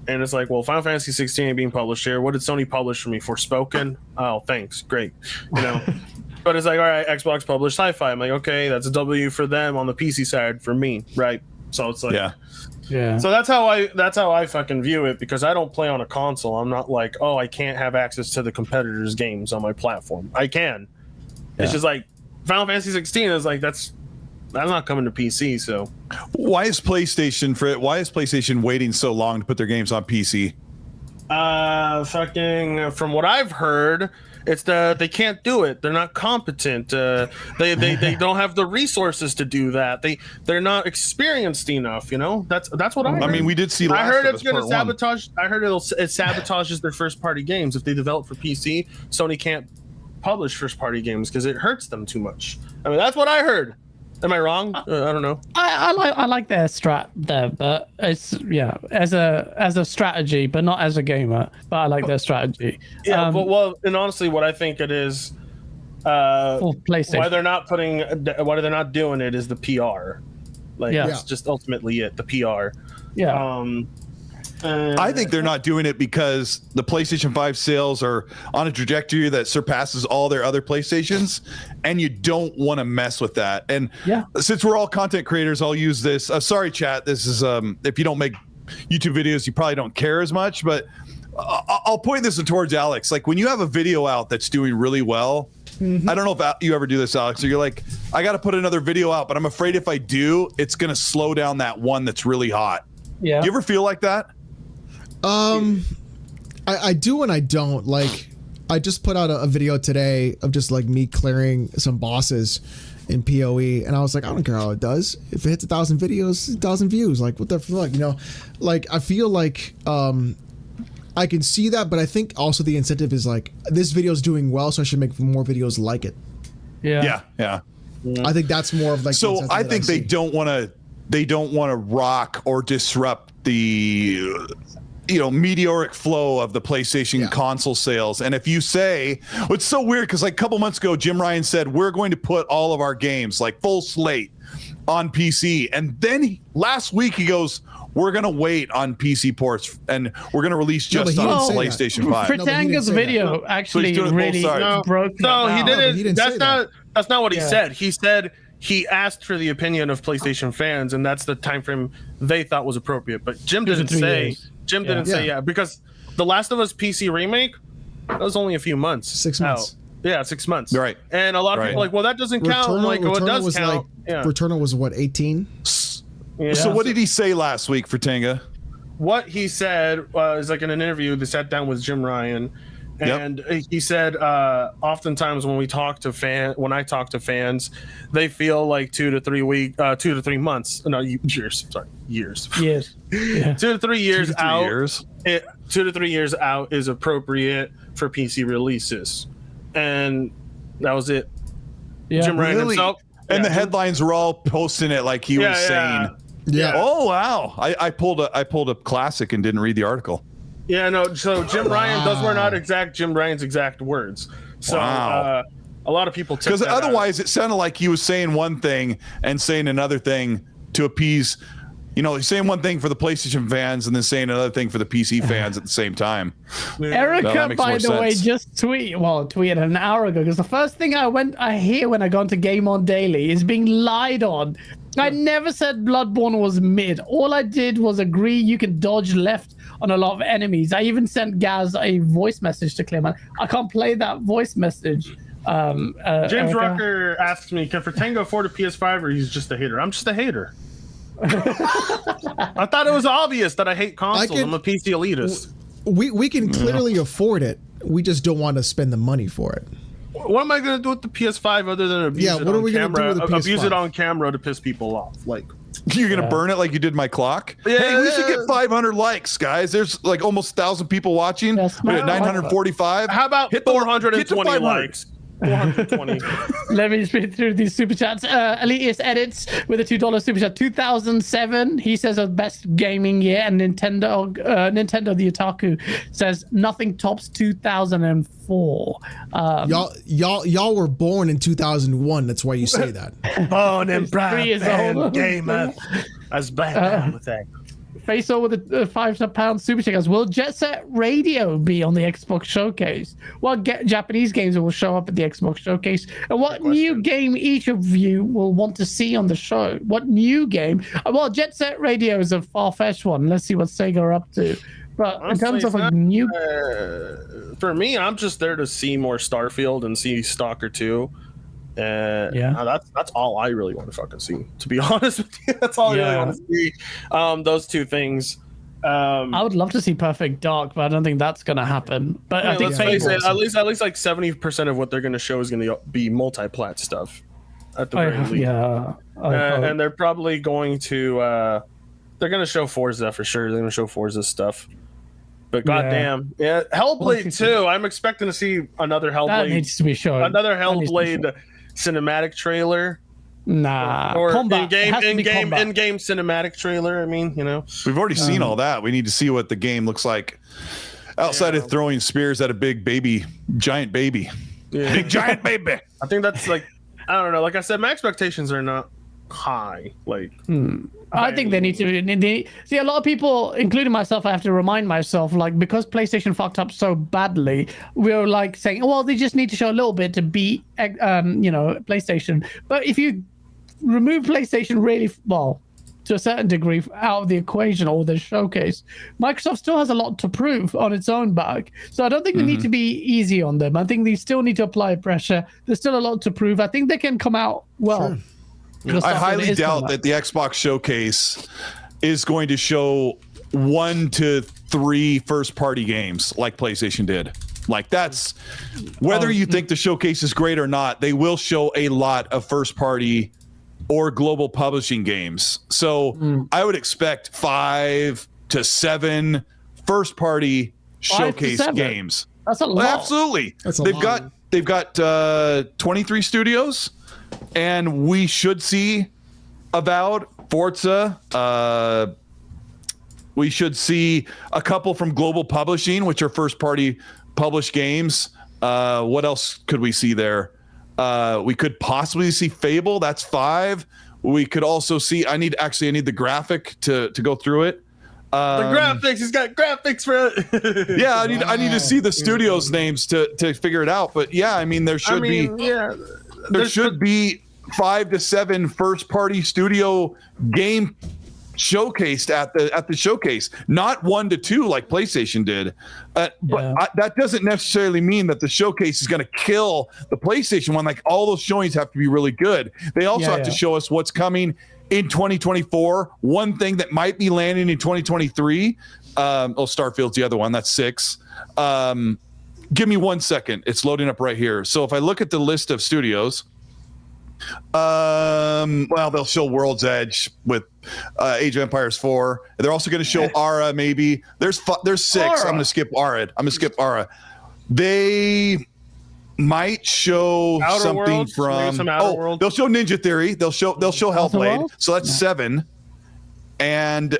And it's like, well, Final Fantasy 16 ain't being published here. What did Sony publish for me? Forspoken? Oh, thanks. Great. You know? But it's like, all right, Xbox published Hi-Fi. I'm like, okay, that's a W for them on the PC side for me, right? So it's like, yeah. So that's how I fucking view it, because I don't play on a console. I'm not like, oh, I can't have access to the competitors' games on my platform. I can. Yeah. It's just like Final Fantasy 16 is like that's not coming to PC. So why is PlayStation waiting so long to put their games on PC? Fucking from what I've heard, it's they can't do it. They're not competent. They don't have the resources to do that. They're not experienced enough. You know, that's what I heard. I mean, we did see. I heard it's going to sabotage. I heard it sabotages their first party games if they develop for PC. Sony can't publish first party games because it hurts them too much. I mean, that's what I heard. Am I wrong? I don't know. I like their strat there, but it's as a strategy, but not as a gamer. But I like their strategy. Yeah, and honestly, what I think it is, for PlayStation, why they're not doing it is the PR. Like that's just ultimately it, the PR. Yeah. I think they're not doing it because the PlayStation 5 sales are on a trajectory that surpasses all their other PlayStations, and you don't want to mess with that. And since we're all content creators, I'll use this. Sorry, chat. This is if you don't make YouTube videos, you probably don't care as much. But I'll point this towards Alex. Like when you have a video out that's doing really well. I don't know if you ever do this, Alex. So you're like, I got to put another video out, but I'm afraid if I do, it's going to slow down that one that's really hot. Yeah. Do you ever feel like that? I do and I don't. Like, I just put out a video today of just like me clearing some bosses, in PoE, and I was like, I don't care how it does. If it hits 1,000 videos, 1,000 views. Like, what the fuck, you know? Like, I feel like I can see that, but I think also the incentive is like, this video is doing well, so I should make more videos like it. Yeah. I think that's more of like. So I think they don't want to rock or disrupt the meteoric flow of the PlayStation console sales. And if you say, it's so weird because like a couple months ago, Jim Ryan said we're going to put all of our games, like full slate, on PC, and then last week he goes, we're gonna wait on PC ports and we're gonna release just on PlayStation 5. Fritanga's video actually really broke. No, he didn't. He didn't say That's not what he said. He said he asked for the opinion of PlayStation fans, and that's the time frame they thought was appropriate. But Jim didn't say. Jim didn't say because The Last of Us PC remake, that was only a few months. 6 months. Yeah, 6 months. Right. And a lot of people are like, well, that doesn't count. I'm like, well, it does count. Returnal was what, 18? Yeah. So what did he say last week for Tanga? What he said was like in an interview, they sat down with Jim Ryan, and he said, oftentimes when I talk to fans, they feel like 2 to 3 months. No, years. Sorry, years. Yes. Yeah. 2 to 3 years 2 to 3 out. years. 2 to 3 years out is appropriate for PC releases, and that was it. Yeah. Jim Ryan himself. And the headlines were all posting it like he was saying. Yeah. Oh wow! I pulled a classic and didn't read the article. Yeah, no. So Jim Ryan, those were not Jim Ryan's exact words. So a lot of people took because otherwise it sounded like he was saying one thing and saying another thing to appease. He's saying one thing for the PlayStation fans and then saying another thing for the PC fans at the same time. Erica, by the way, just tweeted an hour ago because the first thing I hear when I go into GameOnDaily is being lied on. I never said Bloodborne was mid. All I did was agree you can dodge left on a lot of enemies. I even sent Gaas a voice message to Clayman. I can't play that voice message. James Erica? Rucker asked me, can Fritango afford a PS5 or he's just a hater? I'm just a hater. I thought it was obvious that I hate consoles. I'm a PC elitist. We can clearly afford it. We just don't want to spend the money for it. What am I going to do with the PS5 other than abuse it on camera? Abuse it on camera to piss people off. Like, you're going to burn it like you did my clock? Yeah, hey, we should get 500 likes, guys. There's like almost 1,000 people watching. We're at 945. How about 420 likes? 420. Let me speed through these super chats. Elitist Edits with a $2 super chat. 2007, he says, the best gaming year, and Nintendo the Otaku says nothing tops 2004. Y'all were born in 2001. That's why you say that. Born in years old. gamer. That's bad with that. Faisal with a £5 super chat goes, will Jet Set Radio be on the Xbox Showcase? What Japanese games will show up at the Xbox Showcase? And what new game each of you will want to see on the show? What new game? Well, Jet Set Radio is a far-fetched one. Let's see what Sega are up to. But honestly, in terms of a new... for me, I'm just there to see more Starfield and see Stalker 2. That's all I really want to fucking see, to be honest with you. That's all I really want to see. Those two things. I would love to see Perfect Dark, but I don't think that's gonna happen. But I think at least like 70% of what they're gonna show is gonna be multi-plat stuff at the very least. And they're probably going to they're gonna show Forza for sure. They're gonna show Forza stuff. But goddamn, Hellblade 2. I'm expecting to see another Hellblade. That needs to be shown. Another Hellblade cinematic trailer. Nah, or combat. in-game cinematic trailer. I mean, we've already seen all that. We need to see what the game looks like outside of throwing spears at a big giant baby. Big giant baby. I think that's like, I don't know. Like I said, my expectations are not high. Like, I think they need to see a lot of people, including myself. I have to remind myself, like, because PlayStation fucked up so badly, we're like saying, well, they just need to show a little bit to beat, PlayStation. But if you remove PlayStation really well, to a certain degree, out of the equation or the showcase, Microsoft still has a lot to prove on its own back. So I don't think we need to be easy on them. I think they still need to apply pressure. There's still a lot to prove. I think they can come out well. Sure. I highly doubt that the Xbox Showcase is going to show 1 to 3 first-party games like PlayStation did. Like that's whether you think the showcase is great or not, they will show a lot of first party or global publishing games. So I would expect 5 to 7 first party showcase games. That's a lot. Absolutely. They've got 23 studios, and we should see Avowed, Forza. We should see a couple from global publishing, which are first party published games. What else could we see there? We could possibly see Fable. That's 5. We could also see. I need the graphic to go through it. The graphics. He's got graphics for it. Yeah, I need to see the studios' names to figure it out. But yeah, I mean there should be 5 to 7 first party studio game showcased at the showcase, not 1 to 2 like PlayStation did. But that doesn't necessarily mean that the showcase is going to kill the PlayStation one. Like all those showings have to be really good. They also have to show us what's coming in 2024. One thing that might be landing in 2023. Starfield's the other one. That's 6. Give me 1 second. It's loading up right here. So if I look at the list of studios, they'll show World's Edge with Age of Empires 4. They're also going to show Ara. Maybe there's 6. Ara. I'm going to skip Ara. They might show Outer something Worlds, from. Worlds. They'll show Ninja Theory. They'll show Hellblade. So that's 7, and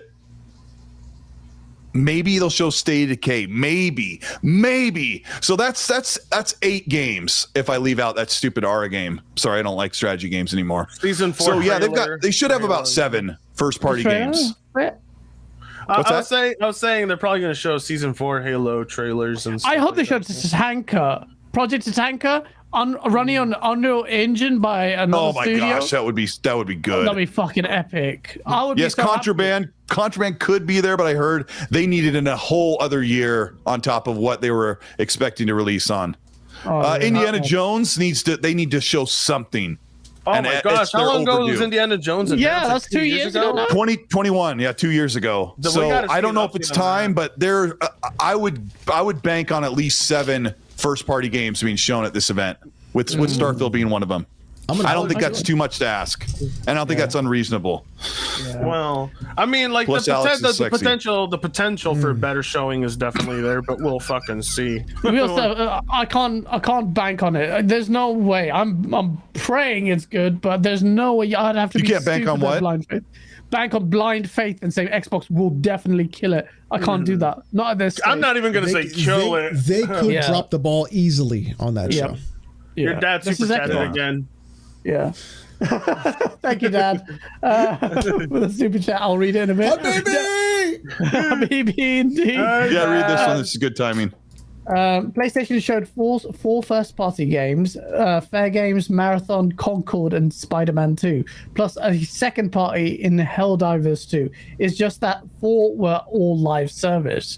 maybe they'll show State of Decay. Maybe. So that's 8 games if I leave out that stupid Ara game. Sorry, I don't like strategy games anymore. Season 4. So yeah, they should have about 7 first party games. I was saying they're probably going to show Season 4 Halo trailers and stuff. I hope they show Tatanka. Project Tatanka running on Unreal Engine by another studio. Oh my gosh, that would be good. That'd be fucking epic. I would. Yes, be so Contraband could be there, but I heard they needed in a whole other year on top of what they were expecting to release on. Indiana Jones they need to show something. Oh my gosh, how long ago was Indiana Jones? Yeah, that's 2 years ago. 2021, 2 years ago. So I don't know if it's time, but I would bank on at least 7 first party games being shown at this event, with Starfield being one of them. I don't think that's too much to ask, and I don't think that's unreasonable. Yeah. Well, I mean, like the potential for a better showing is definitely there, but we'll fucking see. I can't bank on it. There's no way. I'm praying it's good, but there's no way. I'd have to. You can't bank on what? Bank on blind faith and say Xbox will definitely kill it. I can't do that. Not at this stage. I'm not even gonna say kill it. They could drop the ball easily on that show. Your dad's super chatted again. Yeah. Thank you, Dad. For the super chat, I'll read it in a bit. Habibi, indeed. Yeah, read this one. This is good timing. PlayStation showed four first-party games: Fairgames, Marathon, Concord, and Spider-Man 2, plus a second party in Helldivers 2. It's just that 4 were all live service.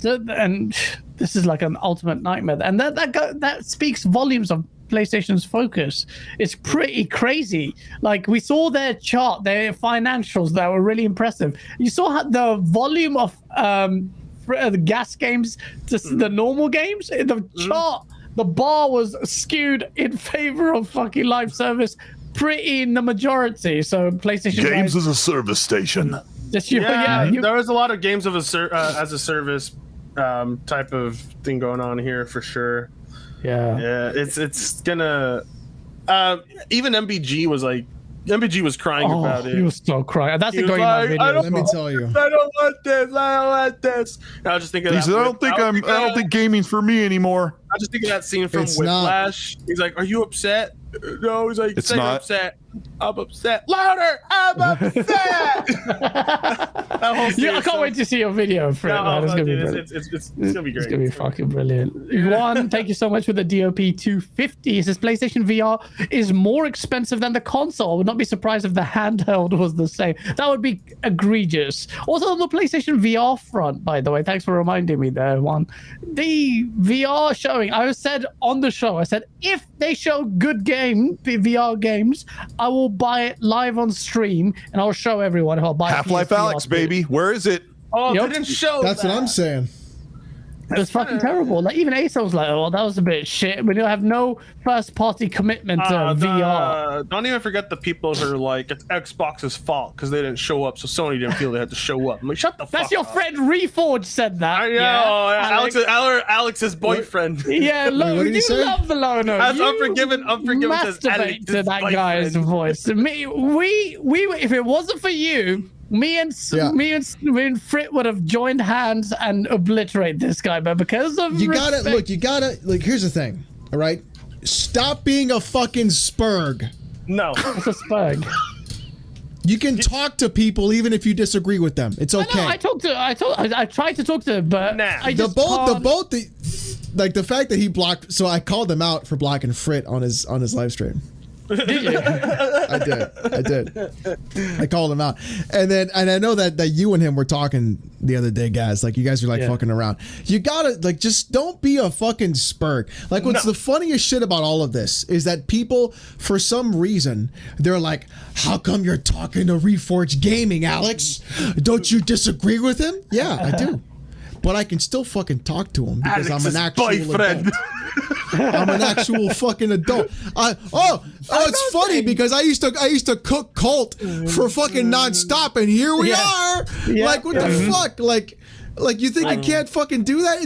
And this is like an ultimate nightmare. And that speaks volumes of PlayStation's focus. It's pretty crazy. Like, we saw their chart, their financials that were really impressive. You saw the volume of the Gaas games to the normal games in the chart. The bar was skewed in favor of fucking live service, pretty in the majority. So PlayStation games as a service station. There was a lot of games of as a service type of thing going on here for sure. Yeah, it's gonna. Even MBG was crying about it. He was so crying. That's going on my video. Let me tell you. I don't want this. I was just thinking. He said, I don't think gaming's for me anymore. I just think of that scene from Whiplash. He's like, "Are you upset?" No, he's like, "Say you're upset." I'm upset. Louder! I'm upset. I can't wait to see your video, Frit. It's gonna be brilliant. It's gonna be great. It's gonna be fucking brilliant. Juan, thank you so much for the DOP 250. It says PlayStation VR is more expensive than the console. I would not be surprised if the handheld was the same. That would be egregious. Also on the PlayStation VR front, by the way, thanks for reminding me there, Juan. The VR showing, I said on the show, I said if they show good VR games, I will buy it live on stream and I'll show everyone how I'll buy Half-Life Alyx, baby. Where is it? Oh, they didn't show That's what I'm saying. It was fucking terrible. Like even ASO was like, "Oh, that was a bit shit." We don't have no first-party commitment to VR. Don't even forget the people who are like, it's Xbox's fault because they didn't show up, so Sony didn't feel they had to show up. I'm like, shut the fuck up. That's your friend Reforge said that. Alex's boyfriend. Yeah, what did he say? love the loner. That's You Unforgiven says masturbate Alex's to that boyfriend. guy's voice. We if it wasn't for you, me and Frit would have joined hands and obliterate this guy, but because of you gotta look. Here's the thing. All right, stop being a fucking spurg. No, It's a spug. You can talk to people even if you disagree with them. It's okay. I tried to talk to him, but Nah. I just Like the fact that he blocked. So I called him out for blocking Frit on his live stream. Did you? I did. I called him out, and I know that you and him were talking the other day, guys. Like you guys are like fucking around. You gotta like just don't be a fucking spurg. Like what's the funniest shit about all of this is that people, for some reason, they're like, "How come you're talking to Reforge Gaming, Alex? Don't you disagree with him?" Yeah, I do. But I can still fucking talk to him because I'm an actual boyfriend. Adult. I'm an actual fucking adult. It's funny because I used to cook Colt for fucking nonstop, and here we are. Yeah. Like what the fuck? Like you think I can't fucking do that?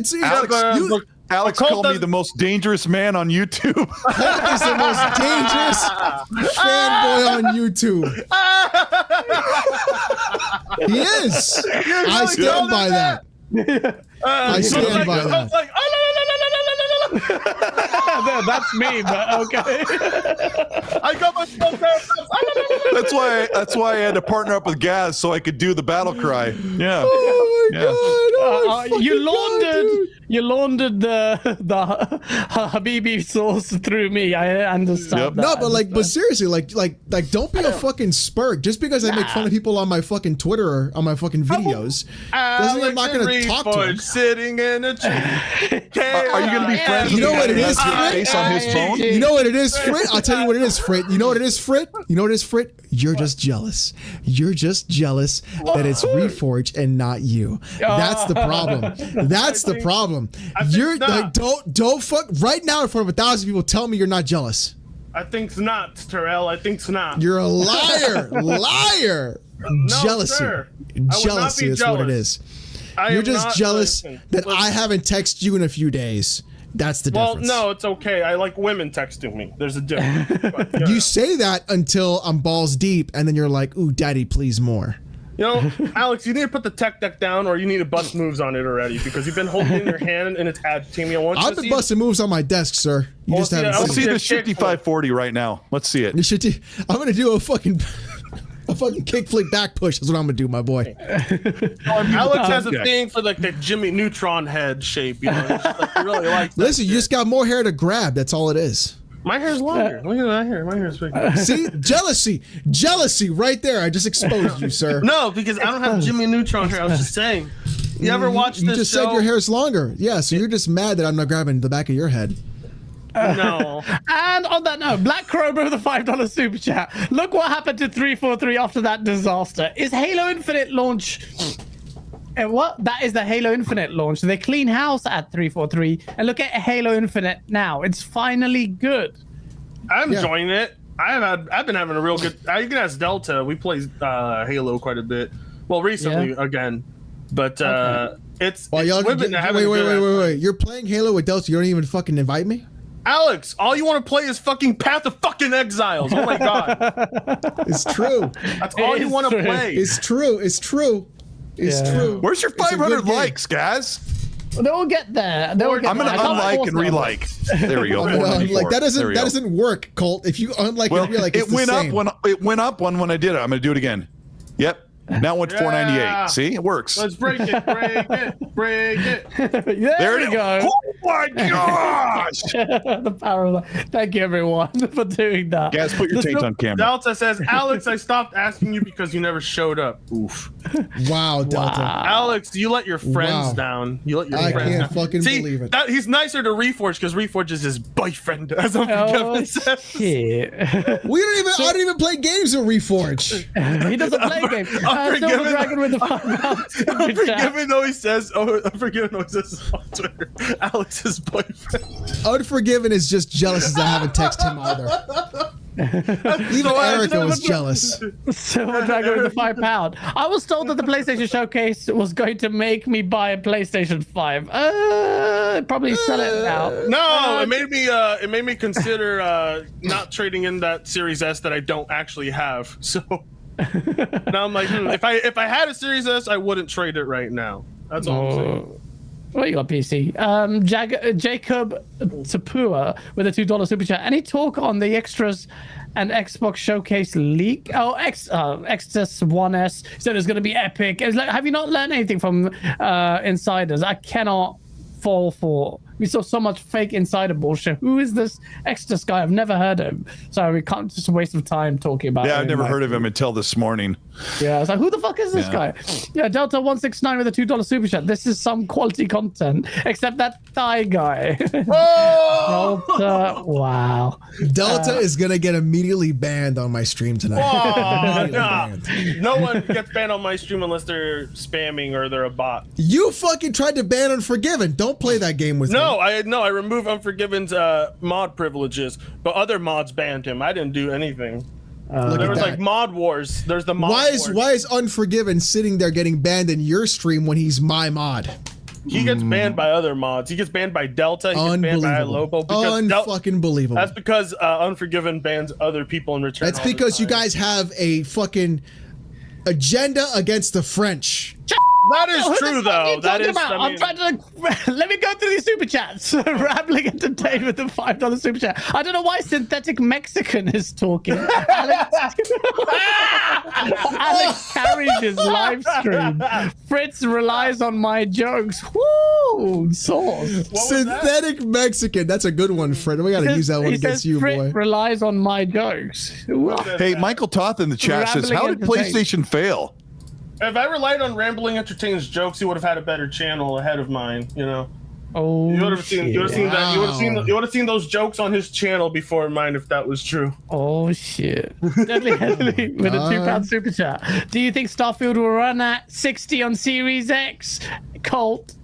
Alex called me the most dangerous man on YouTube. Colt is the most dangerous fanboy on YouTube. He is. I stand by that. I stand by that. I was like, That's me, but okay. I got myself there. That's why I had to partner up with Gaas so I could do the battle cry. Yeah. Oh my god! Oh my You laundered the Habibi sauce through me. I understand. No, but seriously, like, don't be a fucking spurg. Just because I make fun of people on my fucking Twitter or on my fucking videos doesn't mean I'm not gonna talk to them. Sitting in a chair. Are you gonna be friends? You know what it is, Frit? Frit? Face on his phone. You know what it is, Frit? I'll tell you what it is, Frit. You know what it is, Frit? You know what it is, Frit? You're just jealous. You're just jealous that it's Reforge and not you. That's the problem. That's the problem. You're like, don't fuck right now in front of 1,000 people. Tell me you're not jealous. I think's not, Terrell. I think's not. You're a liar. Liar. No, Jealousy. sir. Jealousy is what it is. You're just jealous that I haven't texted you in a few days. That's the difference. Well, no, it's okay. I like women texting me. There's a difference. But, you say that until I'm balls deep, and then you're like, "Ooh, daddy, please more." You know, Alex, you need to put the tech deck down, or you need to bust moves on it already because you've been holding it in your hand and it's agitating me. I've been busting moves on my desk, sir. You just haven't Let's see seen the 5540 right now. Let's see it. I'm gonna do a fucking kickflip back push. That's what I'm gonna do, my boy. Alex has a thing for like the Jimmy Neutron head shape. You know, it's just, like, you really like. Listen, you just got more hair to grab. That's all it is. My hair's longer. Look at my hair. My hair's big. See, jealousy, right there. I just exposed you, sir. No, because I don't have Jimmy Neutron hair. I was just saying. You ever watch this show? You just said your hair's longer. Yeah, so you're just mad that I'm not grabbing the back of your head. No. And on that note, Black Crow with the $5 super chat. Look what happened to 343 after that disaster. Is Halo Infinite launch? What? That is the Halo Infinite launch. They clean house at 343, and look at Halo Infinite now. It's finally good. I'm enjoying it. I've been having a real good. You can ask Delta. We play Halo quite a bit. Well, recently again, but it's. Well, y'all wait. You're playing Halo with Delta. You don't even fucking invite me. Alex, all you want to play is fucking Path of fucking Exiles. Oh my god. It's true. That's all you want to play. It's true. It's true. Where's your 500 likes, guys? They'll get there. I'm gonna unlike and relike. There we go. Like that doesn't work, Colt. If you unlike and relike, it went up when I did it. I'm gonna do it again. Yep. Now it went to 498. See, it works. Let's break it. There we go. my gosh! The power of thank you everyone for doing that. Guys, put your taint on camera. Delta says, Alex, I stopped asking you because you never showed up. Oof. Wow, Delta. Alex, you let your friends down. You let your friends down. I can't fucking believe it. He's nicer to Reforge because Reforge is his boyfriend, as Unforgiven says. Shit. I don't even play games in Reforge. He doesn't play games. Silver Dragon with the Unforgiven always says, Unforgiven always says on Twitter, Alex's boyfriend. Unforgiven is just jealous as I haven't texted him either. Even Erica was jealous. Silver Dragon with the £5. I was told that the PlayStation Showcase was going to make me buy a PlayStation 5. Probably sell it now. No, it made me consider not trading in that Series S that I don't actually have. So now I'm like, if I had a Series S, I wouldn't trade it right now. That's all I'm saying. What you got, PC? Jacob Tapua with a $2 super chat. Any talk on the extras and Xbox Showcase leak? Oh, Xbox One S said it's going to be epic. It's like, have you not learned anything from insiders? I cannot fall for. We saw so much fake insider bullshit. Who is this Exodus guy? I've never heard of him. So we can't just waste of time talking about him. Yeah, I've never heard of him until this morning. Yeah, I was like, who the fuck is this guy? Yeah, Delta169 with a $2 super chat. This is some quality content, except that thigh guy. Oh! Delta, wow. Delta is gonna get immediately banned on my stream tonight. Oh, no one gets banned on my stream unless they're spamming or they're a bot. You fucking tried to ban Unforgiven. Don't play that game with me. I removed Unforgiven's mod privileges, but other mods banned him. I didn't do anything. There was like mod wars. There's the mod wars. Why is Unforgiven sitting there getting banned in your stream when he's my mod? He gets banned by other mods. He gets banned by Delta. He gets banned by Lobo. Unfucking believable. That's because Unforgiven bans other people in return. That's because you guys have a fucking agenda against the French. That is true, though. That is. I'm trying to let me go through these super chats. Rambling Entertainment with the $5 super chat. I don't know why Synthetic Mexican is talking. Alex carries his live stream. Fritz relies on my jokes. Woo! Sauce. Synthetic Mexican. That's a good one, Fred. We gotta use that one against you, Frit boy. Relies on my jokes. Hey, Michael Toth in the chat says, "How did PlayStation fail?" If I relied on Rambling Entertainment's jokes, he would have had a better channel ahead of mine. You know. Oh, you would have seen. You would have seen that. You would have seen those jokes on his channel before mine, if that was true. Oh shit! Deadly Headley with a £2 super chat. Do you think Starfield will run at 60 on Series X? Colt.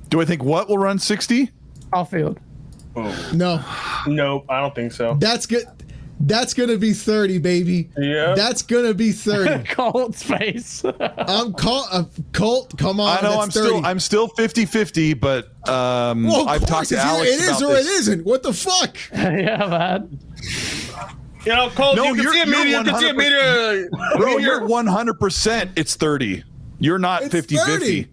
Do I think what will run 60? Starfield. Oh. No. Nope, I don't think so. That's good. That's gonna be 30, baby. Yeah. That's gonna be 30. Colt's face. Colt, come on. I know that's I'm still 50-50, but I've talked to Alex it is about or this. it isn't. What the fuck? Yeah, man. You know, Colt, you can see a meter. Bro, you're 100%. It's 30. You're not 50-50.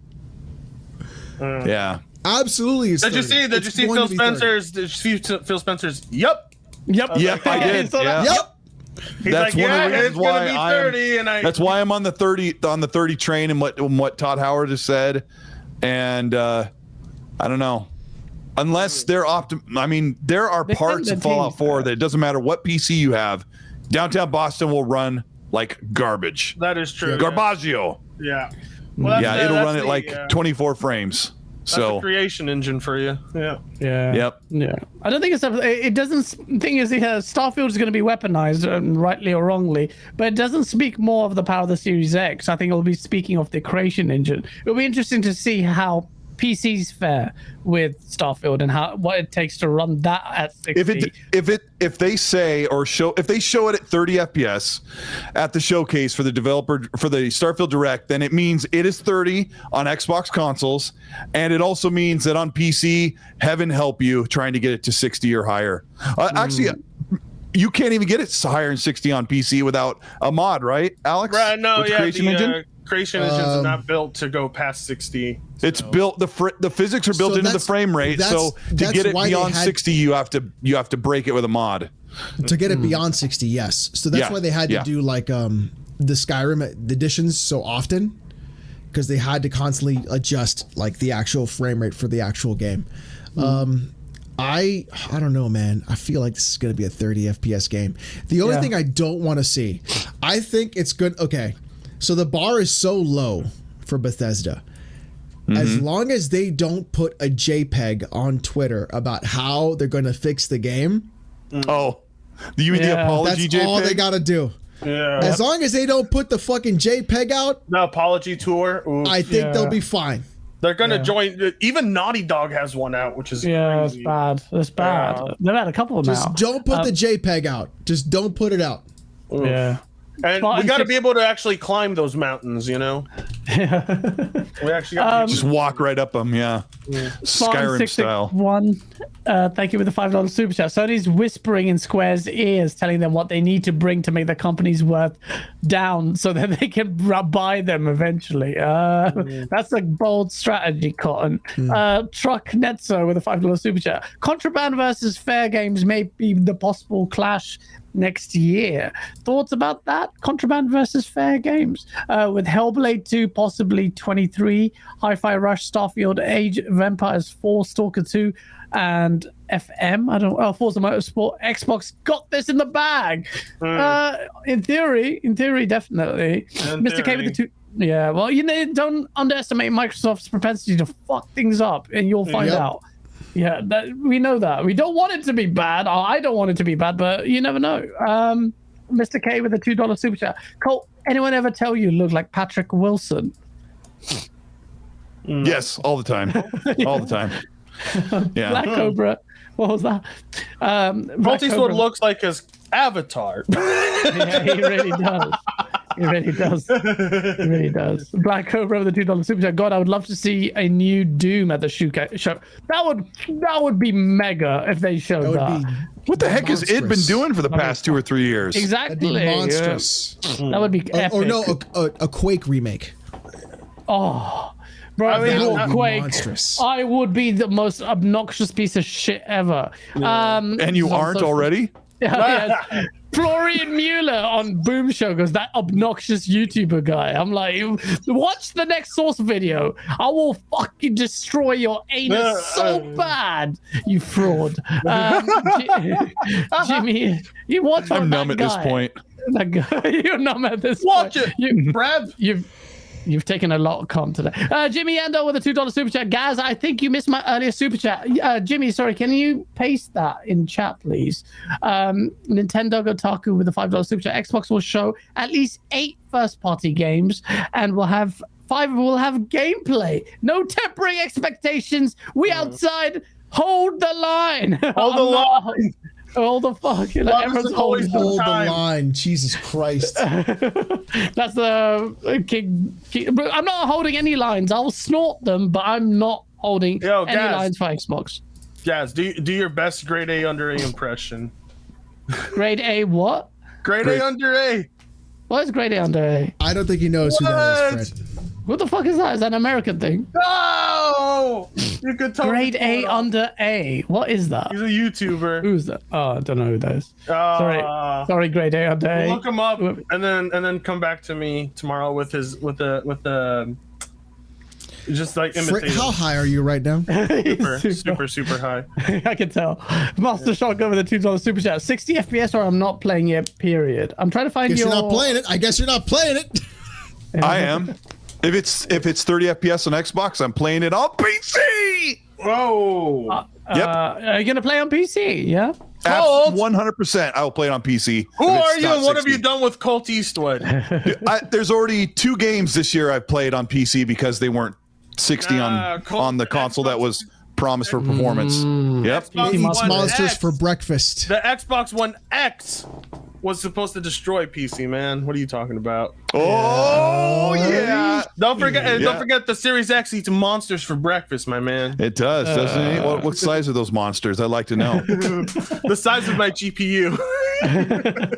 Yeah. Absolutely. It's Did you see Phil Spencer's? Did you see Phil Spencer's? Yep, I did. Yeah. Yep. He's that's like, one of the reasons why that's why I'm on the 30 train and what Todd Howard has said, and I don't know. Unless they're I mean, there are parts of Fallout 4 that it doesn't matter what PC you have, downtown Boston will run like garbage. That is true. Garbaggio. Yeah. Well, it'll run at like 24 frames. That's a creation engine for you. Yeah. Yep. Yeah. I don't think it doesn't. Thing is, Starfield is going to be weaponized, rightly or wrongly, but it doesn't speak more of the power of the Series X. I think it'll be speaking of the creation engine. It'll be interesting to see how PCs fare with Starfield and what it takes to run that at 60. If they say or show it at 30 FPS at the showcase for the Starfield Direct, then it means it is 30 on Xbox consoles, and it also means that on PC, heaven help you trying to get it to 60 or higher. Actually, you can't even get it higher than 60 on PC without a mod, right, Alex? Right. No. With Creation Engine? Creation engines are not built to go past 60. So. It's built. The physics are built into the frame rate. So to get it beyond 60, you have to break it with a mod. To get it beyond 60, yes. So that's why they had to do like the Skyrim editions so often, because they had to constantly adjust like the actual frame rate for the actual game. I don't know, man. I feel like this is going to be a 30 FPS game. The only thing I don't want to see, I think it's good. Okay, so the bar is so low for Bethesda. As long as they don't put a JPEG on Twitter about how they're going to fix the game. Oh, you mean the apology that's JPEG? all they got to do. Yeah. As long as they don't put the fucking JPEG out, The apology tour. Ooh. I think they'll be fine. They're gonna join. Even Naughty Dog has one out, which is it's crazy. bad. It's bad. They've had a couple of them Just out. don't put the JPEG out. Just don't put it out. Yeah. And Well, we got to it's- be able to actually climb those mountains, you know. We actually got Just walk right up them, Skyrim style. One, thank you for the $5 super chat. Sony's whispering in Square's ears, telling them what they need to bring to make the company's worth down, so that they can buy them eventually. That's a bold strategy, Cotton. Truck Netzo with a $5 super chat. Contraband versus Fair Games may be the possible clash next year. Thoughts about that? Contraband versus Fair Games, with Hellblade 2 possibly 23, Hi-Fi Rush, Starfield, Age of Empires 4, Stalker 2, and FM. Forza Motorsport. Xbox got this in the bag. In theory, definitely. Mr. K with the two. Yeah, well, don't underestimate Microsoft's propensity to fuck things up, and you'll find out. Yeah, we know that. We don't want it to be bad. I don't want it to be bad, but you never know. Mr. K with a $2 super chat. Colt, anyone ever tell you look like Patrick Wilson? Yes, all the time. All the time. Yeah. Black Cobra. What was that? Multi-Sword looks like his avatar. Yeah, he really does. He really does. He really does. Black Cobra with the $2 super chat. God, I would love to see a new Doom at the show. That would be mega if they showed that. What the heck has id been doing for the past 2 or 3 years? Exactly. That'd be monstrous. That would be epic. Or no, a Quake remake. Oh, bro, That if would it be Quake, monstrous. I would be the most obnoxious piece of shit ever. And you aren't already? Yes. Florian Mueller on Boom Show goes, that obnoxious YouTuber guy. I'm like, watch the next Source video. I will fucking destroy your anus so bad, you fraud. Jimmy, you watch I'm that numb at guy. this point. That guy, you're numb at this Watch point. it, Brad. You've taken a lot of con today. Jimmy Endo with a $2 super chat. Gaz, I think you missed my earlier super chat. Jimmy, sorry, can you paste that in chat, please? Nintendo Gotaku with a $5 super chat. Xbox will show at least 8 first-party games, and we'll have 5 will have gameplay. No tempering expectations. We outside hold the line. Hold the line. Hold the fuck. Everyone's holding Hold the time. line. Jesus Christ. That's the king. But I'm not holding any lines. I'll snort them, but I'm not holding any lines for Xbox. Yes, do your best grade A under A impression. Grade A what? Grade A under A. What is grade A under A? I don't think he knows who that is, Fred. What the fuck is that? Is that an American thing? No! You could tell. Grade A under A. What is that? He's a YouTuber. Who's that? Oh, I don't know who that is. Sorry, grade A under A. Look him up and then come back to me tomorrow with the just like Fred, imitate. how high are you right now? Super high. I can tell. Master Shotgun with a $2 super chat. 60 FPS or I'm not playing it, period. I'm trying to find Guess your... you're not playing it. I guess you're not playing it. I am. If it's 30 FPS on Xbox, I'm playing it on PC. Whoa. Yep. Are you going to play on PC? Yeah? 100%. I will play it on PC. Who are you and what have you done with Colt Eastwood? There's already 2 games this year I've played on PC because they weren't 60 on the console that was promised for performance. Yep. He eats One monsters X. for breakfast. The Xbox One X was supposed to destroy PC, man. What are you talking about? Oh yeah. Don't forget the Series X eats monsters for breakfast, my man. It does, doesn't it? What size are those monsters? I'd like to know. The size of my GPU.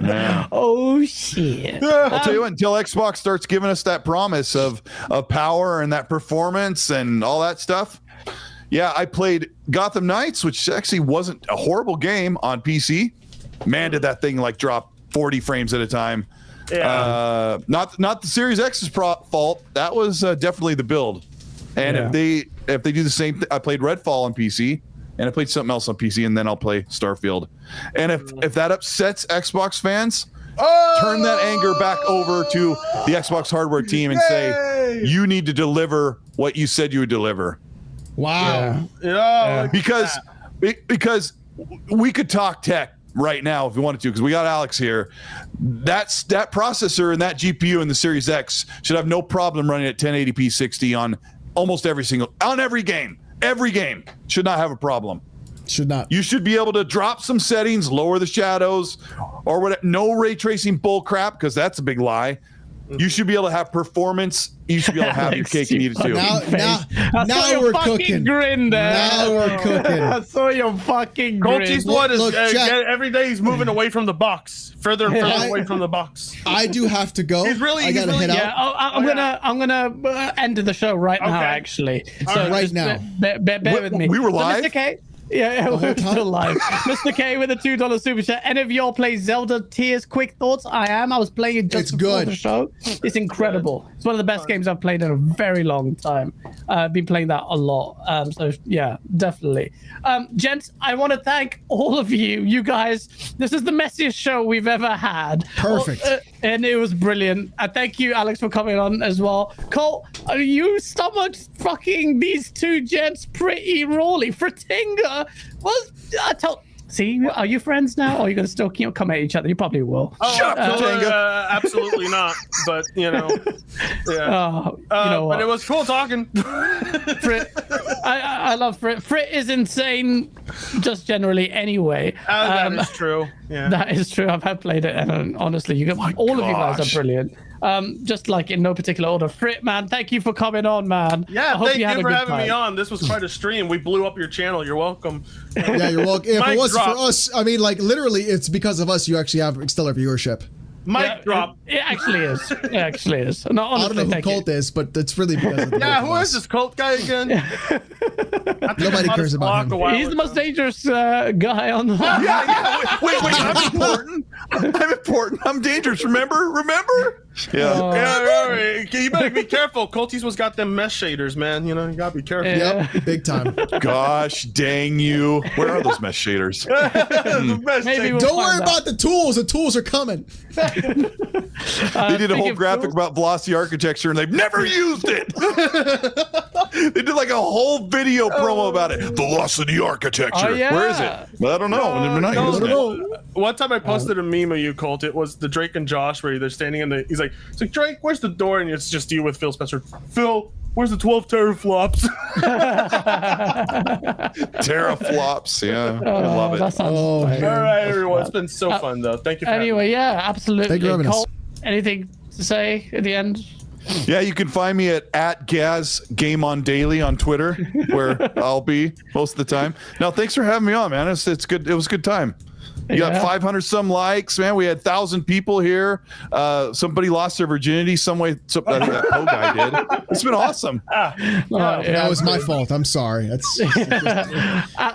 Yeah. Oh, shit. I'll tell you what, until Xbox starts giving us that promise of power and that performance and all that stuff. Yeah, I played Gotham Knights, which actually wasn't a horrible game on PC. Man, did that thing like drop 40 frames at a time. Yeah. Not the Series X's fault. That was definitely the build. And if they do the same thing, I played Redfall on PC, and I played something else on PC, and then I'll play Starfield. And if that upsets Xbox fans, turn that anger back over to the Xbox hardware team and say, you need to deliver what you said you would deliver. Wow. Yeah. Because we could talk tech right now if we wanted to, because we got Alex here. That processor and that GPU in the Series X should have no problem running at 1080p 60 on almost every game. Every game should not have a problem. Should not. You should be able to drop some settings, lower the shadows, or whatever. No ray tracing bull crap, because that's a big lie. You should be able to have performance. You should be able to have your cake and eat it too. Now we're cooking. Grin there. Now we're cooking. I saw your fucking grin. Colt's what is Chat. every day he's moving away from the box, further and further away from the box. I do have to go. I gotta head out. I'm gonna end the show right now. Actually, so right just now. Bear with me. We were So, live? Mr. K. Yeah, we're still live. Mr. K with a $2 super chat. Any of y'all play Zelda Tears? Quick thoughts? I was playing it just before the show. It's incredible. It's one of the best games I've played in a very long time. I've been playing that a lot. So yeah, definitely. Gents, I want to thank all of you. You guys, this is the messiest show we've ever had. Perfect. And it was brilliant. Thank you, Alex, for coming on as well. Colt, you stomached fucking these two gents pretty rawly. Fritinga was see, are you friends now, or are you gonna still come at each other? You probably will. Shut up, Fritinga. Absolutely not. But you know, yeah. But it was cool talking. Frit, I love Frit. Frit is insane, just generally anyway. That is true. Yeah, that is true. I've played it, and honestly, all of you guys are brilliant. Just like in no particular order. Frit, man, thank you for coming on, man. Yeah, thank you for having me on. This was quite a stream. We blew up your channel. You're welcome. Yeah, you're welcome. If it wasn't for us, I mean, like literally, it's because of us you actually have stellar viewership. Mic drop. It actually is. It actually is. No, honestly, I don't know who Colt is, but it's really because of the who is this Colt guy again? Nobody cares about him. He's the most dangerous guy on the Wait, I'm important. I'm important. I'm dangerous. Remember? Yeah. You better be careful. Colty's was got them mesh shaders, man. You know, you gotta be careful. Yep, big time. Gosh dang you. Where are those mesh shaders? Don't worry about the tools. The tools are coming. They did a whole graphic about Velocity architecture, and they've never used it. They did like a whole video promo about it. Velocity architecture. Oh, yeah. Where is it? Well, I don't know. We're not using it. One time I posted a meme of you, Colt. It was the Drake and Josh where they're standing in the. He's like, Drake, where's the door? And it's just you with Phil Spencer. Phil, where's the 12 teraflops? Teraflops, yeah. I love it. That sounds all right, everyone. It's been so fun, though. Thank you for having me. Yeah, absolutely. Thank you for having us. Anything to say at the end? Yeah, you can find me at Gaas GameOnDaily on Twitter, where I'll be most of the time. Now, thanks for having me on, man. It's good. It was a good time. You got 500 some likes, man. We had 1,000 people here. Somebody lost their virginity some way. That Poe guy did. It's been awesome. That was my fault. I'm sorry.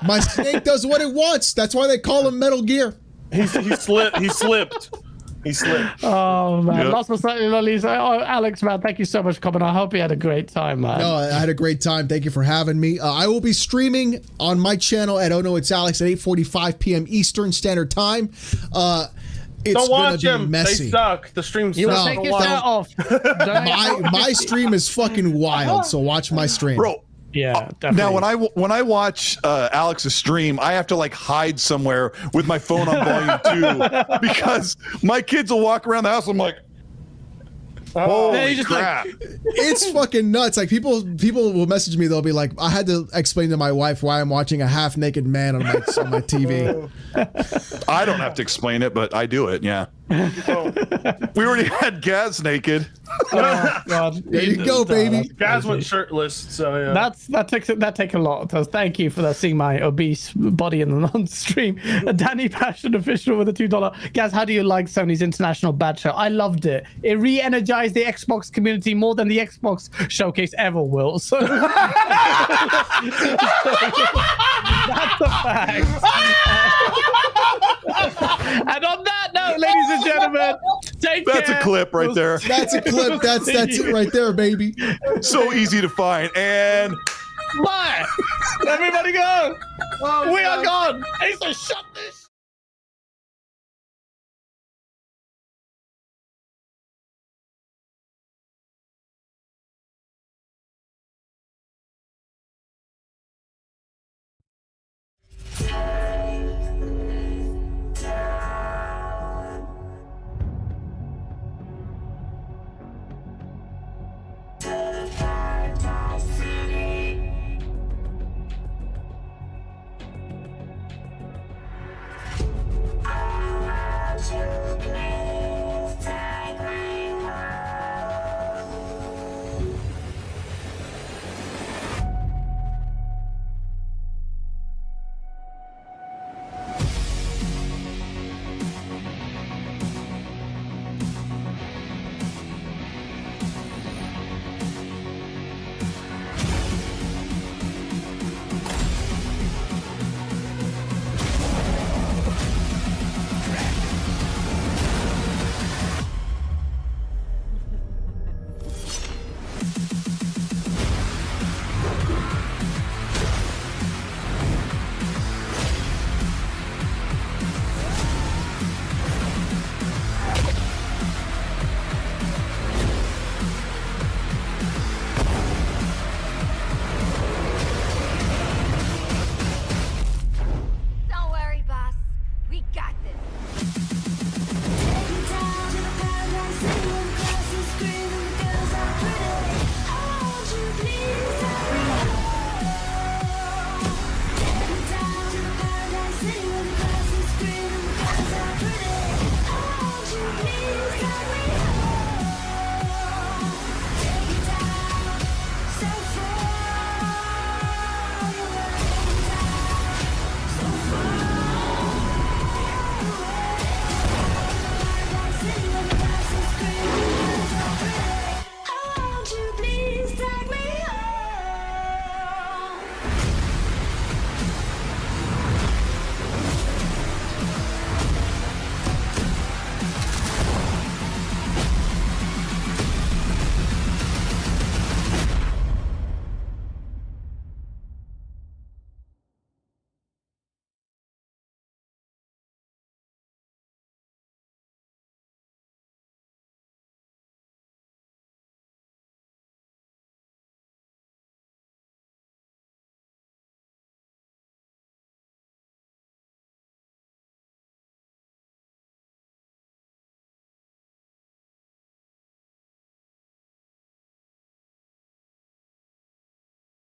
My snake does what it wants. That's why they call him Metal Gear. He slipped. He slipped. Oh man, Yep. last but certainly not least, Alex, man, thank you so much for coming. I hope you had a great time, man. No, I had a great time. Thank you for having me. I will be streaming on my channel at Oh No It's Alex at 8:45 p.m. Eastern Standard Time. It's Don't watch gonna be them. messy. They suck. The streams You will suck. take your shirt off. My stream is fucking wild, so watch my stream. Bro, Yeah, definitely. now when I watch Alex's stream, I have to like hide somewhere with my phone on volume 2 because my kids will walk around the house. I'm like, holy crap! It's fucking nuts. Like people will message me. They'll be like, I had to explain to my wife why I'm watching a half naked man on my TV. I don't have to explain it, but I do it. Yeah. We already had Gaas naked. Oh, God. There you go, baby. Guys went shirtless, so yeah. That takes a lot. So thank you for that. Seeing my obese body in the stream. Danny Passion official with a $2. Guys, how do you like Sony's International Bad Show? I loved it. It re-energized the Xbox community more than the Xbox showcase ever will. So that's a fact. And on that note, ladies and gentlemen, Take That's care. a clip right there. That's a clip. That's it right there, baby. So easy to find. And Bye. Everybody go. Oh, We are God. gone. Asa, shut